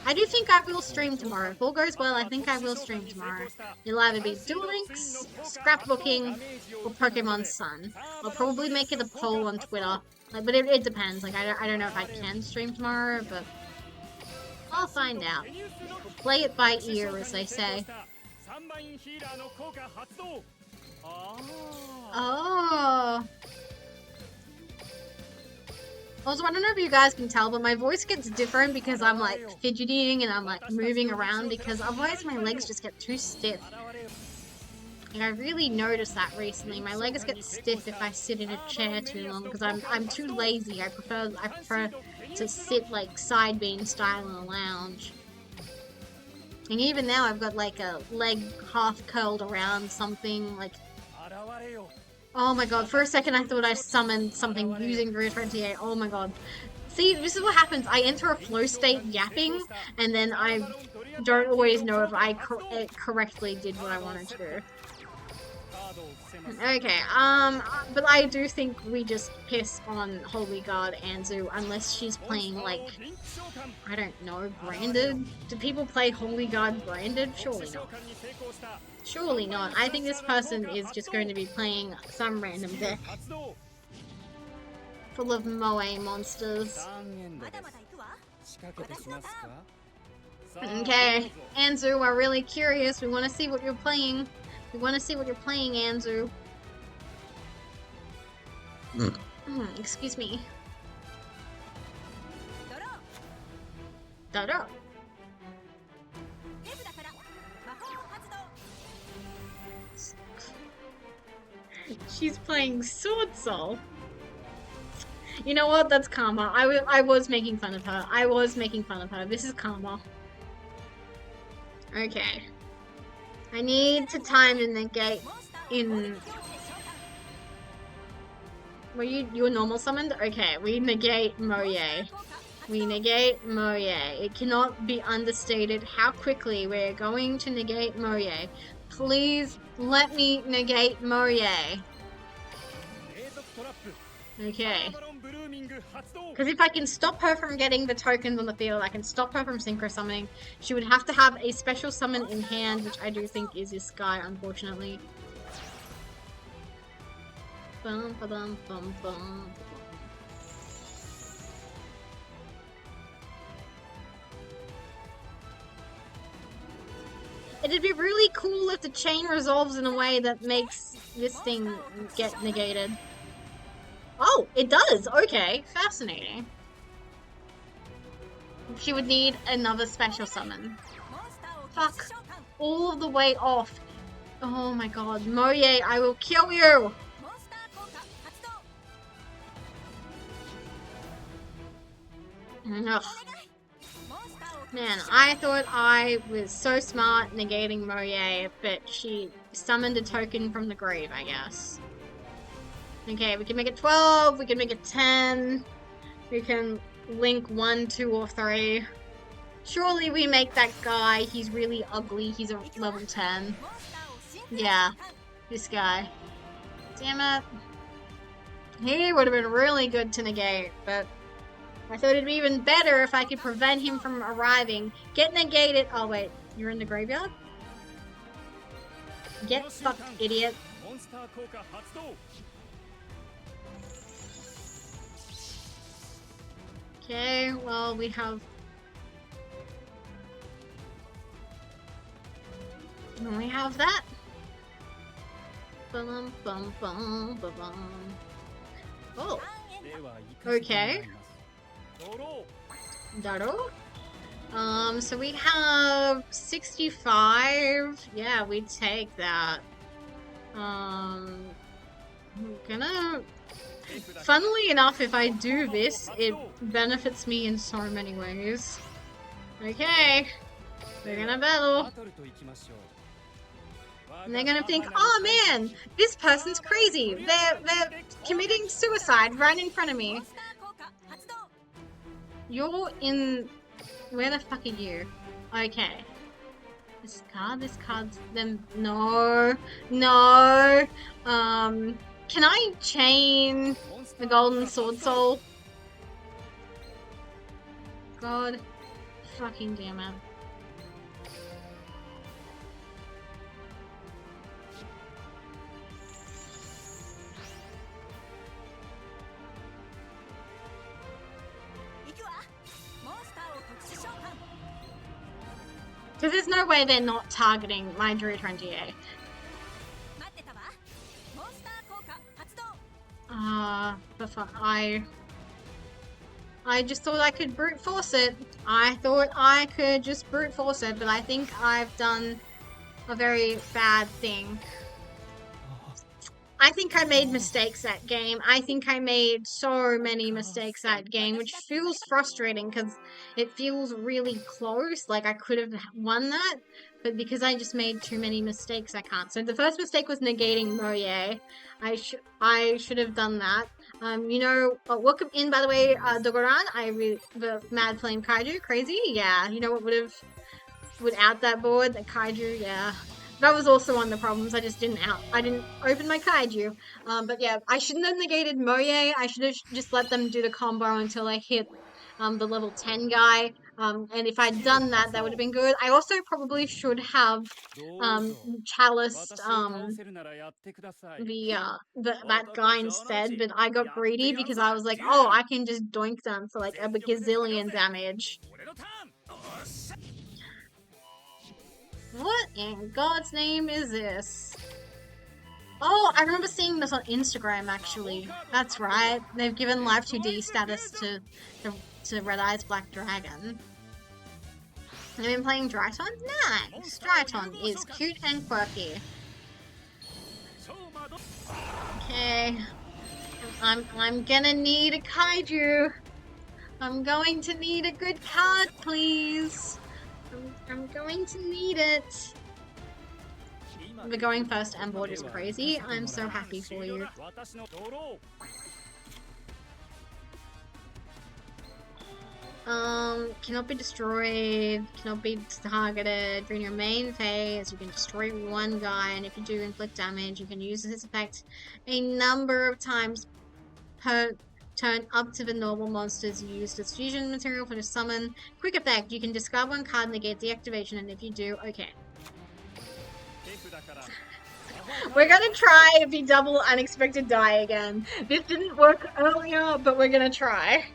I do think I will stream tomorrow. If all goes well, I think I will stream tomorrow. It'll either be Duel Links, scrapbooking, or Pokemon Sun. I'll probably make it a poll on Twitter. Like, but it depends. Like, I don't know if I can stream tomorrow, but I'll find out. We'll play it by ear, as they say. Oh. Also, I don't know if you guys can tell, but my voice gets different because I'm like fidgeting and I'm like moving around, because otherwise my legs just get too stiff. And I really noticed that recently. My legs get stiff if I sit in a chair too long because I'm too lazy. I prefer to sit like side beam style in a lounge. And even now I've got like a leg half curled around something like. Oh my god, for a second I thought I summoned something using Route 28. Oh my god. See, this is what happens. I enter a flow state yapping, and then I don't always know if I correctly did what I wanted to do. Okay, but I do think we just piss on Holy God Anzu unless she's playing, like, I don't know, branded? Do people play Holy God branded? Surely not. Surely not. I think this person is just going to be playing some random deck full of Moe monsters. Okay, Anzu, we're really curious. We want to see what you're playing. We want to see what you're playing, Anzu. Excuse me. Doro. She's playing Sword Soul. You know what? That's karma. I was making fun of her. I was making fun of her. This is karma. Okay. I need to time and negate in... Were you were normal summoned? Okay, we negate Moye. We negate Moye. It cannot be understated how quickly we're going to negate Moye. Please let me negate Moye. Okay. Because if I can stop her from getting the tokens on the field, I can stop her from synchro summoning. She would have to have a special summon in hand, which I do think is this guy, unfortunately. Bum, ba-dum, bum, bum. It'd be really cool if the chain resolves in a way that makes this thing get negated. Oh, it does! Okay, fascinating. She would need another special summon. Fuck. All the way off. Oh my god. Moye, I will kill you! Ugh. Man, I thought I was so smart negating Moye, but she summoned a token from the grave, I guess. Okay, we can make it 12, we can make it 10, we can link 1, 2, or 3. Surely we make that guy, he's really ugly, he's a level 10. Yeah, this guy. Damn it. He would have been really good to negate, but I thought it'd be even better if I could prevent him from arriving. Get negated. Oh wait, you're in the graveyard? Get fucked, idiot. Okay, well we have... that. Bum bum bum bum bum. Oh. Okay. Daro? So we have 65. Yeah, we take that. We're gonna... Funnily enough, if I do this, it benefits me in so many ways. Okay. We're gonna battle. And they're gonna think, oh man, this person's crazy. They're committing suicide right in front of me. You're in... Where the fuck are you? Okay. This card's them. No. No. Can I chain the Golden Sword Soul? God fucking damn it. Because there's no way they're not targeting my Druid Frontier. But I just thought I could brute force it. I thought I could just brute force it, but I think I've done a very bad thing. I think I made mistakes that game. I think I made so many mistakes that game, which feels frustrating because it feels really close. Like I could have won that, but because I just made too many mistakes, I can't. So the first mistake was negating Moye. I should have done that. You know, welcome in, by the way, Dogoran. The Mad Flame Kaiju, crazy. Yeah, you know what would out that board? The Kaiju, yeah. That was also one of the problems. I didn't open my Kaiju. But yeah, I shouldn't have negated Moye. I should have just let them do the combo until I hit the level 10 guy. And if I'd done that, that would have been good. I also probably should have chaliced that guy instead, but I got greedy because I was like, oh, I can just doink them for like a gazillion damage. What in God's name is this? Oh, I remember seeing this on Instagram, actually. That's right. They've given Live 2D status to Red Eyes Black Dragon. I've been playing Dryton? Nice! Dryton is cute and quirky. Okay. I'm gonna need a Kaiju. I'm going to need a good card, please. I'm going to need it. We're going first and board is crazy. I'm so happy for you. Cannot be destroyed, cannot be targeted. During your main phase, you can destroy one guy, and if you do inflict damage, you can use this effect a number of times per turn up to the normal monsters used as fusion material for the summon. Quick effect, you can discard one card, negate the activation, and if you do, okay. We're gonna try the double unexpected die again. This didn't work earlier, but we're gonna try.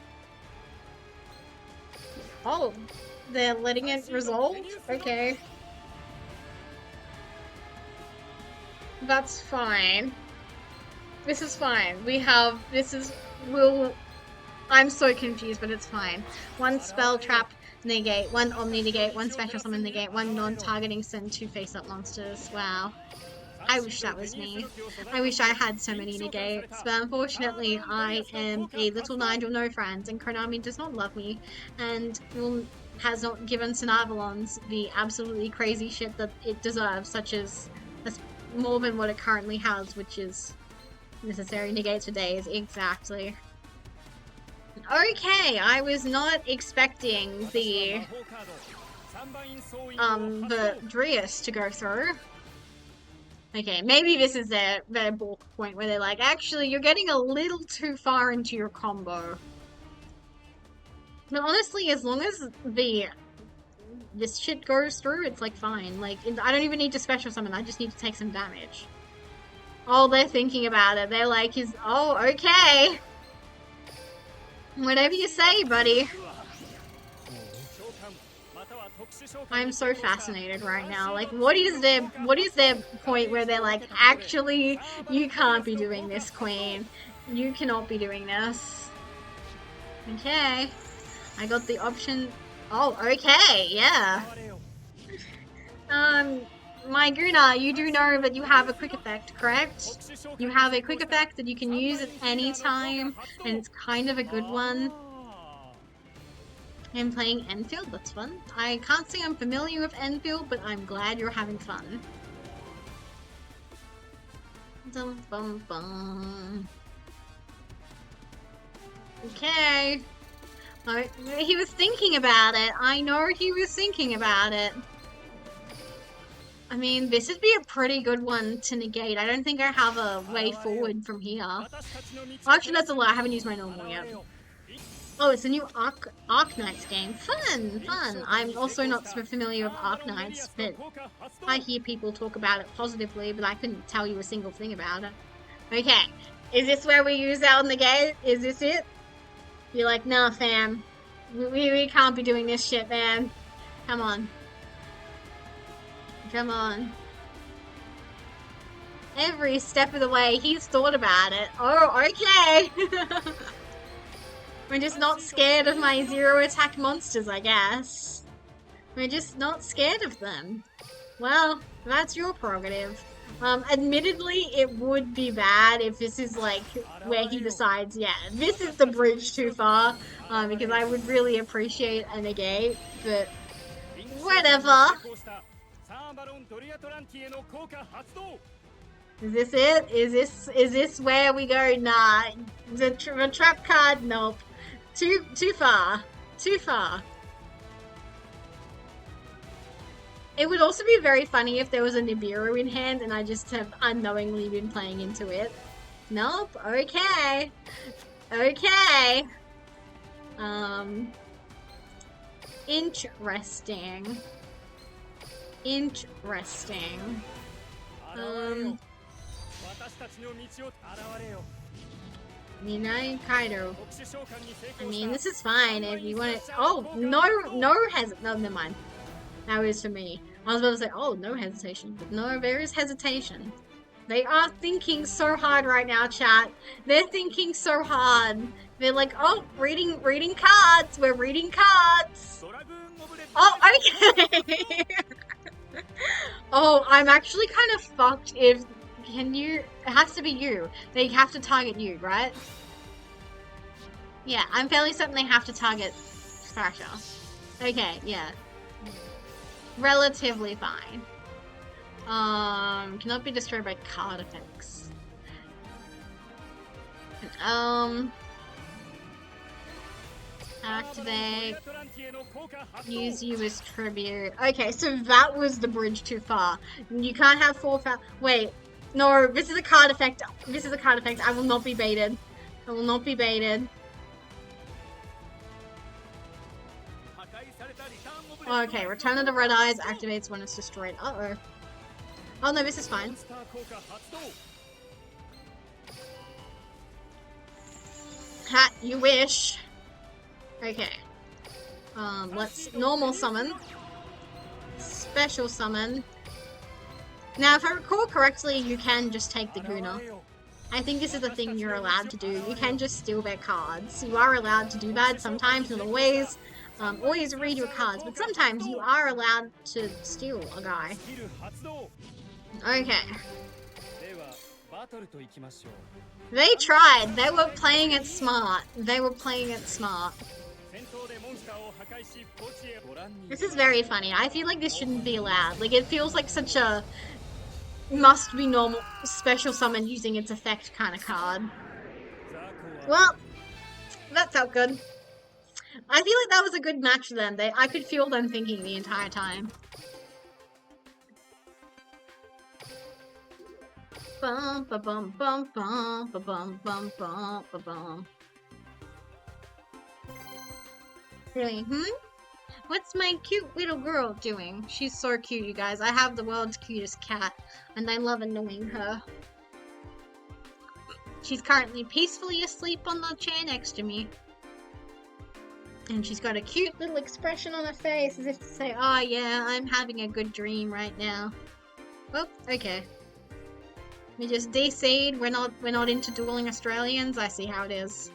Oh, they're letting it resolve? Okay. That's fine. This is fine. I'm so confused, but it's fine. One spell trap negate, one omni negate, one special summon negate, one non-targeting send two face-up monsters. Wow. I wish that was me. I wish I had so many negates, but unfortunately I am a little Nigel no friends, and Konami does not love me, and has not given Sinavalons the absolutely crazy shit that it deserves, such as more than what it currently has, which is necessary negates for days. Exactly. Okay, I was not expecting the Drius to go through. Okay, maybe this is their bulk point where they're like, actually, you're getting a little too far into your combo. But honestly, as long as this shit goes through, it's like fine. Like, I don't even need to special summon, I just need to take some damage. Oh, they're thinking about it. They're like, oh, okay. Whatever you say, buddy. I'm so fascinated right now. Like, what is their point where they're like, actually, you can't be doing this, Queen. You cannot be doing this. Okay. I got the option. Oh, okay, yeah. My Guna, you do know that you have a quick effect, correct? You have a quick effect that you can use at any time, and it's kind of a good one. I'm playing Enfield, that's fun. I can't say I'm familiar with Enfield, but I'm glad you're having fun. Dum bum bum. Okay. He was thinking about it. I know he was thinking about it. I mean, this would be a pretty good one to negate. I don't think I have a way forward from here. Actually, that's a lie. I haven't used my normal yet. Oh, it's a new Arknights game. Fun, fun. I'm also not super familiar with Arknights, but I hear people talk about it positively, but I couldn't tell you a single thing about it. Okay, is this where we use out in the gate? Is this it? You're like, nah, fam. We can't be doing this shit, man. Come on. Come on. Every step of the way, he's thought about it. Oh, okay. We're just not scared of my zero attack monsters, I guess. We're just not scared of them. Well, that's your prerogative. Admittedly, it would be bad if this is like where he decides, yeah, this is the bridge too far, because I would really appreciate a negate, but whatever. Is this it? Is this where we go? Nah, the trap card. Nope. Too far. Too far. It would also be very funny if there was a Nibiru in hand and I just have unknowingly been playing into it. Nope. Okay. Okay. Interesting. Interesting. Kaido. I mean, this is fine if you want it. Oh, no, never mind. That was for me. I was about to say, oh, no hesitation. But no, there is hesitation. They are thinking so hard right now, chat. They're thinking so hard. They're like, oh, reading cards. We're reading cards. Oh, okay. Oh, I'm actually kind of fucked if... Can you... It has to be you. They have to target you, right? Yeah, I'm fairly certain they have to target Thrasher. Okay, yeah. Relatively fine. Cannot be destroyed by card effects. Activate. Use you as tribute. Okay, so that was the bridge too far. You can't have 4 Wait. No, this is a card effect. This is a card effect. I will not be baited. I will not be baited. Okay, Return of the Red Eyes activates when it's destroyed. Uh-oh. Oh no, this is fine. Ha, you wish. Okay. Let's normal summon. Special summon. Now, if I recall correctly, you can just take the Guna. I think this is a thing you're allowed to do. You can just steal their cards. You are allowed to do that sometimes, not always. Always read your cards, but sometimes you are allowed to steal a guy. Okay. They tried. They were playing it smart. They were playing it smart. This is very funny. I feel like this shouldn't be allowed. Like, it feels like such a must be normal special summon using its effect kind of card. Well, that felt good. I feel like that was a good match for them. I could feel them thinking the entire time. Bum ba bum bum bum ba bum bum bum ba bum. Really? What's my cute little girl doing? She's so cute, you guys. I have the world's cutest cat, and I love annoying her. She's currently peacefully asleep on the chair next to me. And she's got a cute little expression on her face, as if to say, oh yeah, I'm having a good dream right now. Well, okay. We just DC'd, we're not into dueling Australians, I see how it is.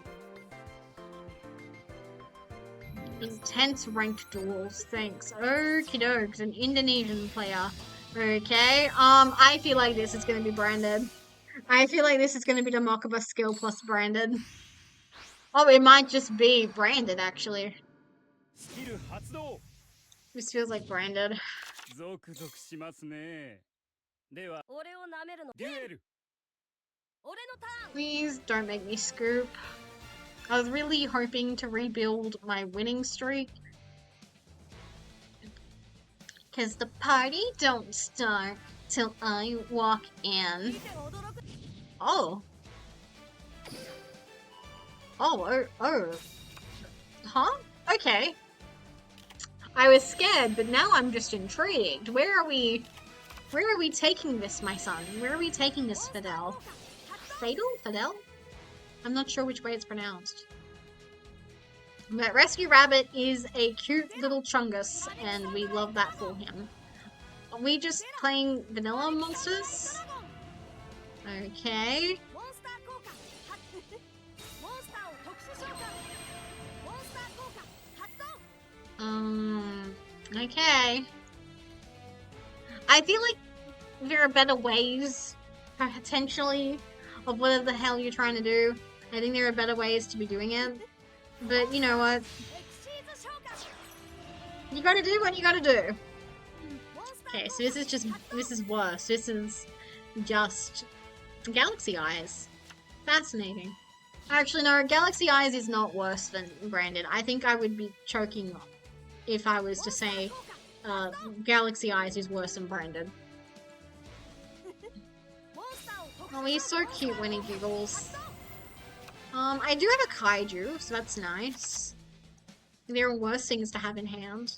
Intense ranked duels, thanks. Okie dokes, an Indonesian player. Okay, I feel like this is gonna be branded. I feel like this is gonna be the Mokuba skill plus branded. Oh, it might just be branded, actually. This feels like branded. Please don't make me scoop. I was really hoping to rebuild my winning streak. Cause the party don't start till I walk in. Oh. Oh. Huh? Okay. I was scared, but now I'm just intrigued. Where are we taking this, my son? Where are we taking this, Fidel? Fidel? I'm not sure which way it's pronounced. But Rescue Rabbit is a cute little chungus, and we love that for him. Are we just playing vanilla monsters? Okay. Okay. I feel like there are better ways, potentially, of whatever the hell you're trying to do. I think there are better ways to be doing it. But you know what? You gotta do what you gotta do. Okay, so this is worse. This is just Galaxy Eyes. Fascinating. Actually, no, Galaxy Eyes is not worse than Branded. I think I would be choking if I was to say Galaxy Eyes is worse than Branded. Oh, he's so cute when he giggles. I do have a kaiju, so that's nice. There are worse things to have in hand.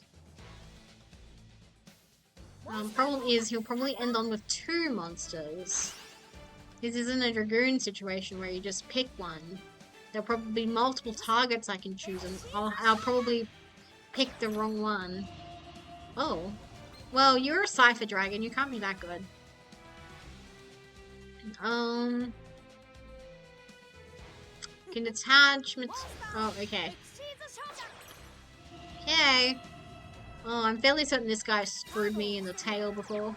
Problem is, he'll probably end on with 2 monsters. This isn't a Dragoon situation where you just pick one. There'll probably be multiple targets I can choose, and I'll probably pick the wrong one. Oh. Well, you're a Cypher Dragon, you can't be that good. Can detach... Oh, okay. Okay. Oh, I'm fairly certain this guy screwed me in the tail before.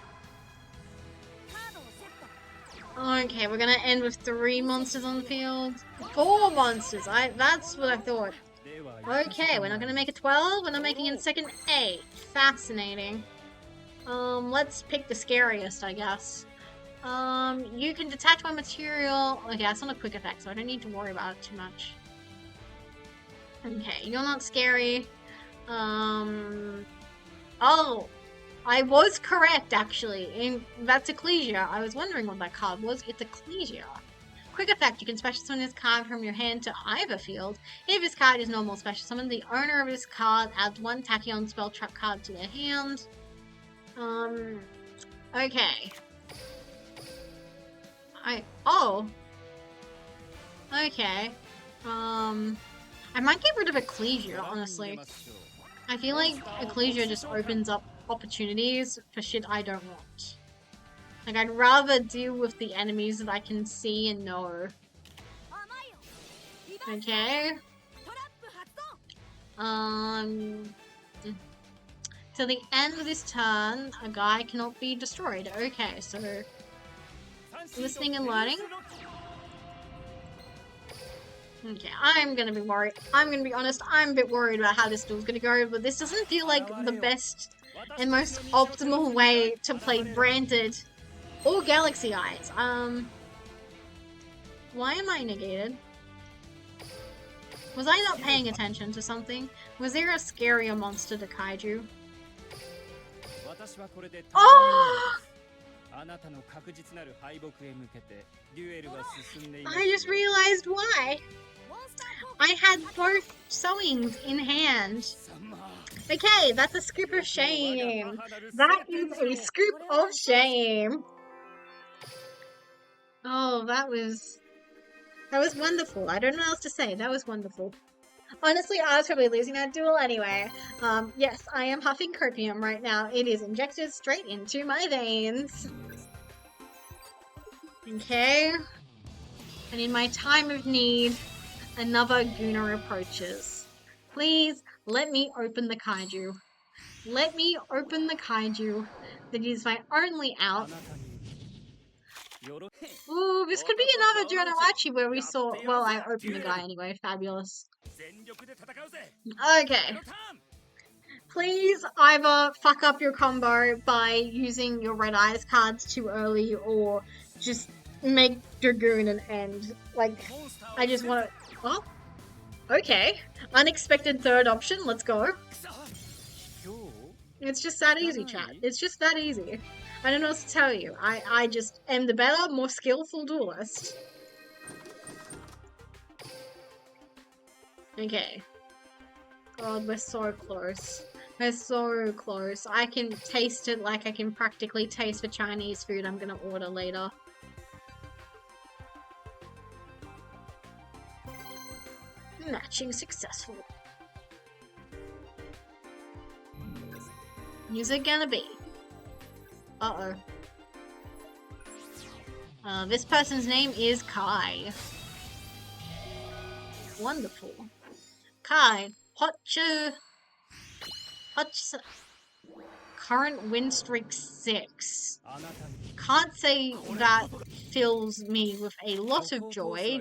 Okay, we're gonna end with 3 monsters on the field. 4 monsters! That's what I thought. Okay, we're not gonna make it 12, we're not making it second 8. Fascinating. Let's pick the scariest, I guess. You can detach one material. Okay, that's not a quick effect, so I don't need to worry about it too much. Okay, you're not scary. Oh, I was correct, actually. That's Ecclesia. I was wondering what that card was. It's Ecclesia. Quick effect, you can special summon this card from your hand to either field. If this card is normal special summon, the owner of this card adds 1 Tachyon spell trap card to their hand. Okay. Okay. I might get rid of Ecclesia, honestly. I feel like Ecclesia just opens up opportunities for shit I don't want. Like, I'd rather deal with the enemies that I can see and know. Okay. Till the end of this turn, a guy cannot be destroyed. Okay, so... listening and learning. Okay, I'm gonna be worried. I'm gonna be honest, I'm a bit worried about how this duel's gonna go, but this doesn't feel like the best and most optimal way to play Branded or Galaxy Eyes. Why am I negated? Was I not paying attention to something? Was there a scarier monster to Kaiju? Oh! I just realized why. I had both sewings in hand. Okay, that's a scoop of shame. That is a scoop of shame. Oh, that was wonderful. I don't know what else to say. That was wonderful. Honestly, I was probably losing that duel anyway. Yes, I am huffing copium right now. It is injected straight into my veins. Okay. And in my time of need, another Guna approaches. Please, let me open the kaiju. Let me open the kaiju that is my only out. Ooh, this could be another Jonawachi where we saw... Well, I opened the guy anyway. Fabulous. Okay. Please either fuck up your combo by using your Red Eyes cards too early or just make Dragoon an end. Like, I just want to... Oh, okay. Unexpected third option, let's go. It's just that easy, chat. It's just that easy. I don't know what to tell you. I just am the better, more skillful duelist. Okay. God, we're so close. We're so close. I can taste it like I can practically taste the Chinese food I'm gonna order later. Matching successful. Who's it gonna be? Uh-oh. This person's name is Kai. Wonderful. Kai, what's current win streak 6? Can't say that fills me with a lot of joy.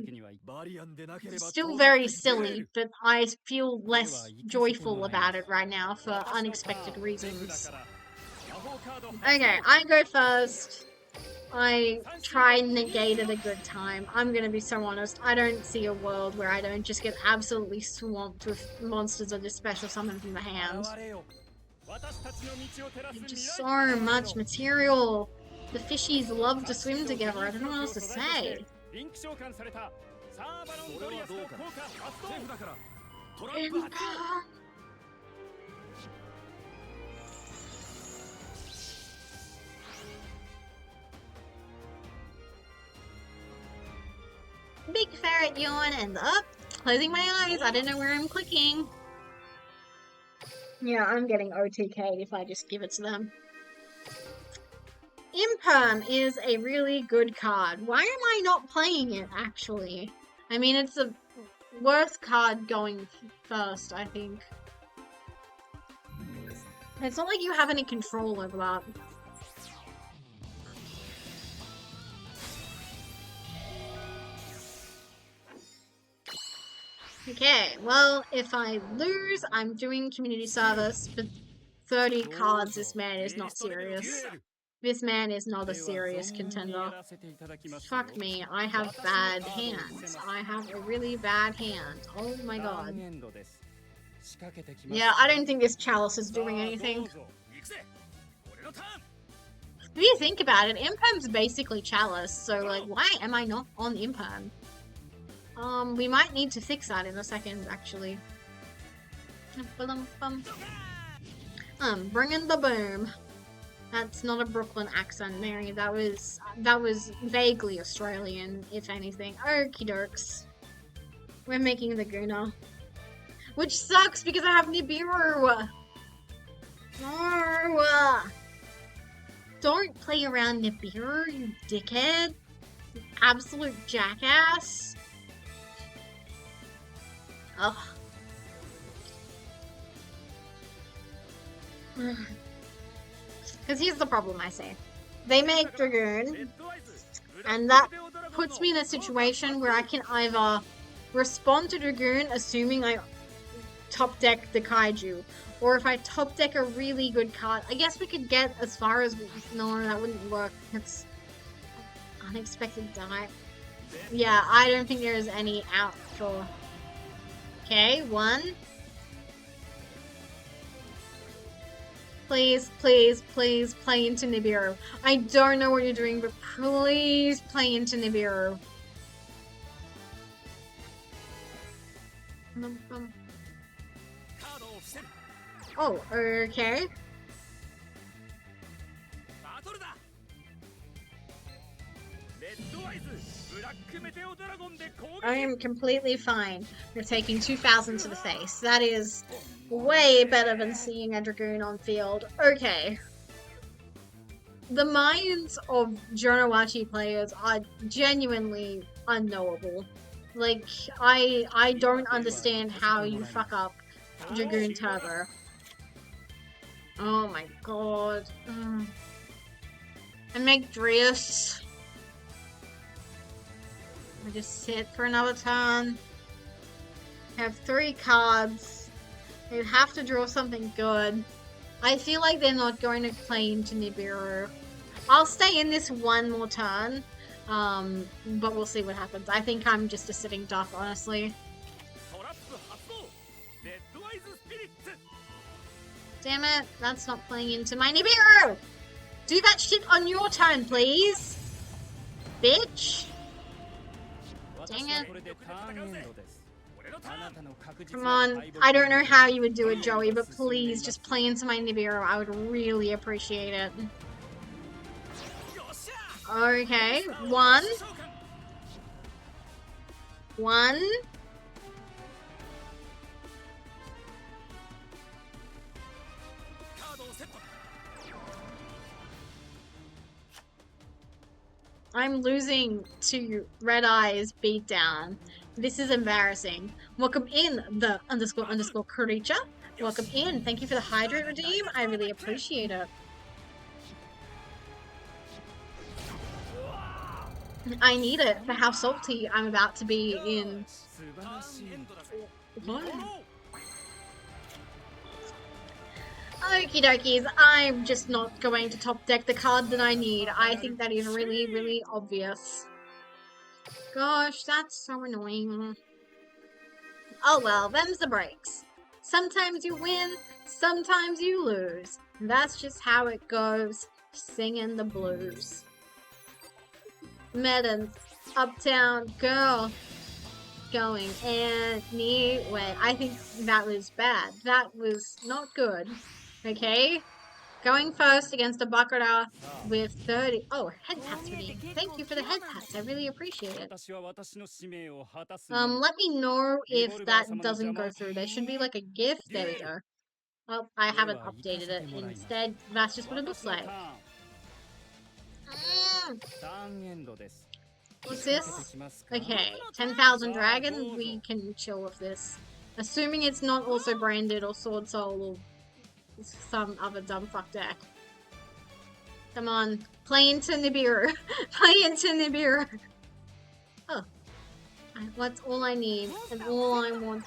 Still very silly, but I feel less joyful about it right now for unexpected reasons. Okay, I go first. I try and negate it a good time. I'm gonna be so honest, I don't see a world where I don't just get absolutely swamped with monsters or just special summon from the hand. Just so much material. The fishies love to swim together, I don't know what else to say. Big ferret yawn and up. Closing my eyes, I don't know where I'm clicking. Yeah, I'm getting OTK if I just give it to them. Imperm is a really good card. Why am I not playing it, actually? I mean, it's the worst card going first, I think. It's not like you have any control over that. Okay, well, if I lose, I'm doing community service, but 30 cards, this man is not serious. This man is not a serious contender. Fuck me, I have bad hands. I have a really bad hand. Oh my god. Yeah, I don't think this chalice is doing anything. If you think about it, Imperm's basically chalice, so like, why am I not on Imperm? We might need to fix that in a second, actually. Bringing the boom. That's not a Brooklyn accent, Mary. That was vaguely Australian, if anything. Okie dokes. We're making the Guna. Which sucks because I have Nibiru! No! Don't play around Nibiru, you dickhead. You absolute jackass. Ugh. Because here's the problem, I say. They make Dragoon, and that puts me in a situation where I can either respond to Dragoon assuming I top deck the Kaiju, or if I top deck a really good card, I guess we could get as far as no, that wouldn't work. It's unexpected die. Yeah, I don't think there is any out for... Okay, one. Please, please, please play into Nibiru. I don't know what you're doing, but please play into Nibiru. Oh, okay. I am completely fine with taking 2,000 to the face. That is way better than seeing a Dragoon on field. Okay. The minds of Jonawachi players are genuinely unknowable. Like, I don't understand how you fuck up Dragoon Turbo. Oh my god. I make drifts. I just sit for another turn. I have 3 cards. I have to draw something good. I feel like they're not going to play into Nibiru. I'll stay in this one more turn. But we'll see what happens. I think I'm just a sitting duck, honestly. Damn it, that's not playing into my Nibiru! Do that shit on your turn, please! Bitch! Dang it. Come on, I don't know how you would do it, Joey, but please just play into my Nibiru. I would really appreciate it. Okay, one. I'm losing to Red Eyes beatdown. This is embarrassing. Welcome in, the __ creature. Welcome in. Thank you for the hydrate redeem. I really appreciate it. I need it for how salty I'm about to be in. What? Okie dokies, I'm just not going to top deck the card that I need. I think that is really, really obvious. Gosh, that's so annoying. Oh well, them's the breaks. Sometimes you win, sometimes you lose. That's just how it goes, singing the blues. Meddon, Uptown Girl, going anyway. I think that was bad. That was not good. Okay? Going first against a Baccarat with 30. Oh, head pats for me. Thank you for the head pats. I really appreciate it. Let me know if that doesn't go through. There should be like a GIF. There we go. Oh, I haven't updated it. Instead, that's just what it looks like. What's this? Okay, 10,000 Dragon. We can chill with this. Assuming it's not also branded or Sword Soul or some other dumb fuck deck. Come on, play into Nibiru. Play into Nibiru. Oh, that's all I need and all I want.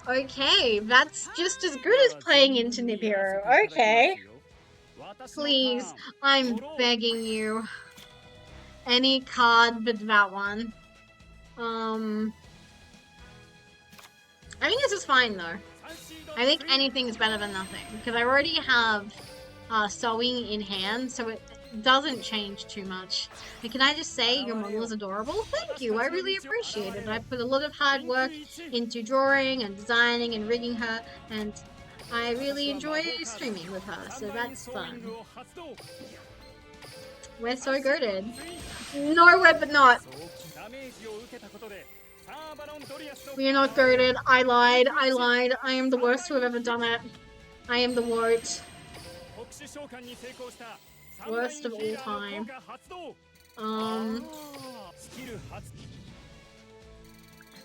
Okay, that's just as good as playing into Nibiru. Okay. Please, I'm begging you. Any card but that one. I think this is fine though. I think anything is better than nothing because I already have sewing in hand, so it doesn't change too much. And can I just say your model is adorable? Thank you, I really appreciate it. I put a lot of hard work into drawing and designing and rigging her, and I really enjoy streaming with her, so that's fun. We're so goated. No, we're not. We are not goated. I lied. I am the worst who have ever done it. I am the worst. Worst of all time.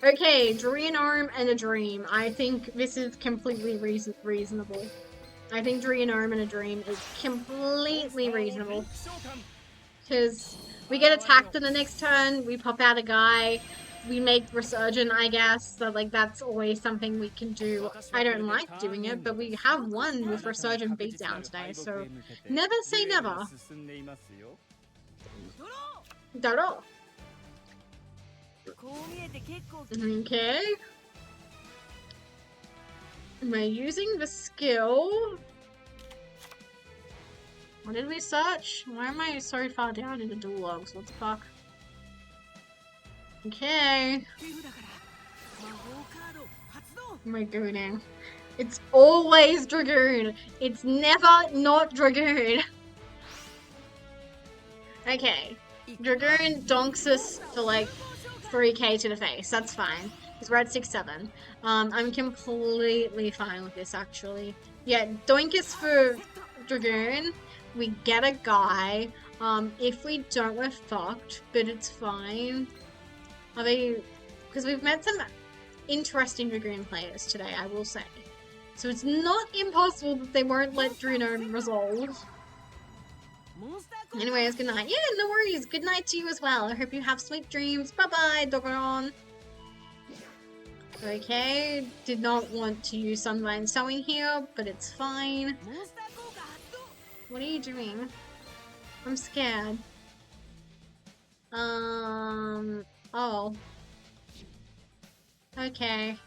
Okay, Dream Arm and a Dream. I think this is completely reasonable. I think Dream Arm and a Dream is completely reasonable. Because we get attacked in the next turn, we pop out a guy, we make Resurgent, I guess, so like that's always something we can do. I don't like doing it, but we have won with Resurgent beatdown today, so never say never. Daro. Okay. Am I using the skill? What did we search? Why am I so far down in the dual logs? What the fuck? Okay. Am I gooning? It's always Dragoon. It's never not Dragoon. Okay. Dragoon donks us for like 3k to the face. That's fine. Because we're at 6-7. I'm completely fine with this actually. Yeah, doink us for Dragoon. We get a guy. If we don't, we're fucked, but it's fine. Are they... Because we've met some interesting Dragoon players today, I will say. So it's not impossible that they won't let Druno resolve. Anyways, good night. Yeah, no worries. Good night to you as well. I hope you have sweet dreams. Bye-bye, Dogoron. Okay, did not want to use Sunvine Sewing here, but it's fine. What are you doing? I'm scared. Oh. Okay.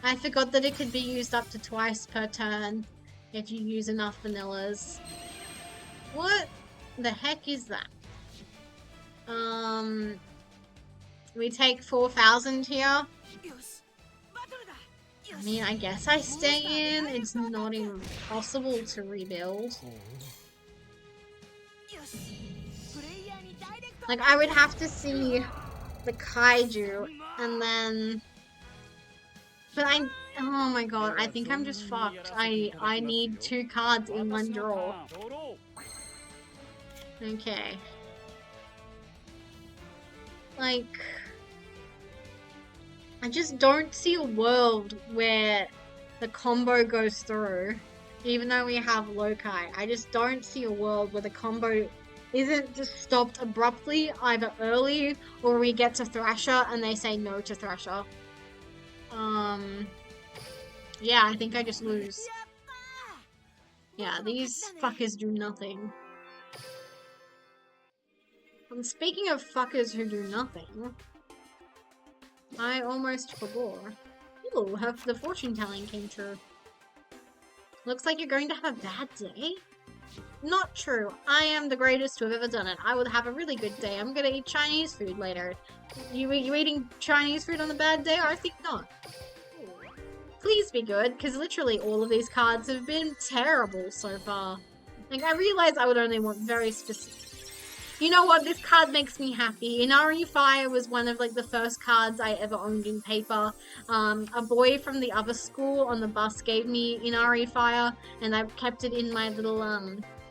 I forgot that it could be used up to twice per turn if you use enough vanillas. What the heck is that? We take 4,000 here. I mean, I guess I stay in. It's not impossible to rebuild. Like, I would have to see the kaiju and then... But oh my god, I think I'm just fucked. I need 2 cards in 1 draw. Okay. Like... I just don't see a world where the combo goes through, even though we have Lokai. I just don't see a world where the combo isn't just stopped abruptly, either early, or we get to Thrasher and they say no to Thrasher. Yeah, I think I just lose. Yeah, these fuckers do nothing. And speaking of fuckers who do nothing, I almost forgot. Ooh, the fortune telling came true. Looks like you're going to have a bad day? Not true. I am the greatest to have ever done it. I will have a really good day. I'm gonna eat Chinese food later. You eating Chinese food on a bad day? I think not. Please be good, because literally all of these cards have been terrible so far. Like, I realized I would only want very specific... You know what? This card makes me happy. Inari Fire was one of, like, the first cards I ever owned in paper. A boy from the other school on the bus gave me Inari Fire, and I kept it in my little,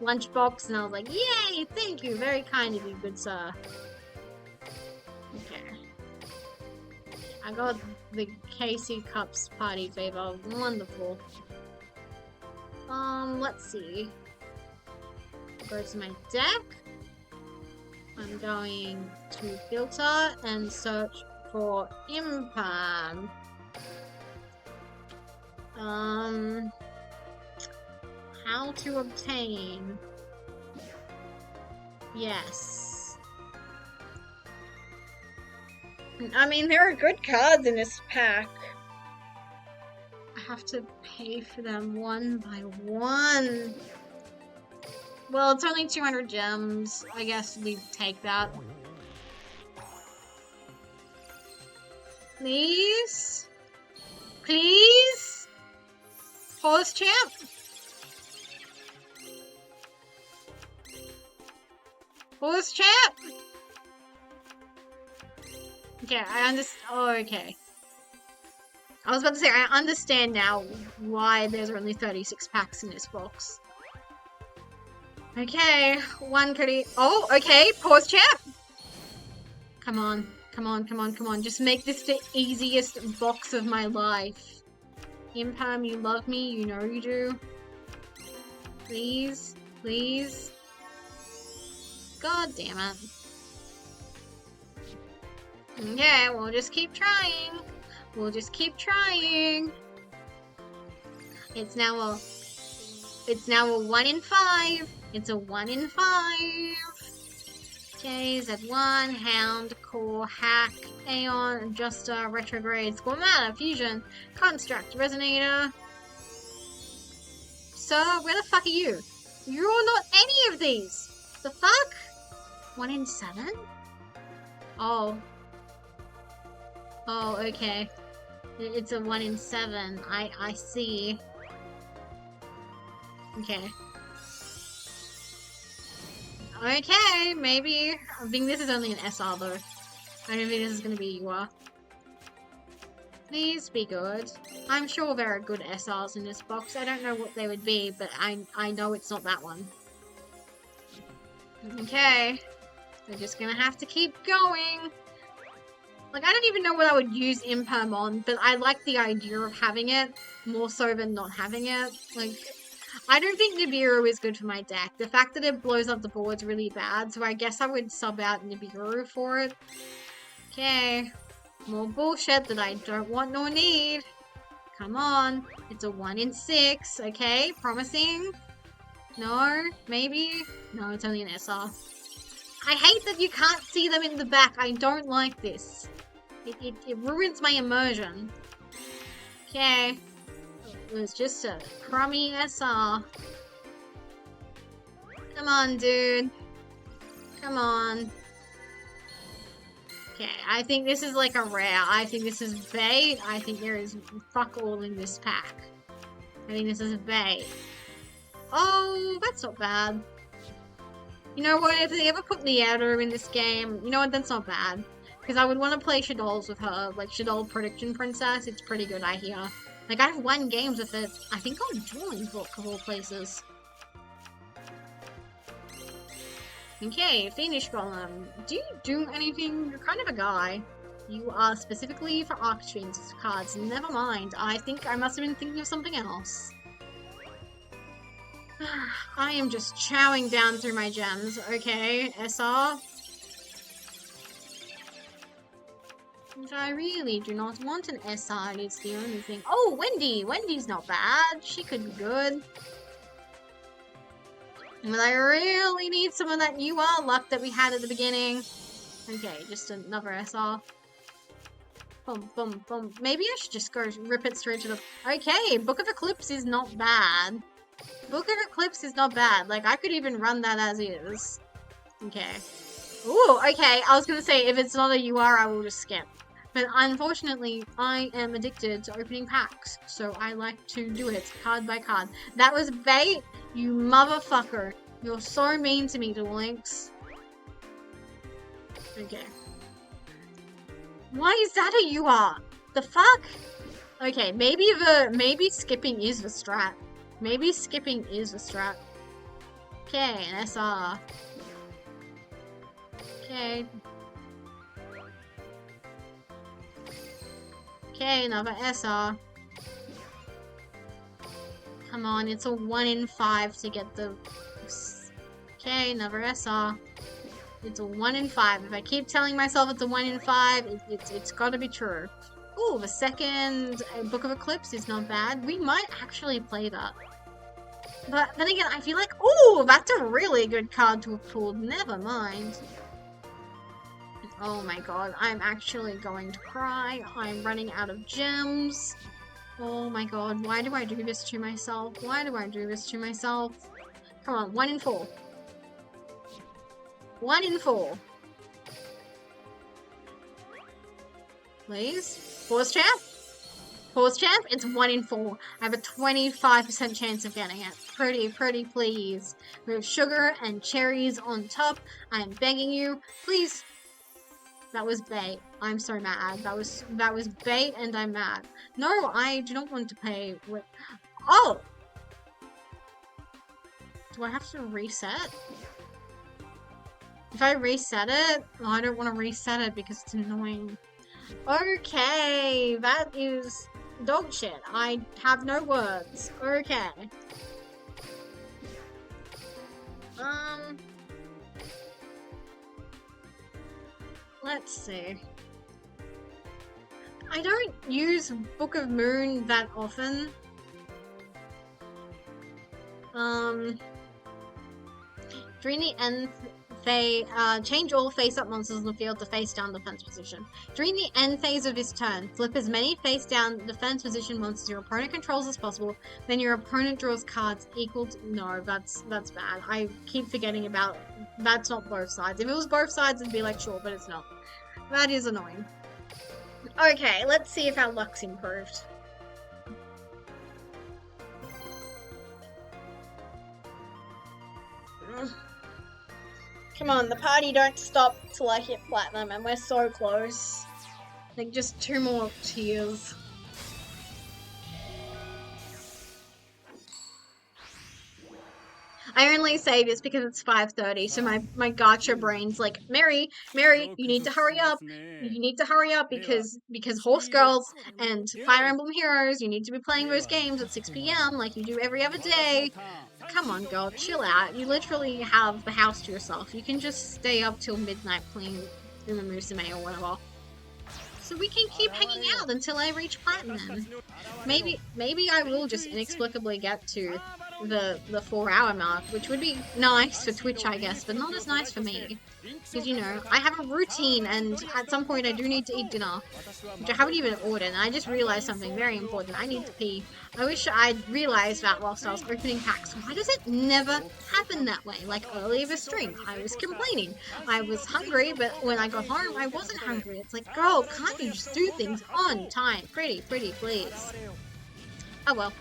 lunchbox, and I was like, yay! Thank you! Very kind of you, good sir. Okay. I got the KC Cups party favor. Wonderful. Let's see. Go to my deck. I'm going to filter and search for Imperm. How to obtain. Yes. I mean, there are good cards in this pack. I have to pay for them one by one. Well, it's only 200 gems. I guess we take that. Please? Please? Pause champ? Pause champ? Okay, I understand. Oh, okay. I was about to say, I understand now why there's only 36 packs in this box. Okay, one kitty. Oh, okay, pause champ. Come on, come on, come on, come on. Just make this the easiest box of my life. Imperm, you love me, you know you do. Please, please. God damn it. Okay, we'll just keep trying. We'll just keep trying. It's now a 1 in 5. It's a 1 in 5. Okay, Z1, Hound, Core, Hack, Aeon, Adjuster, Retrograde, Squamata, Fusion, Construct, Resonator. Sir, where the fuck are you? You're not any of these! The fuck? 1 in 7? Oh. Oh, okay. It's a 1 in 7. I see. Okay. Okay, maybe. I think this is only an SR though. I don't think this is gonna be UR. Please be good. I'm sure there are good SRs in this box. I don't know what they would be, but I know it's not that one. Okay. We're just gonna have to keep going. Like, I don't even know what I would use Imperm on, but I like the idea of having it more so than not having it. Like, I don't think Nibiru is good for my deck. The fact that it blows up the board's really bad, so I guess I would sub out Nibiru for it. Okay. More bullshit that I don't want nor need. Come on. It's a 1 in 6, okay? Promising? No? Maybe? No, it's only an SR. I hate that you can't see them in the back. I don't like this. It ruins my immersion. Okay. It was just a crummy SR. Come on, dude. Come on. Okay, I think this is like a rare. I think this is bait. I think there is fuck all in this pack. I think this is bait. Oh, that's not bad. You know what, if they ever put Leander in this game, you know what, that's not bad. Because I would want to play Shadols with her, like Shadol Prediction Princess, it's pretty good, I hear. Like, I've won games with it, I think on Dueling Book, of all places. Okay, Fiendish Golem. Do you do anything? You're kind of a guy. You are specifically for Arctrains cards. Never mind, I think I must have been thinking of something else. I am just chowing down through my gems. Okay, SR. And I really do not want an SR, it's the only thing. Oh, Wendy! Wendy's not bad. She could be good. But I really need some of that UR luck that we had at the beginning. Okay, just another SR. Boom, boom, boom. Maybe I should just go rip it straight to the... Okay, Book of Eclipse is not bad. Book of Eclipse is not bad. Like, I could even run that as is. Okay. Ooh, okay. I was gonna say, if it's not a UR, I will just skip. But unfortunately, I am addicted to opening packs. So I like to do it card by card. That was bait, you motherfucker. You're so mean to me, Duel Links. Okay. Why is that a UR? The fuck? Okay, maybe skipping is the strat. Maybe skipping is the strat. Okay, an SR. Okay. Okay, another SR. Come on, it's a 1 in 5 to get the... Okay, another SR. It's a 1 in 5. If I keep telling myself it's a 1 in 5, it's gotta be true. Ooh, the second Book of Eclipse is not bad. We might actually play that. But then again, I feel like, ooh, that's a really good card to have pulled. Never mind. Oh my god, I'm actually going to cry. I'm running out of gems. Oh my god, why do I do this to myself? Why do I do this to myself? Come on, 1 in 4. 1 in 4. Please? Pause champ? Pause champ? It's 1 in 4. I have a 25% chance of getting it. Pretty please. We have sugar and cherries on top. I am begging you. Please. That was bait. I'm so mad. That was bait and I'm mad. No, I do not want to pay with... Oh! Do I have to reset? If I reset it... Oh, I don't want to reset it because it's annoying. Okay, that is dog shit. I have no words. Okay. Let's see. I don't use Book of Moon that often. During the end phase, change all face-up monsters in the field to face-down defense position. During the end phase of this turn, flip as many face-down defense position monsters your opponent controls as possible, then your opponent draws cards equal to... No, that's bad. I keep forgetting about... That's not both sides. If it was both sides, it'd be like, sure, but it's not. That is annoying. Okay, let's see if our luck's improved. Come on, the party don't stop till I hit platinum, and we're so close. Like, just 2 more tiers. I only say this because it's 5:30, so my gacha brain's like, Mary, you need to hurry up. You need to hurry up because Horse Girls and Fire Emblem Heroes, you need to be playing those games at 6 PM like you do every other day. Come on, girl, chill out. You literally have the house to yourself. You can just stay up till midnight playing Uma Musume or whatever. So we can keep hanging out until I reach platinum. Maybe I will just inexplicably get to the 4-hour mark, which would be nice for Twitch, I guess, but not as nice for me. Because, you know, I have a routine, and at some point I do need to eat dinner, which I haven't even ordered, and I just realized something very important. I need to pee. I wish I'd realized that whilst I was opening packs. Why does it never happen that way? Like earlier this stream, I was complaining. I was hungry, but when I got home, I wasn't hungry. It's like, girl, can't you just do things on time? Pretty, please. Oh well.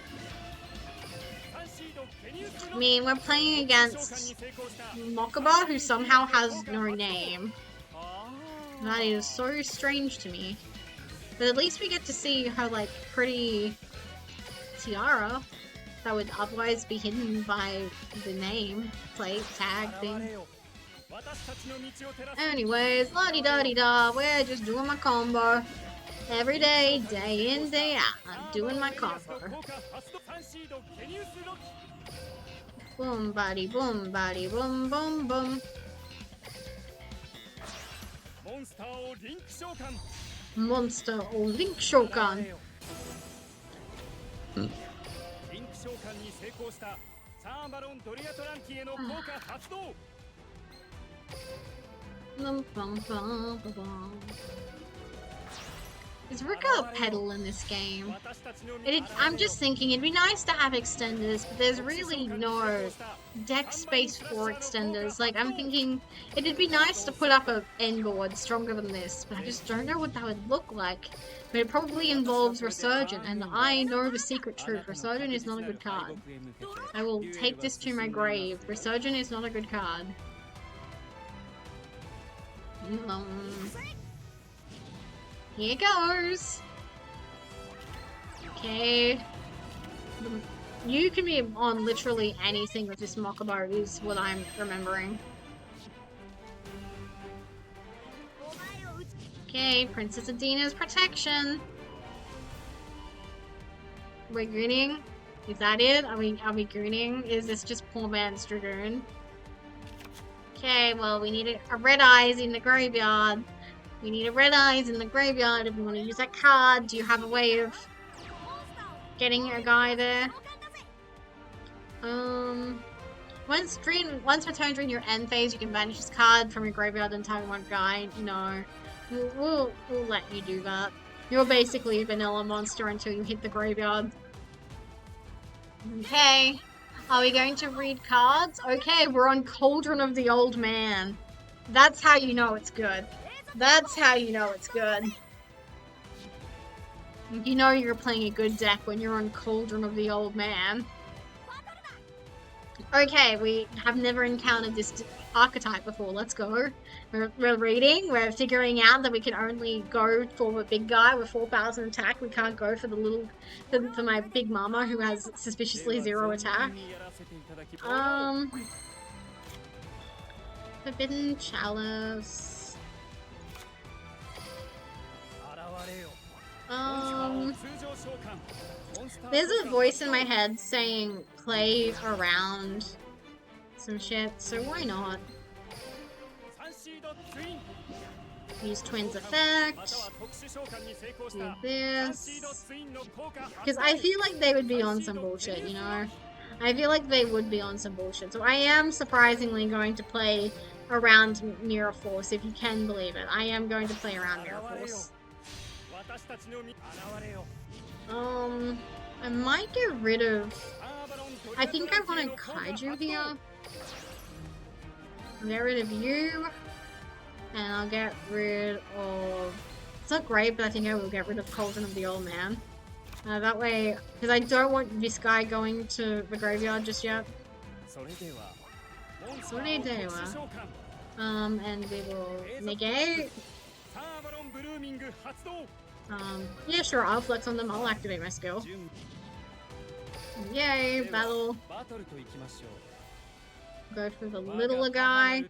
I mean, we're playing against Mokuba, who somehow has no name. That is so strange to me. But at least we get to see her, like, pretty tiara that would otherwise be hidden by the name, plate, tag thing. Anyways, la-di-da-di-da, we're just doing my combo. Every day, day in, day out, I'm doing my combo. Boom, body, boom, body, boom, boom, boom. Monster or Link Shokan. Is Rika a pedal in this game? I'm just thinking it'd be nice to have extenders, but there's really no deck space for extenders. Like, I'm thinking it'd be nice to put up a end board stronger than this, but I just don't know what that would look like. But it probably involves Resurgent, and I know the secret truth. Resurgent is not a good card. I will take this to my grave. Resurgent is not a good card. Here goes! Okay. You can be on literally anything with this Mokuba is what I'm remembering. Okay, Princess Adina's protection. We're greening? Is that it? Are we greening? Is this just poor man's Dragoon? Okay, well we need a red eyes in the graveyard. We need a red eyes in the graveyard if we want to use that card. Do you have a way of getting a guy there? Once returned during your end phase, you can banish this card from your graveyard and target one guy. No. We'll let you do that. You're basically a vanilla monster until you hit the graveyard. Okay. Are we going to read cards? Okay, we're on Cauldron of the Old Man. That's how you know it's good. That's how you know it's good. You know you're playing a good deck when you're on Cauldron of the Old Man. Okay, we have never encountered this archetype before. Let's go. We're reading. We're figuring out that we can only go for the big guy with 4,000 attack. We can't go for the little, for my big mama who has suspiciously 0 attack. Forbidden Chalice. There's a voice in my head saying play around some shit, so why not? Use Twins effect. Do this. Because I feel like they would be on some bullshit, you know? I feel like they would be on some bullshit. So I am surprisingly going to play around Mirror Force, if you can believe it. I am going to play around Mirror Force. I might get rid of... I think I want a Kaiju here. I'll get rid of you. And I'll get rid of... It's not great, but I think I will get rid of Cauldron of the Old Man. That way... Because I don't want this guy going to the graveyard just yet. And we will negate. Yeah, sure, I'll flex on them. I'll activate my skill. Yay, battle. Go for the little guy.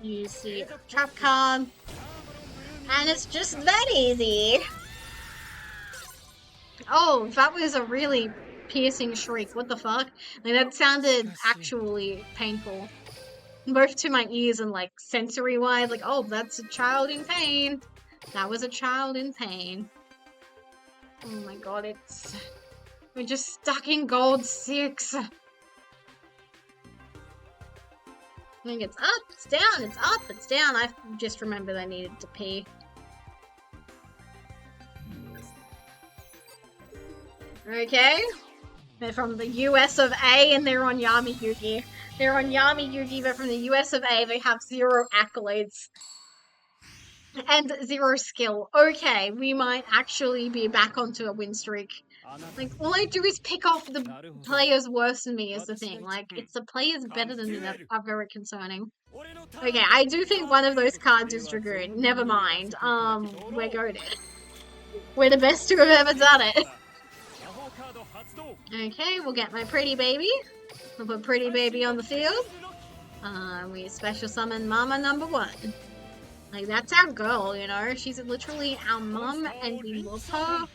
Use the trap card. And it's just that easy. Oh, that was a really piercing shriek. What the fuck? Like, that sounded actually painful. Both to my ears and, like, sensory-wise. Like, oh, that's a child in pain. That was a child in pain. Oh my god, we're just stuck in gold 6. I think it's up, it's down, it's up, it's down. I just remembered I needed to pee. Okay. They're from the US of A and they're on Yami Yugi. They're on Yami Yugi, but from the US of A, they have 0 accolades. And 0 skill. Okay, we might actually be back onto a win streak. Like, all I do is pick off the players worse than me is the thing. Like, it's the players better than me that are very concerning. Okay, I do think one of those cards is Dragoon. Never mind. We're goated. We're the best to have ever done it. Okay, we'll get my pretty baby. We'll put pretty baby on the field. We special summon Mama number 1. Like, that's our girl, you know? She's literally our mum, and we love her.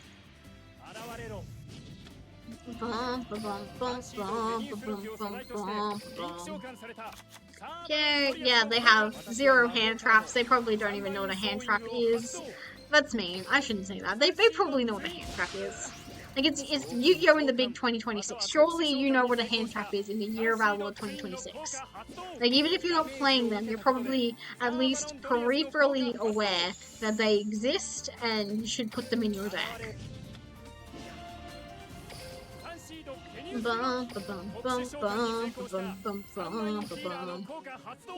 Okay, yeah, they have 0 hand traps. They probably don't even know what a hand trap is. That's mean. I shouldn't say that. They probably know what a hand trap is. Like, it's Yu-Gi-Oh! In the big 2026. Surely you know what a hand trap is in the year of our Lord 2026. Like, even if you're not playing them, you're probably at least peripherally aware that they exist and you should put them in your deck.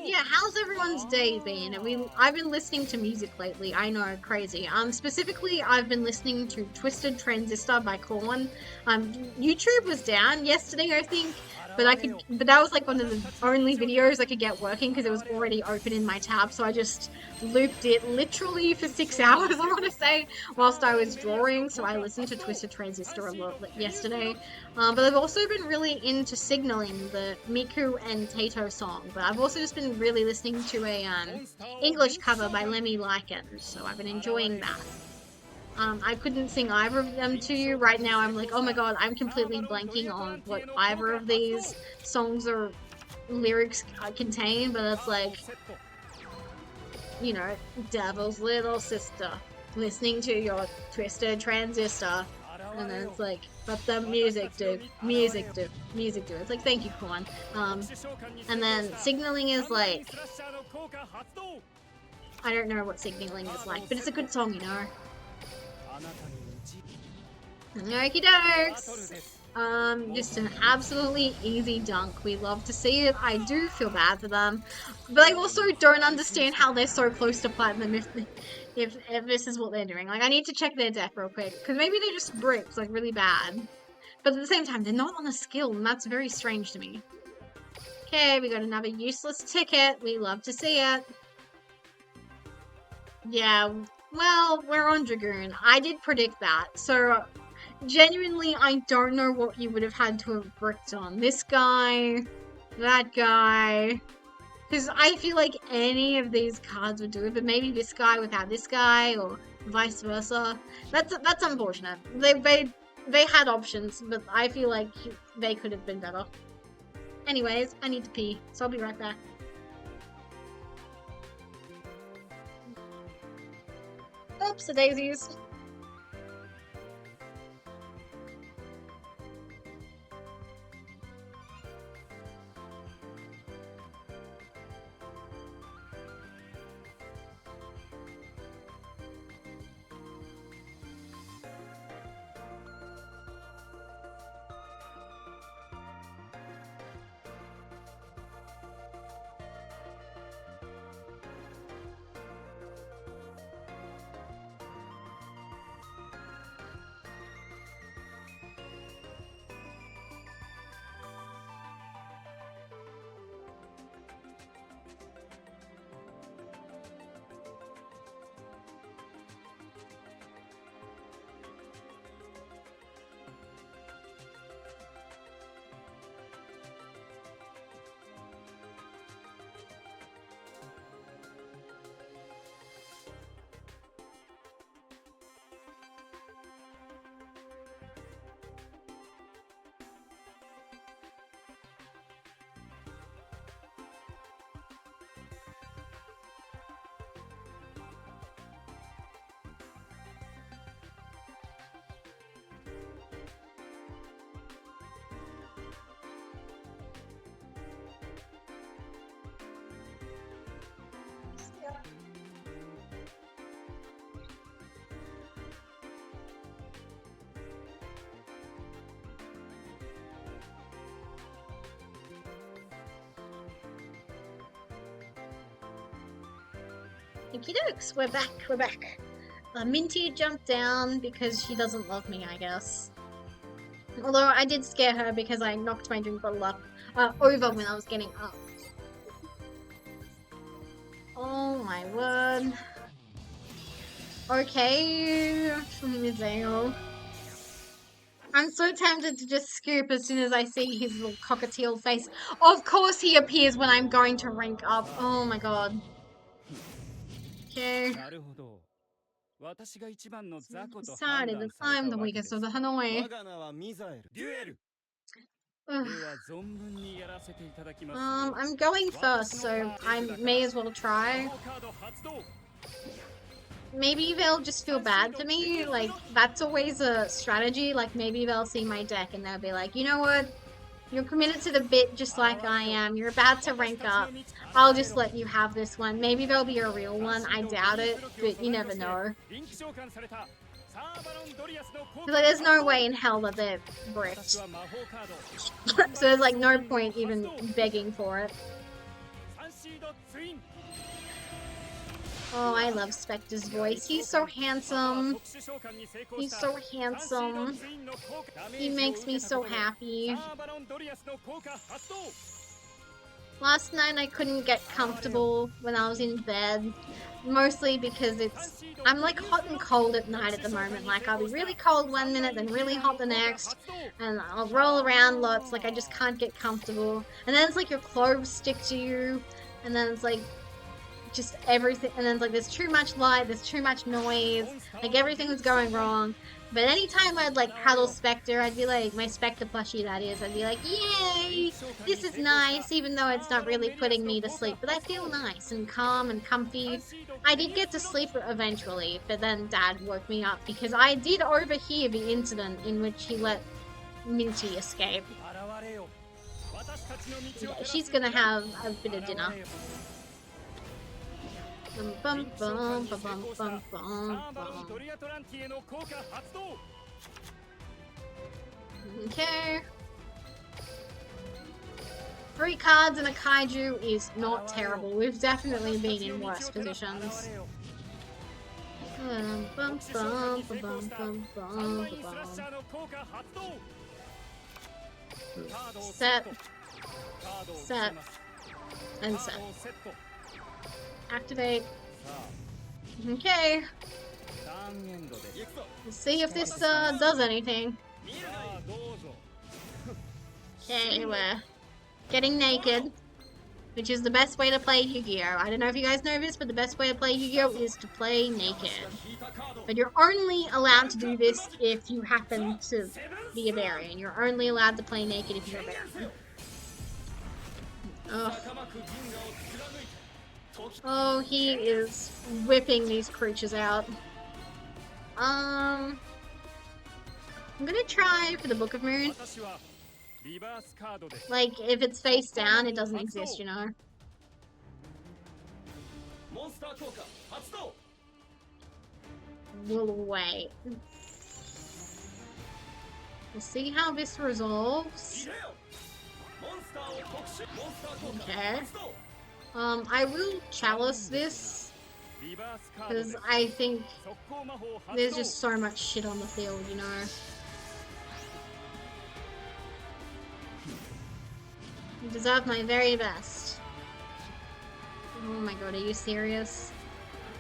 Yeah, how's everyone's day been? I've been listening to music lately. I know, crazy. Specifically, I've been listening to Twisted Transistor by Corn. YouTube was down yesterday, I think, but that was like one of the only videos I could get working because it was already open in my tab. So I just looped it literally for 6 hours, I want to say, whilst I was drawing. So I listened to Twisted Transistor a lot yesterday. But I've also been really into Signaling, the Miku and Tato song. But I've also just been really listening to a English cover by Lemmy Lycan, so I've been enjoying that. I couldn't sing either of them to you. Right now I'm like, oh my god, I'm completely blanking on what either of these songs or lyrics contain, but it's like, you know, Devil's Little Sister, listening to your Twisted Transistor. And then it's like, but the music, dude. Music, dude. Music, dude. It's like, thank you, Corn. And then Signaling is like, I don't know what Signaling is like, but it's a good song, you know. Okie dokes. Just an absolutely easy dunk. We love to see it. I do feel bad for them, but I also don't understand how they're so close to platinum if this is what they're doing. Like, I need to check their deck real quick because maybe they just bricks like really bad, but at the same time they're not on a skill, and that's very strange to me. Okay, we got another useless ticket. We love to see it. Yeah, well, we're on Dragoon. I did predict that, so genuinely, I don't know what you would have had to have bricked on. This guy, that guy. Because I feel like any of these cards would do it, but maybe this guy without this guy, or vice versa. That's unfortunate. They had options, but I feel like they could have been better. Anyways, I need to pee, so I'll be right back. Oops, the daisies. Okie dokes, we're back, we're back. Minty jumped down because she doesn't love me, I guess. Although I did scare her because I knocked my drink bottle up, over when I was getting up. Oh my word. Okay, Mizael. I'm so tempted to just scoop as soon as I see his little cockatiel face. Of course he appears when I'm going to rank up. Oh my god. Okay. Decided that I'm the weakest of the Hanoi. I'm going first, so I may as well try. Maybe they'll just feel bad for me, like, that's always a strategy, like, maybe they'll see my deck and they'll be like, you know what, you're committed to the bit just like I am, you're about to rank up, I'll just let you have this one. Maybe there'll be a real one, I doubt it, but you never know. Like, there's no way in hell that they're bricked. So there's like no point even begging for it. Oh, I love Spectre's voice. He's so handsome. He's so handsome. He makes me so happy. Last night I couldn't get comfortable when I was in bed. Mostly because I'm like hot and cold at night at the moment. Like I'll be really cold one minute, then really hot the next. And I'll roll around lots, like I just can't get comfortable. And then it's like your clothes stick to you. And then it's like just everything, and then it's like there's too much light, there's too much noise, like everything was going wrong. But anytime I'd like cuddle Spectre, I'd be like, my Spectre plushie that is, I'd be like, yay, this is nice, even though it's not really putting me to sleep, but I feel nice and calm and comfy. I did get to sleep eventually, but then Dad woke me up because I did overhear the incident in which he let Minty escape. Yeah, she's gonna have a bit of dinner. Bum, bum, bum, bum, bum, bum, bum. Okay. 3 cards and a kaiju is not terrible. We've definitely been in worse positions. Bum, bum, bum, bum, bum, bum, bum. Set. Set. And set. Activate. Okay. Let's see if this does anything. Okay, we're getting naked, which is the best way to play Yu-Gi-Oh! I don't know if you guys know this, but the best way to play Yu-Gi-Oh! Is to play naked. But you're only allowed to do this if you happen to be a Varian. You're only allowed to play naked if you're a Varian. Ugh. Oh, he is whipping these creatures out. I'm gonna try for the Book of Moon. Like, if it's face down, it doesn't exist, you know? We'll wait. We'll see how this resolves. Okay. I will chalice this, because I think there's just so much shit on the field, you know? You deserve my very best. Oh my god, are you serious?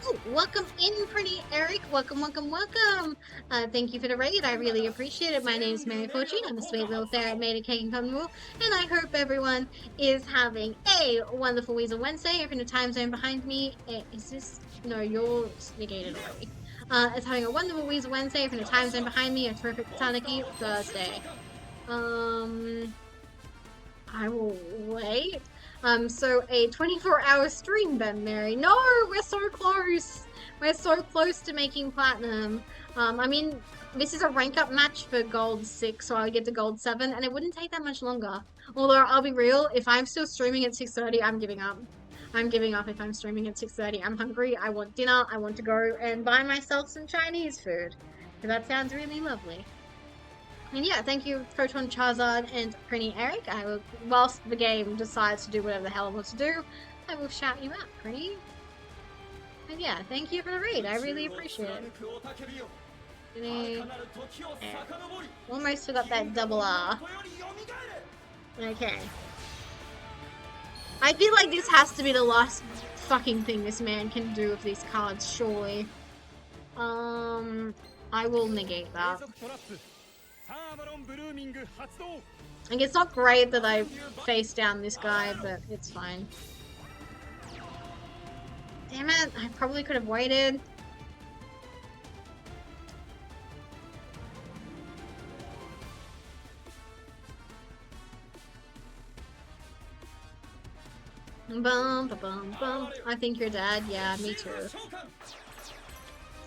Oh, welcome in, Pretty Eric. Welcome, welcome, welcome. Thank you for the raid. I really appreciate it. My name is Mary Fortune. I'm a sweet little ferret made of cake and comfortable, and I hope everyone is having a wonderful Weasel Wednesday. If in the time zone behind me, is this? No, you're negated already. It's having a wonderful Weasel Wednesday. If in the time zone behind me, a terrific Tanaki Thursday. I will wait. So a 24-hour stream then, Mary. No, we're so close. We're so close to making platinum. I mean, this is a rank up match for gold 6, so I get to gold 7, and it wouldn't take that much longer. Although, I'll be real, if I'm still streaming at 6:30, I'm giving up. I'm giving up if I'm streaming at 6:30. I'm hungry, I want dinner, I want to go and buy myself some Chinese food. That sounds really lovely. And yeah, thank you, Proton Charizard and Prinny Eric. I will, whilst the game decides to do whatever the hell it wants to do, I will shout you out, Prinny. And yeah, thank you for the read. I really appreciate it. Almost forgot that double R. Okay. I feel like this has to be the last fucking thing this man can do with these cards, surely. I will negate that. Like, it's not great that I face down this guy, but it's fine. Damn it, I probably could have waited. Bum, ba, bum, bum. I think you're dead. Yeah, me too.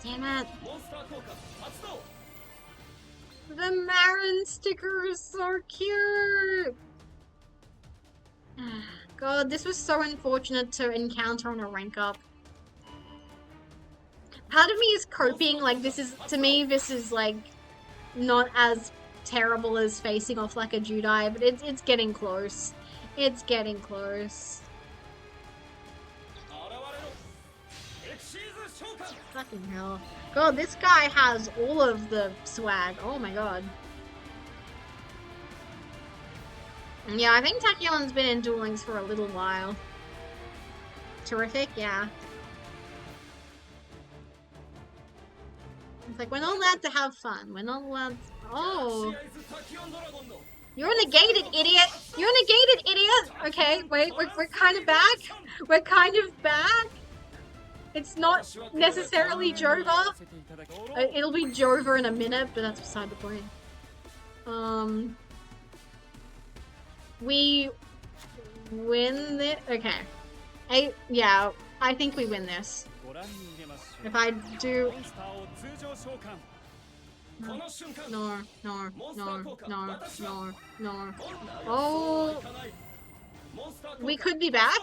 Damn it. The Marin sticker is so cute. God, this was so unfortunate to encounter on a rank up. Part of me is coping, like, this is, to me, this is, like, not as terrible as facing off like a Judai, but it's getting close. It's getting close. Fucking hell. God, this guy has all of the swag. Oh my god. Yeah, I think Tachyon has been in Duel Links for a little while. Terrific, yeah. It's like, we're not allowed to have fun. We're not allowed to... Oh. You're negated, idiot! You're negated, idiot! Okay, wait, we're kind of back. We're kind of back. It's not necessarily Jova. It'll be Jova in a minute, but that's beside the point. We win this. Okay. Yeah, I think we win this. If I do... No. Oh! We could be back.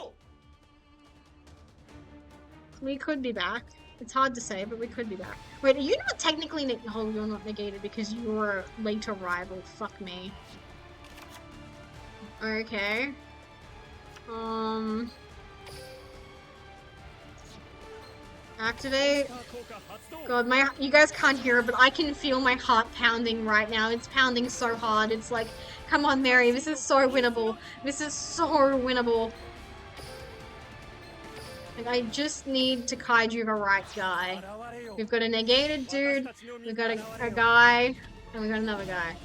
We could be back. It's hard to say, but we could be back. Wait, are you not technically oh, you're not negated because you're a late arrival. Fuck me. Okay. Activate. God, you guys can't hear it, but I can feel my heart pounding right now. It's pounding so hard. It's like, come on, Mary, this is so winnable. This is so winnable. Like, I just need to kaiju the right guy. We've got a negated dude, we've got a guy, and we've got another guy.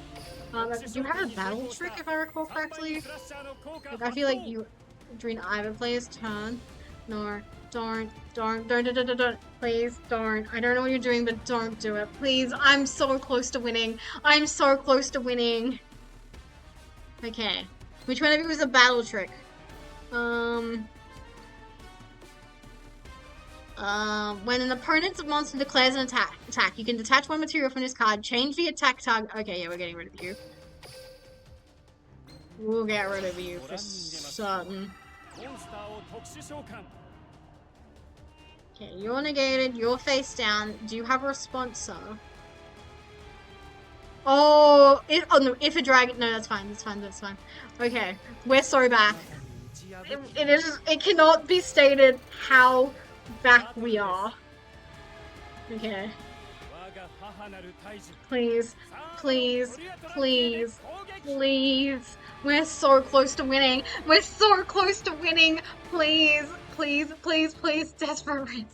Do you have a battle trick, if I recall correctly? Like, I feel like during either player's turn. No, don't. Please, don't. I don't know what you're doing, but don't do it. Please, I'm so close to winning. I'm so close to winning. Okay. Which one of you was a battle trick? When an opponent's monster declares an attack, you can detach one material from this card, change the attack target. Okay, yeah, we're getting rid of you. We'll get rid of you for certain. Okay, you're negated, you're face down. Do you have a response, sir? Oh, if a dragon. No, that's fine. That's fine. Okay, we're so back. It cannot be stated how back we are. Okay. Please. We're so close to winning. We're so close to winning. Please. Desperate.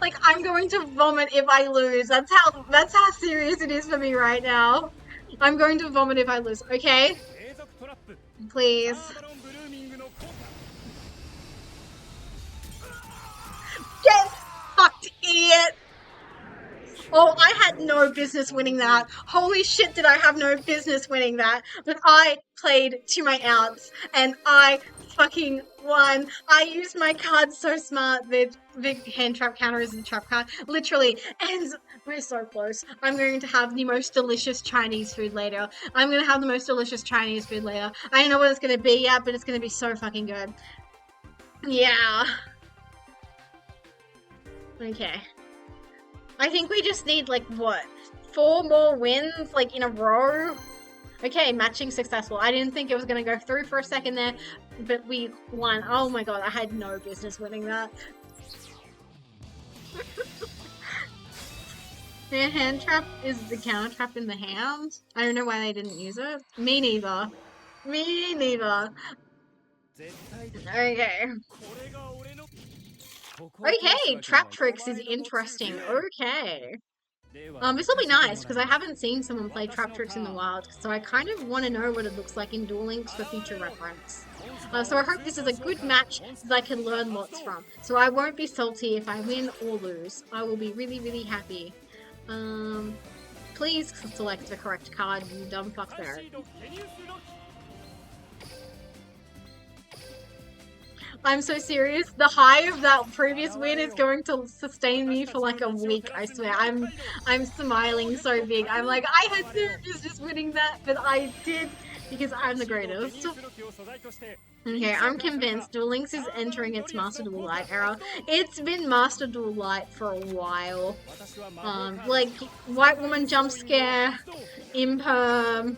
Like, I'm going to vomit if I lose. That's how serious it is for me right now. I'm going to vomit if I lose. Okay? Please. Get fucked, idiot! Oh, I had no business winning that. Holy shit, did I have no business winning that. But I played to my outs, and I fucking won. I used my card so smart. The hand trap counter is the trap card. Literally. And we're so close. I'm going to have the most delicious Chinese food later. I don't know what it's going to be yet, but it's going to be so fucking good. Yeah. Okay. I think we just need, like, what? 4 more wins, like, in a row? Okay, matching successful. I didn't think it was gonna go through for a second there, but we won. Oh my god, I had no business winning that. Their hand trap is the counter trap in the hand. I don't know why they didn't use it. Me neither. Me neither. Okay. Okay, trap tricks is interesting. Okay. This will be nice because I haven't seen someone play trap tricks in the wild, so I kind of want to know what it looks like in Duel Links for future reference. So I hope this is a good match that I can learn lots from. So I won't be salty if I win or lose. I will be really, really happy. Please select the correct card, you dumb fuck there. I'm so serious. The high of that previous win is going to sustain me for like a week, I swear. I'm smiling so big. I'm like, I had nerves just winning that, but I did because I'm the greatest. Okay, I'm convinced Duel Links is entering its Master Duel Light era. It's been Master Duel Light for a while. Like, White Woman Jump Scare, Imperm,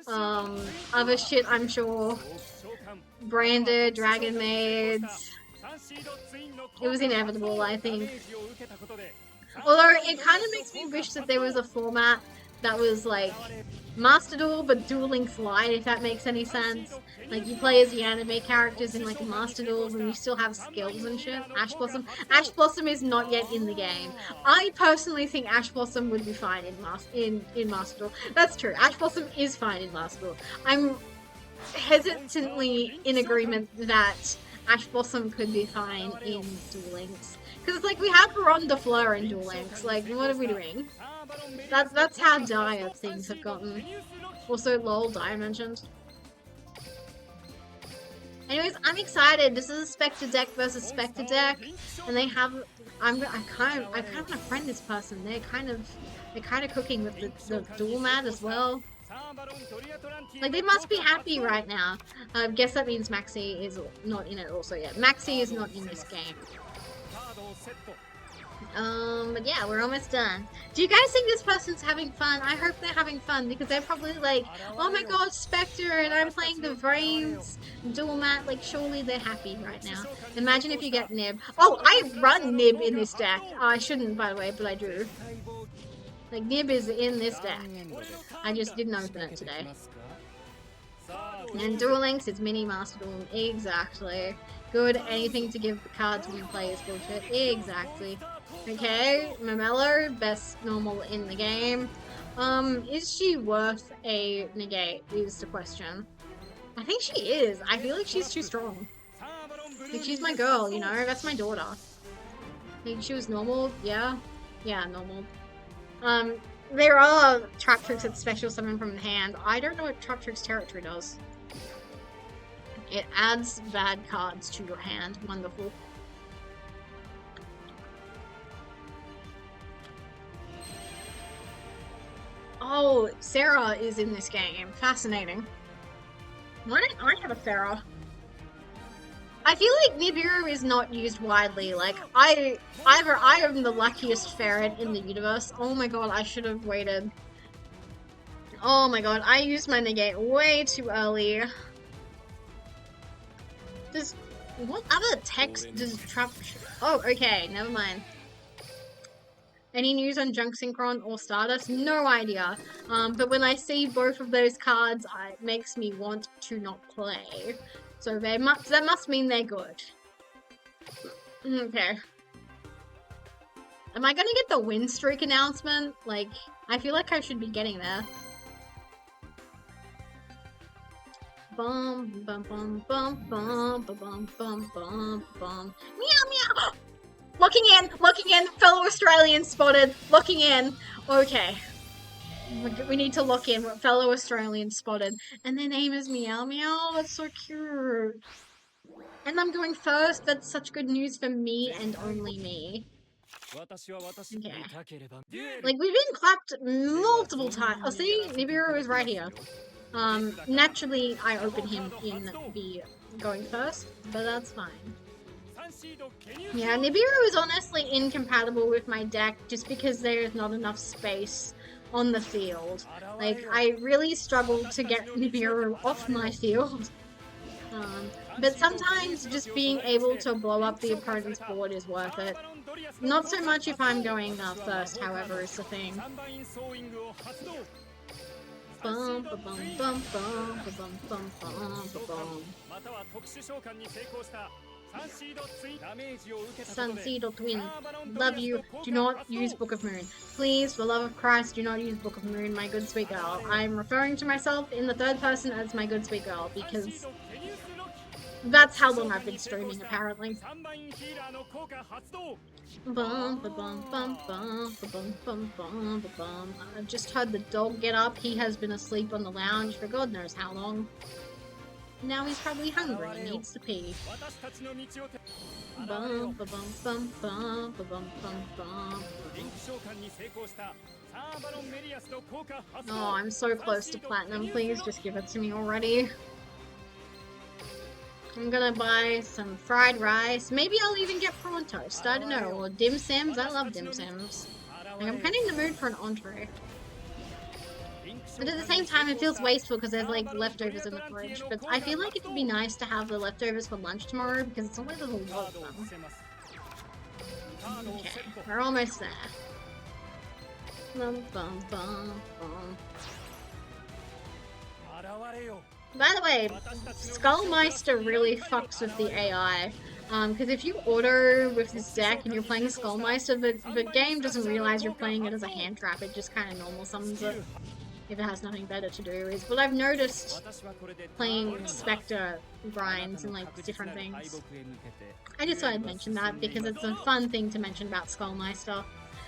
other shit, I'm sure. Branded, Dragon Maids. It was inevitable, I think. Although, it kind of makes me wish that there was a format that was like Master Duel, but Duel Links Light, if that makes any sense. Like, you play as the anime characters in like Master Duels and you still have skills and shit. Ash Blossom. Ash Blossom is not yet in the game. I personally think Ash Blossom would be fine in Master Duel. That's true. Ash Blossom is fine in Master Duel. I'm hesitantly in agreement that Ash Blossom could be fine in Duel Links. Because, like, we have Baron de Fleur in Duel Links. Like, what are we doing? That's how dire things have gotten. Also, lol, Dire mentioned. Anyways, I'm excited. This is a Spectre deck versus Spectre deck, and they have. I kind of want to friend this person. They're kind of cooking with the dual mat as well. Like, they must be happy right now. I guess that means Maxi is not in it also yet. Maxi is not in this game. But yeah, we're almost done. Do you guys think this person's having fun? I hope they're having fun because they're probably like, oh my god, Spectre, and I'm playing the Vrains dual mat. Like, surely they're happy right now. Imagine if you get Nib. Oh, I run Nib in this deck. I shouldn't, by the way, but I do. Like, Nib is in this deck. I just didn't open it today. And Duel Links, it's mini Master Duel. Exactly. Good, anything to give the cards we play is bullshit. Exactly. Okay, Mamelo, best normal in the game. Is she worth a negate, is the question. I think she is. I feel like she's too strong. Like, she's my girl, you know? That's my daughter. I think she was normal, yeah? Yeah, normal. There are trap tricks that special summon from the hand. I don't know what trap tricks territory does. It adds bad cards to your hand. Wonderful. Oh, Sarah is in this game. Fascinating. Why don't I have a Sarah? I feel like Nibiru is not used widely. Like, I am the luckiest ferret in the universe. Oh my god, I should have waited. Oh my god, I used my negate way too early. What other text does trap... Oh, okay, never mind. Any news on Junk Synchron or Stardust? No idea. But when I see both of those cards, it makes me want to not play. So that must mean they're good. Okay. Am I gonna get the win streak announcement? Like, I feel like I should be getting there. Bum bum bum bum bum bum bum bum bum. Meow meow. Looking in. Fellow Australian spotted. Looking in. Okay. We need to look in. Fellow Australian spotted. And their name is Meow Meow. That's so cute. And I'm going first. That's such good news for me and only me. Okay. Like, we've been clapped multiple times. Oh, see? Nibiru is right here. Naturally, I open him in the going first, but that's fine. Yeah, Nibiru is honestly incompatible with my deck just because there is not enough space on the field. Like, I really struggled to get Nibiru off my field. But sometimes just being able to blow up the opponent's board is worth it. Not so much if I'm going first, however, is the thing. Bum, ba, bum, bum, bum, ba, bum, bum, bum, ba, bum. Sunseed Twin, love you. Do not use Book of Moon. Please, for the love of Christ, do not use Book of Moon, my good sweet girl. I'm referring to myself in the third person as my good sweet girl because that's how long I've been streaming, apparently. Bum, ba, bum, bum, bum, ba, bum, bum, bum, ba, bum. I just heard the dog get up. He has been asleep on the lounge for God knows how long. Now he's probably hungry and needs to pee. Bum, ba, bum, bum, bum, ba, bum, bum, bum. Oh, I'm so close to platinum. Please just give it to me already. I'm gonna buy some fried rice. Maybe I'll even get prawn toast. I don't know. Or dim sims. I love dim sims. Like, I'm kind of in the mood for an entree. But at the same time, it feels wasteful because there's like leftovers in the fridge. But I feel like it would be nice to have the leftovers for lunch tomorrow because it's always a lot of them. Okay, we're almost there. Bum, bum, bum, bum. By the way, Skullmeister really fucks with the AI. Because if you auto with this deck and you're playing Skullmeister, the game doesn't realize you're playing it as a hand trap. It just kind of normal summons it. If it has nothing better to do, is what I've noticed playing Spectre grinds and like different things. I just thought I'd mention that because it's a fun thing to mention about Skullmeister.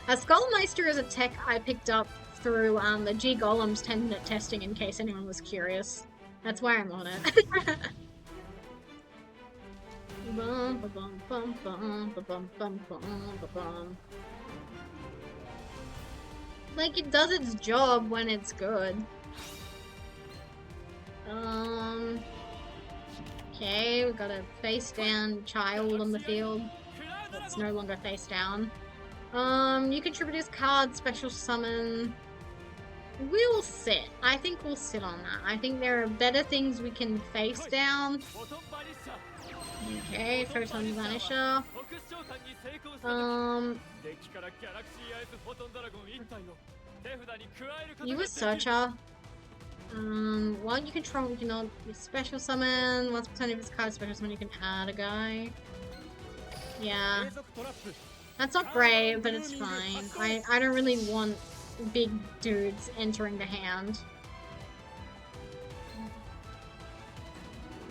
Skullmeister is a tech I picked up through the G Golems Tendinate testing in case anyone was curious. That's why I'm on it. Bum, ba, bum, bum, bum, ba, bum, bum, bum, ba, bum. Like, it does its job when it's good. Okay, we've got a face down child on the field. It's no longer face down. You contribute his card, special summon. We'll sit. I think we'll sit on that. I think there are better things we can face down. Okay, Photon Vanisher. You a searcher. While you control, you know, special summon. 1% of his card special summon, you can add a guy. Yeah. That's not great, but it's fine. I don't really want big dudes entering the hand.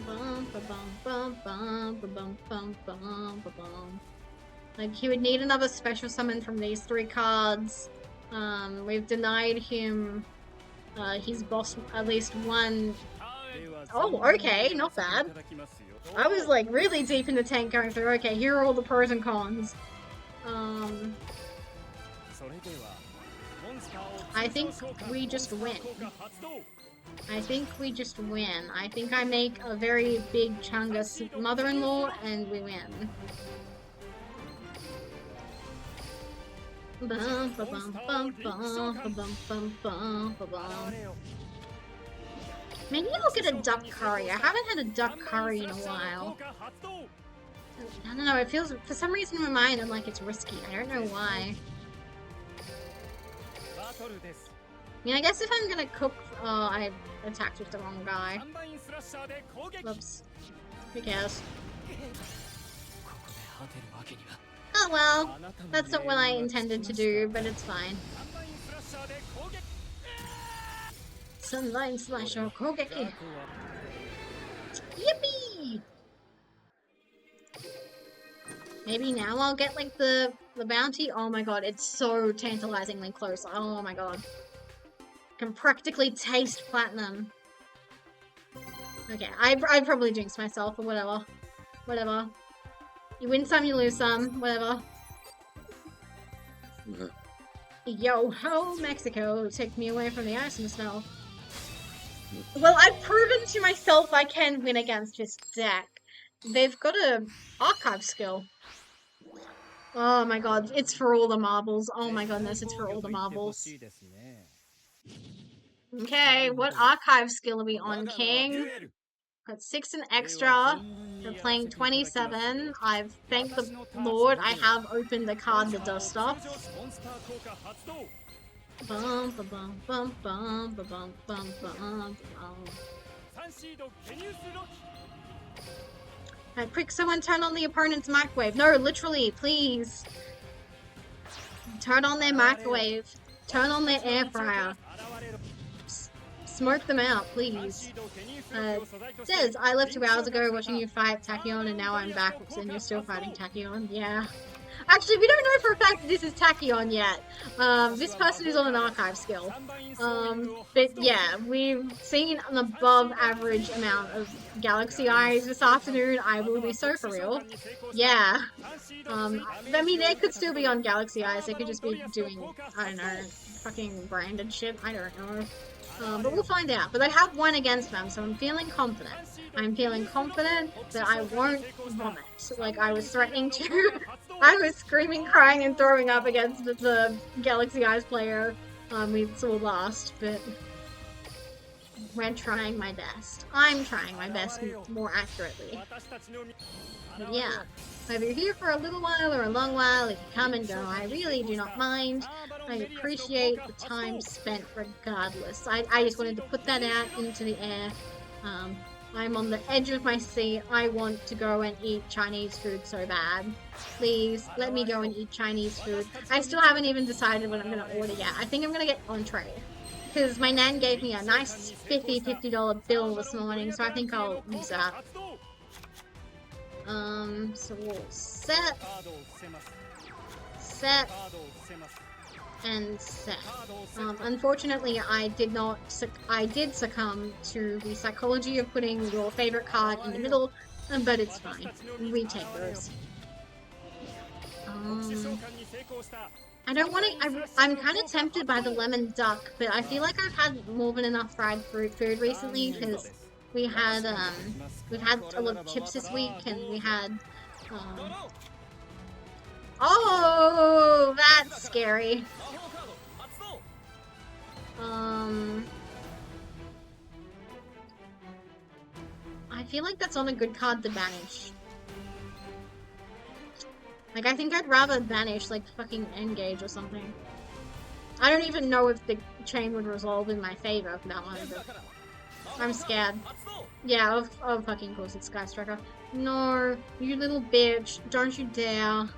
Bum, ba, bum, bum, bum, ba, bum, bum, bum, ba, bum. Like, he would need another special summon from these three cards. We've denied him his boss at least one. Oh, okay, not bad. I was like really deep in the tank going through. Okay, here are all the pros and cons. I think we just win. I think we just win. I think I make a very big Chungus mother-in-law and we win. Bum, ba, bum, bum, bum, ba, bum, bum, bum, ba, bum. Maybe I'll get a duck curry. I haven't had a duck curry in a while. I don't know, it feels, for some reason in my mind, I'm like, it's risky. I don't know why. I mean, I guess if I'm gonna cook, I attacked with the wrong guy. Whoops. Who cares? Oh well, that's not what I intended to do, but it's fine. Sunlight Slasher Kogeki! Yippee! Maybe now I'll get like the bounty. Oh my god, it's so tantalizingly close. Oh my god. Can practically taste platinum. Okay, I probably jinxed myself or whatever. Whatever. You win some, you lose some. Whatever. Yo ho, Mexico! Take me away from the ice and the snow. Well, I've proven to myself I can win against this deck. They've got a archive skill. Oh my god, it's for all the marbles. Oh my goodness, it's for all the marbles. Okay, what archive skill are we on, King? Got 6 and extra. We're playing 27. I've thanked the Lord I have opened the card that does stuff. Bum ba bum bum bum ba bum bum bum bum. Quick, someone turn on the opponent's microwave. No, literally, please. Turn on their microwave. Turn on their air fryer. Smoke them out, please. Says, I left 2 hours ago watching you fight Tachyon and now I'm back and you're still fighting Tachyon. Yeah. Actually, we don't know for a fact that this is Tachyon yet. This person is on an archive skill. But yeah, we've seen an above average amount of Galaxy Eyes this afternoon. I will be so for real. Yeah. I mean, they could still be on Galaxy Eyes. They could just be doing, I don't know, fucking branded shit. I don't know. But we'll find out. But I have won against them, so I'm feeling confident. I'm feeling confident that I won't vomit. Like I was threatening to. I was screaming, crying, and throwing up against the Galaxy Eyes player we saw last, but we're trying my best. I'm trying my best more accurately. But yeah, whether you're here for a little while or a long while, if you come and go, I really do not mind. I appreciate the time spent regardless. I just wanted to put that out into the air. I'm on the edge of my seat. I want to go and eat Chinese food so bad. Please, let me go and eat Chinese food. I still haven't even decided what I'm going to order yet. I think I'm going to get entree. Because my nan gave me a nice $50 bill this morning, so I think I'll use that. So we'll set, and set. Unfortunately, I did succumb to the psychology of putting your favorite card in the middle, but it's fine. We take those. I don't want to. I'm kind of tempted by the lemon duck, but I feel like I've had more than enough fried food recently because we've had a lot of chips this week, and we had. Oh, that's scary. I feel like that's not a good card to banish. Like, I think I'd rather banish, like, fucking Engage or something. I don't even know if the chain would resolve in my favor for that one, but I'm scared. Yeah, of fucking course it's Sky Striker. No, you little bitch, don't you dare.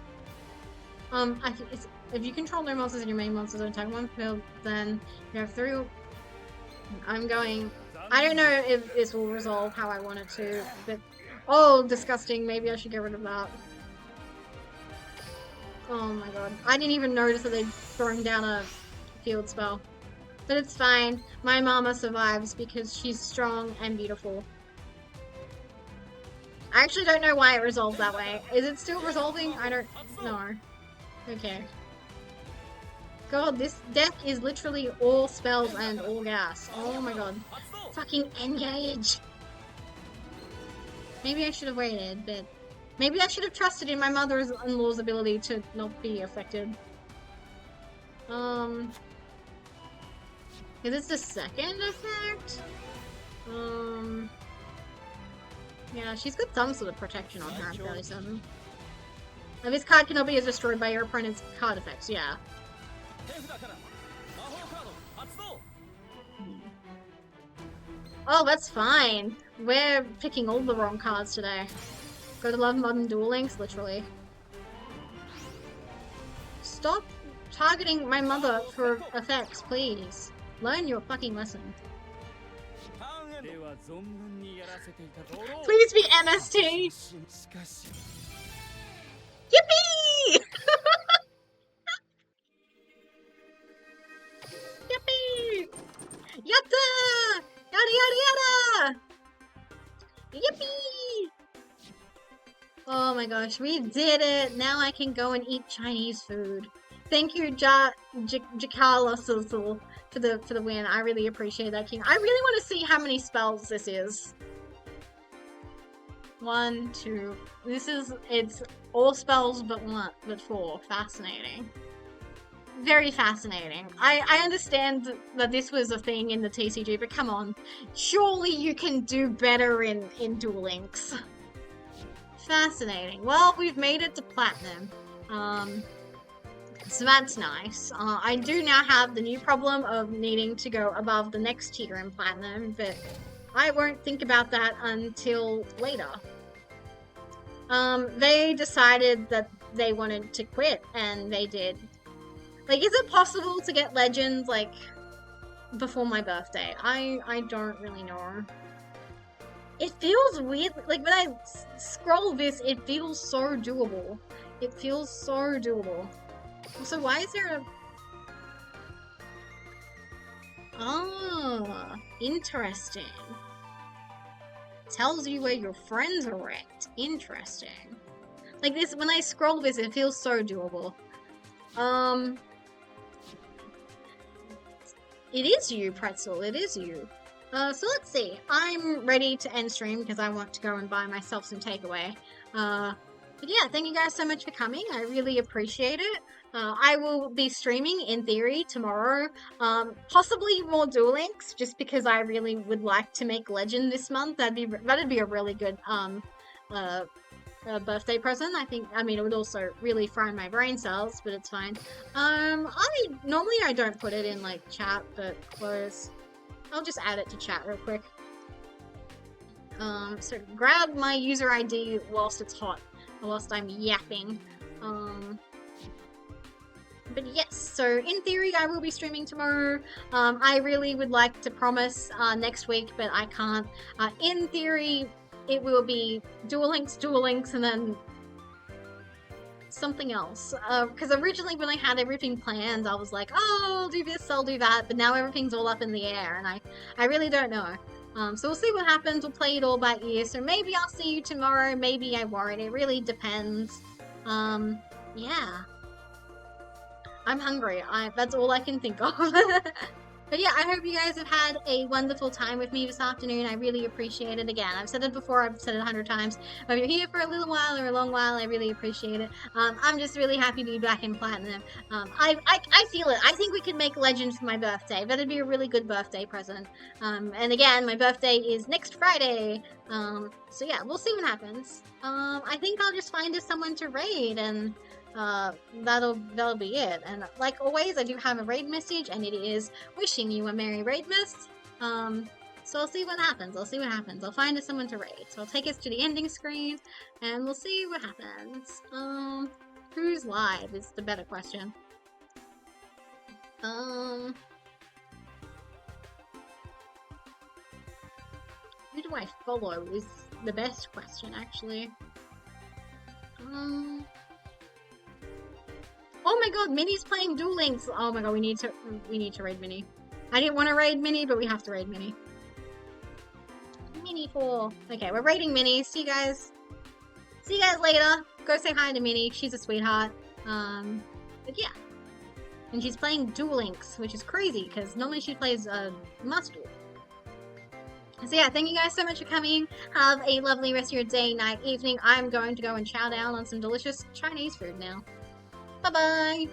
I think it's, if you control no monsters in your main monsters on attack one field, then you have 3. I'm going. I don't know if this will resolve how I want it to, but oh, disgusting. Maybe I should get rid of that. Oh my god. I didn't even notice that they'd thrown down a field spell. But it's fine. My mama survives because she's strong and beautiful. I actually don't know why it resolved that way. Is it still resolving? I don't know. Okay. God, this deck is literally all spells and all gas. Oh my god. Fucking Engage! Maybe I should have waited, but maybe I should have trusted in my mother-in-law's ability to not be affected. Is this the second effect? Yeah, she's got some sort of protection on her, I'm fairly certain. Now, this card cannot be destroyed by your opponent's card effects, yeah. Oh, that's fine. We're picking all the wrong cards today. Gotta love modern Duel Links, literally. Stop targeting my mother for effects, please. Learn your fucking lesson. Please be MST! Yippee! Yippee! Yatta! Yada yada yada! Yippee! Oh my gosh, we did it! Now I can go and eat Chinese food. Thank you, Jakala for the win. I really appreciate that, King. I really want to see how many spells this is. 1, 2. It's all spells but 4. Fascinating. very fascinating. I understand that this was a thing in the TCG, but come on. Surely you can do better in Duel Links. Fascinating. Well, we've made it to Platinum. So that's nice. I do now have the new problem of needing to go above the next tier in Platinum, but I won't think about that until later. They decided that they wanted to quit, and they did. Like, is it possible to get Legends, like, before my birthday? I don't really know. It feels weird, like, when I scroll this, it feels so doable. It feels so doable. So why is there a... Oh, interesting. Tells you where your friends are at. Interesting. Like this, when I scroll this, it feels so doable. It is you, Pretzel. It is you. So let's see. I'm ready to end stream because I want to go and buy myself some takeaway. But yeah, thank you guys so much for coming. I really appreciate it. I will be streaming, in theory, tomorrow. Possibly more Duel Links, just because I really would like to make Legend this month. That'd be a really good birthday present. I mean, it would also really fry my brain cells, but it's fine. Normally I don't put it in, like, chat, but close. I'll just add it to chat real quick. So grab my user ID whilst it's hot, whilst I'm yapping. But yes, so in theory I will be streaming tomorrow. I really would like to promise next week, but I can't. In theory, it will be Duel Links, and then something else. Because originally when I had everything planned, I was like, oh, I'll do this, I'll do that, but now everything's all up in the air, and I really don't know. So we'll see what happens. We'll play it all by ear. So maybe I'll see you tomorrow, maybe I won't. It really depends. Yeah. I'm hungry. That's all I can think of. But yeah, I hope you guys have had a wonderful time with me this afternoon. I really appreciate it. Again, I've said it before, I've said it 100 times. If you're here for a little while or a long while, I really appreciate it. I'm just really happy to be back in Platinum. I feel it. I think we could make Legends for my birthday. That'd be a really good birthday present. And again, my birthday is next Friday. So yeah, we'll see what happens. I think I'll just find us someone to raid, and that'll be it. And like always, I do have a raid message, and it is wishing you a merry raidmas. So I'll see what happens. I'll find us someone to raid. So I'll take us to the ending screen, and we'll see what happens. Who's live is the better question. Who do I follow is the best question, actually. Oh my god, Minnie's playing Duel Links! Oh my god, we need to raid Minnie. I didn't want to raid Minnie, but we have to raid Minnie. Minnie 4. Okay, we're raiding Minnie. See you guys later. Go say hi to Minnie. She's a sweetheart. But yeah. And she's playing Duel Links, which is crazy, because normally she plays Master Duel. So yeah, thank you guys so much for coming. Have a lovely rest of your day, night, evening. I'm going to go and chow down on some delicious Chinese food now. Bye-bye!